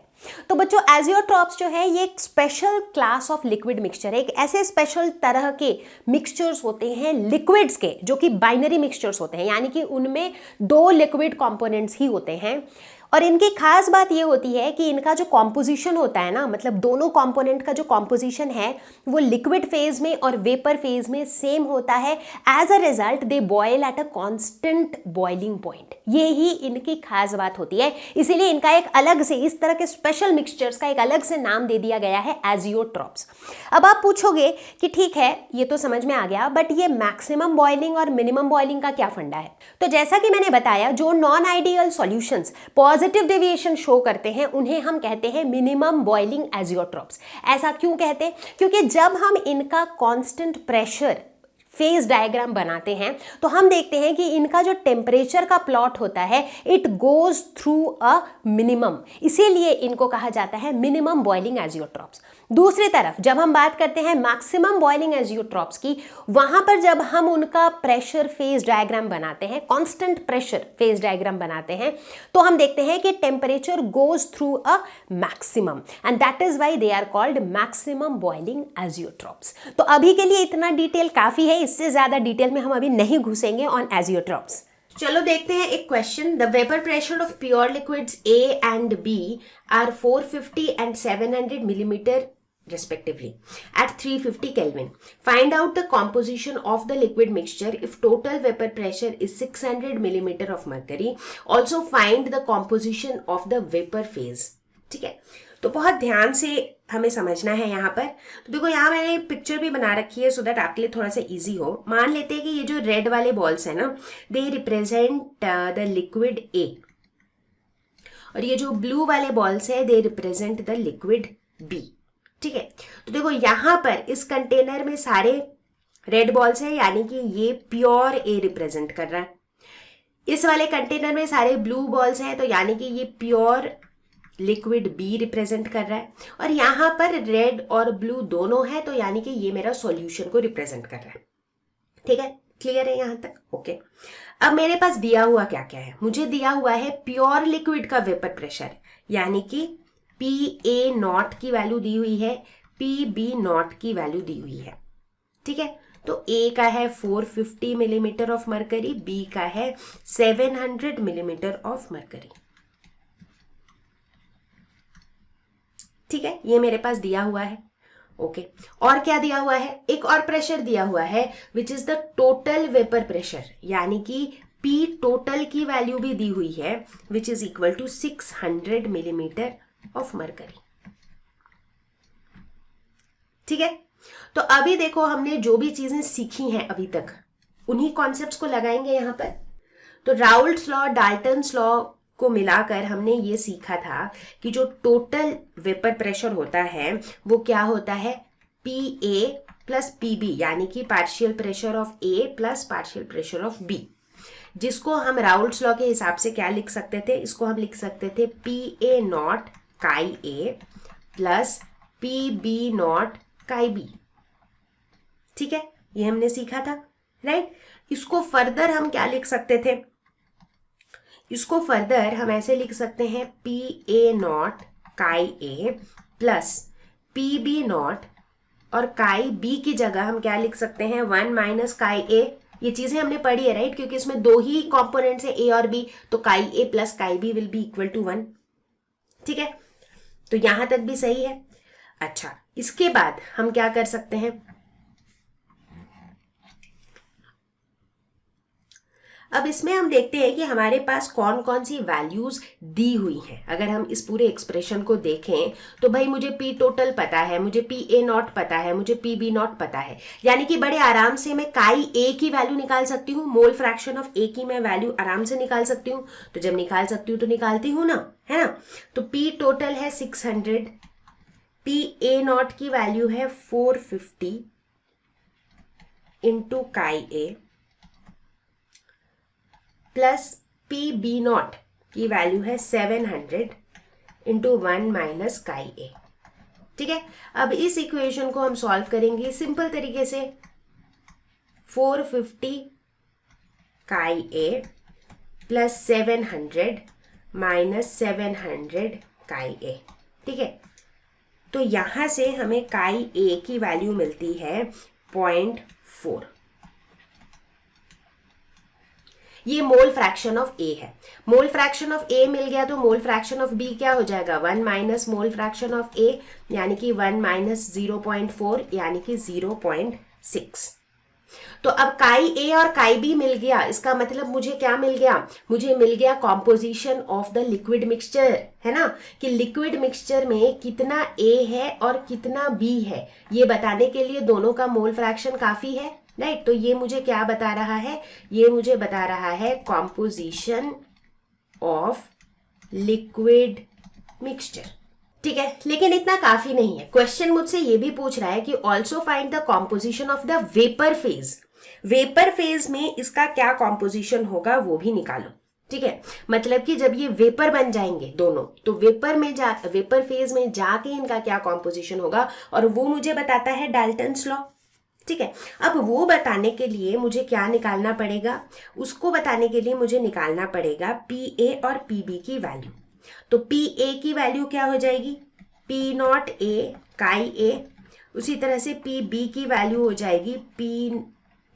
तो बच्चों एजियोट्रोप्स जो है ये एक special class of liquid mixture है, एक ऐसे स्पेशल तरह के मिक्सचर्स होते हैं लिक्विड्स के जो कि बाइनरी मिक्सचर्स होते हैं, यानी कि उनमें दो लिक्विड कंपोनेंट्स ही होते हैं। और इनकी खास बात ये होती है कि इनका जो कॉम्पोजिशन होता है ना, मतलब दोनों कंपोनेंट का जो कॉम्पोजिशन है वो लिक्विड फेज में और वेपर फेज में सेम होता है। As a result they boil at a constant boiling point. ये ही इनकी खास बात होती है, इसीलिए इनका एक अलग से, इस तरह के स्पेशल मिक्सचर्स का एक अलग से नाम दे दिया गया है एजियोट्रोप्स। अब आप पूछोगे कि ठीक है ये तो समझ में आ गया, बट ये मैक्सिमम बॉइलिंग और मिनिमम बॉइलिंग का क्या फंडा है। तो जैसा कि मैंने बताया जो non ideal solutions positive deviation show करते हैं उन्हें हम कहते हैं मिनिमम बॉइलिंग एजियोट्रोप्स। ऐसा क्यों कहते हैं, क्योंकि जब हम इनका कांस्टेंट प्रेशर फेज डायग्राम बनाते हैं तो हम देखते हैं कि इनका जो टेम्परेचर का प्लॉट होता है it goes through a minimum, इसीलिए इनको कहा जाता है मिनिमम बॉइलिंग एजियोट्रोप्स। दूसरी तरफ जब हम बात करते हैं मैक्सिमम बॉइलिंग एजियोट्रोप्स की, वहां पर जब हम उनका प्रेशर फेज डायग्राम बनाते हैं, कांस्टेंट प्रेशर फेज डायग्राम बनाते हैं, तो हम देखते हैं कि temperature goes through a maximum and that is why they are called maximum boiling azeotropes. तो अभी के लिए इतना डिटेल काफी है, इससे ज्यादा डिटेल में हम अभी नहीं घुसेंगे ऑन एजियोट्रोप्स। चलो देखते हैं एक question. The vapour pressure of pure liquids A and B are 450 and 700 millimeter respectively at 350 Kelvin. Find out the composition of the liquid mixture if total vapor pressure is 600 millimeter of mercury. Also find the composition of the vapor phase. ठीक है, तो बहुत ध्यान से हमें समझना है यहाँ पर। तो देखो यहाँ मैंने पिक्चर भी बना रखी है सो दैट आपके लिए थोड़ा सा इजी हो। मान लेते हैं कि ये जो रेड वाले बॉल्स है ना, they represent the liquid A और ये जो ब्लू वाले बॉल्स है they represent the liquid B। ठीक है, तो देखो यहाँ पर इस कंटेनर में सारे रेड बॉल्स है यानी कि ये प्योर A रिप्रेजेंट कर रहा है। इस वाले कंटेनर में सारे ब्लू बॉल्स हैं तो यानी कि ये प्योर लिक्विड B रिप्रेजेंट कर रहा है। और यहाँ पर रेड और ब्लू दोनों है तो यानी कि ये मेरा सॉल्यूशन को रिप्रेजेंट कर रहा है। ठीक है, क्लियर है यहाँ तक? ओके। अब मेरे पास दिया हुआ क्या क्या है, मुझे दिया हुआ है प्योर लिक्विड का वेपर प्रेशर यानी कि PA0 की वैल्यू दी हुई है, PB0 की वैल्यू दी हुई है। ठीक है, तो A का है 450 मिलीमीटर ऑफ मरकरी, B का है 700 मिलीमीटर ऑफ मरकरी। ठीक है, ये मेरे पास दिया हुआ है। ओके, और क्या दिया हुआ है, एक और प्रेशर दिया हुआ है which is the total vapour pressure यानी कि P टोटल की वैल्यू भी दी हुई है which is equal to 600 millimetre of mercury. ठीक है, तो अभी देखो हमने जो भी चीजें सीखी हैं अभी तक उन्हीं कॉन्सेप्ट्स को लगाएंगे यहाँ पर। तो राउल्ट्स लॉ, डाल्टन्स लॉ को मिलाकर हमने ये सीखा था कि जो टोटल वेपर प्रेशर होता है वो क्या होता है, PA प्लस PB यानी कि partial pressure of A plus partial pressure of B, जिसको हम राउल्ट्स लॉ के हिसाब से क्या लिख सकते थे, इसको हम लिख सकते थे PA0 काई A प्लस PB0 काई B। ठीक है, ये हमने सीखा था, राइट। इसको फर्दर हम क्या लिख सकते थे, इसको फर्दर हम ऐसे लिख सकते हैं पी ए नॉट काई A plus P B not, और काई बी की जगह हम क्या लिख सकते हैं 1 माइनस काई ए। ये चीजें हमने पढ़ी है राइट, क्योंकि इसमें दो ही कॉम्पोनेंट्स है ए और बी, तो chi A plus chi B will be equal to 1। ठीक है, तो यहां तक भी सही है। अच्छा, इसके बाद हम क्या कर सकते हैं, अब इसमें हम देखते हैं कि हमारे पास कौन कौन सी वैल्यूज दी हुई हैं। अगर हम इस पूरे एक्सप्रेशन को देखें तो भाई मुझे पी टोटल पता है, मुझे पी ए नॉट पता है, मुझे पी बी नॉट पता है, यानी कि बड़े आराम से मैं काई ए की वैल्यू निकाल सकती हूँ, मोल फ्रैक्शन ऑफ ए की मैं वैल्यू आराम से निकाल सकती हूँ। तो जब निकाल सकती हूँ तो निकालती हूँ ना, है ना। तो पी टोटल है 600, पी ए नॉट की वैल्यू है 450 इंटू काई A plus P B not की वैल्यू है 700 इंटू 1 माइनस काई ए। ठीक है, अब इस इक्वेशन को हम सॉल्व करेंगे सिंपल तरीके से, 450 काई ए प्लस 700 माइनस 700 काई ए। ठीक है, तो यहां से हमें काई ए की वैल्यू मिलती है 0.4। ये मोल फ्रैक्शन ऑफ ए है। मोल फ्रैक्शन ऑफ ए मिल गया तो मोल फ्रैक्शन ऑफ बी क्या हो जाएगा 1 माइनस मोल फ्रैक्शन ऑफ ए, यानी कि 1 माइनस 0.4 यानी कि 0.6। तो अब काई ए और काई बी मिल गया, इसका मतलब मुझे क्या मिल गया, मुझे मिल गया composition of the liquid mixture, है ना, कि लिक्विड मिक्सचर में कितना ए है और कितना बी है, ये बताने के लिए दोनों का मोल फ्रैक्शन काफी है राइट। तो ये मुझे क्या बता रहा है, ये मुझे बता रहा है कॉम्पोजिशन ऑफ लिक्विड मिक्सचर। ठीक है, लेकिन इतना काफी नहीं है। क्वेश्चन मुझसे ये भी पूछ रहा है कि also find the composition of the vapour phase. Vapour फेज में इसका क्या कॉम्पोजिशन होगा वो भी निकालो। ठीक है, मतलब कि जब ये वेपर बन जाएंगे दोनों, तो वेपर फेज में जाके इनका क्या कॉम्पोजिशन होगा, और वो मुझे बताता है डाल्टन्स लॉ। ठीक है, अब वो बताने के लिए मुझे क्या निकालना पड़ेगा, उसको बताने के लिए मुझे निकालना पड़ेगा पी ए और पी बी की वैल्यू। तो पी ए की वैल्यू क्या हो जाएगी, पी नॉट ए काई ए, उसी तरह से पी बी की वैल्यू हो जाएगी पी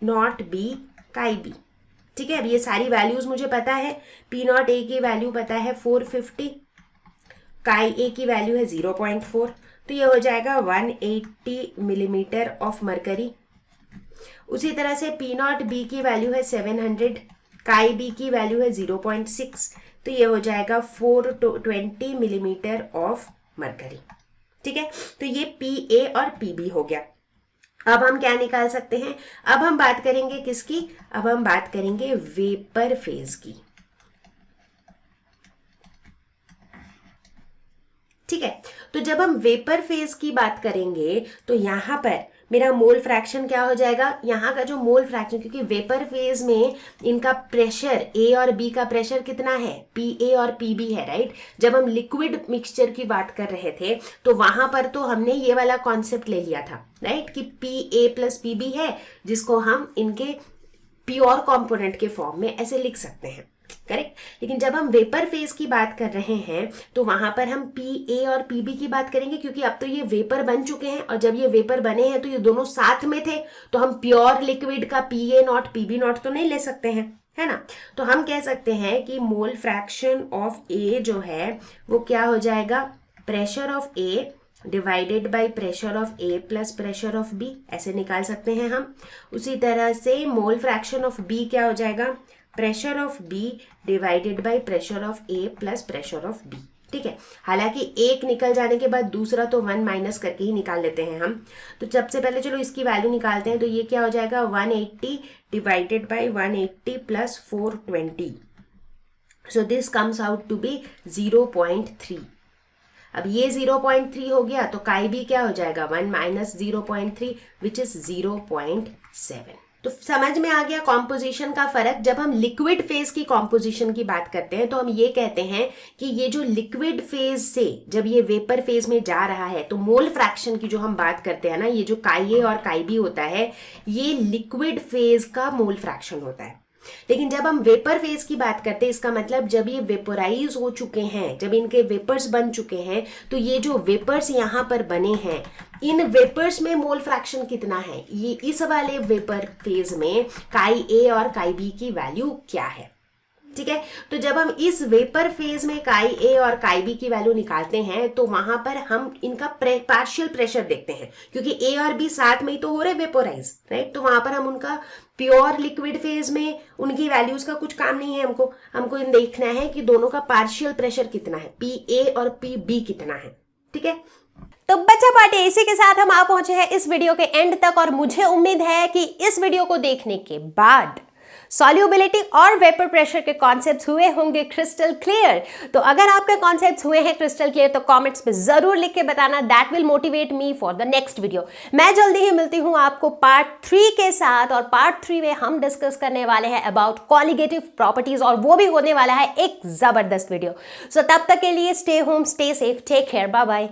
नॉट बी काई बी। ठीक है, अब ये सारी वैल्यूज मुझे पता है। पी नॉट ए की वैल्यू पता है 450, काई ए की वैल्यू है 0.4, तो ये हो जाएगा 180 मिलीमीटर ऑफ मरकरी। उसी तरह से पी नॉट बी की वैल्यू है 700, काई बी की वैल्यू है 0.6, तो ये हो जाएगा 420 मिलीमीटर ऑफ मरकरी। ठीक है, तो ये पी ए और पी बी हो गया। अब हम क्या निकाल सकते हैं, अब हम बात करेंगे किसकी, अब हम बात करेंगे वेपर फेज की। ठीक है, तो जब हम वेपर फेज की बात करेंगे तो यहां पर मेरा मोल फ्रैक्शन क्या हो जाएगा, यहाँ का जो मोल फ्रैक्शन, क्योंकि वेपर फेज में इनका प्रेशर ए और बी का प्रेशर कितना है, पी ए और पी बी है राइट। जब हम लिक्विड मिक्सचर की बात कर रहे थे तो वहां पर तो हमने ये वाला कॉन्सेप्ट ले लिया था राइट, कि P A plus P B है, जिसको हम इनके प्योर कॉम्पोनेंट के फॉर्म में ऐसे लिख सकते हैं, करेक्ट। लेकिन जब हम वेपर फेज की बात कर रहे हैं तो वहां पर हम पी ए और पी बी की बात करेंगे, क्योंकि अब तो ये वेपर बन चुके हैं, और जब ये वेपर बने हैं तो ये दोनों साथ में थे, तो हम प्योर लिक्विड का P A naught P B naught तो नहीं ले सकते हैं, है ना। तो हम कह सकते हैं कि मोल फ्रैक्शन ऑफ ए जो है वो क्या हो जाएगा, pressure of A divided by pressure of A plus pressure of B, ऐसे निकाल सकते हैं हम। उसी तरह से मोल फ्रैक्शन ऑफ बी क्या हो जाएगा, pressure of B divided by pressure of A plus pressure of B. ठीक है, हालांकि एक निकल जाने के बाद दूसरा तो 1 माइनस करके ही निकाल लेते हैं हम। तो सबसे पहले चलो इसकी वैल्यू निकालते हैं, तो ये क्या हो जाएगा 180 divided by 180 plus 420, so this comes out to be 0.3। अब ये 0.3 हो गया तो काई बी क्या हो जाएगा 1 माइनस 0.3 विच इज 0.7। तो समझ में आ गया कॉम्पोजिशन का फर्क। जब हम लिक्विड फेज की कॉम्पोजिशन की बात करते हैं तो हम ये कहते हैं कि ये जो लिक्विड फेज से जब ये वेपर फेज में जा रहा है तो मोल फ्रैक्शन की जो हम बात करते हैं ना, ये जो काई ए और काई बी होता है ये लिक्विड फेज का मोल फ्रैक्शन होता है। लेकिन जब हम वेपर फेज की बात करते हैं, इसका मतलब जब ये वेपोराइज हो चुके हैं, जब इनके वेपर्स बन चुके हैं, तो ये जो वेपर्स यहाँ पर बने हैं, इन वेपर्स में मोल फ्रैक्शन कितना है, ये इस वाले वेपर फेज में काई ए और काई बी की वैल्यू क्या है। ठीक है, तो जब हम इस वेपर फेज में काई ए और काई बी की वैल्यू निकालते हैं तो वहां पर हम इनका पार्शियल प्रेशर देखते हैं, क्योंकि ए और बी साथ में ही तो हो रहे वेपोराइज, राइट। तो वहां पर हम उनका प्योर लिक्विड फेज में उनकी वैल्यूज का कुछ काम नहीं है, हमको देखना है कि दोनों का पार्शियल प्रेशर कितना है, पी ए और पी बी कितना है। ठीक है, तो बच्चा पार्टी, इसी के साथ हम आ पहुंचे हैं इस वीडियो के एंड तक, और मुझे उम्मीद है कि इस वीडियो को देखने के बाद सॉल्युबिलिटी और वेपर प्रेशर के कॉन्सेप्ट्स हुए होंगे क्रिस्टल क्लियर। तो अगर आपके कॉन्सेप्ट्स हुए हैं क्रिस्टल क्लियर तो कमेंट्स में जरूर लिख के बताना, that will motivate me for the next video. मैं जल्दी ही मिलती हूं आपको पार्ट 3 के साथ, और पार्ट 3 में हम डिस्कस करने वाले हैं अबाउट कॉलिगेटिव प्रॉपर्टीज, और वो भी होने वाला है एक जबरदस्त वीडियो। सो तब तक के लिए stay home, stay safe, take care, bye bye.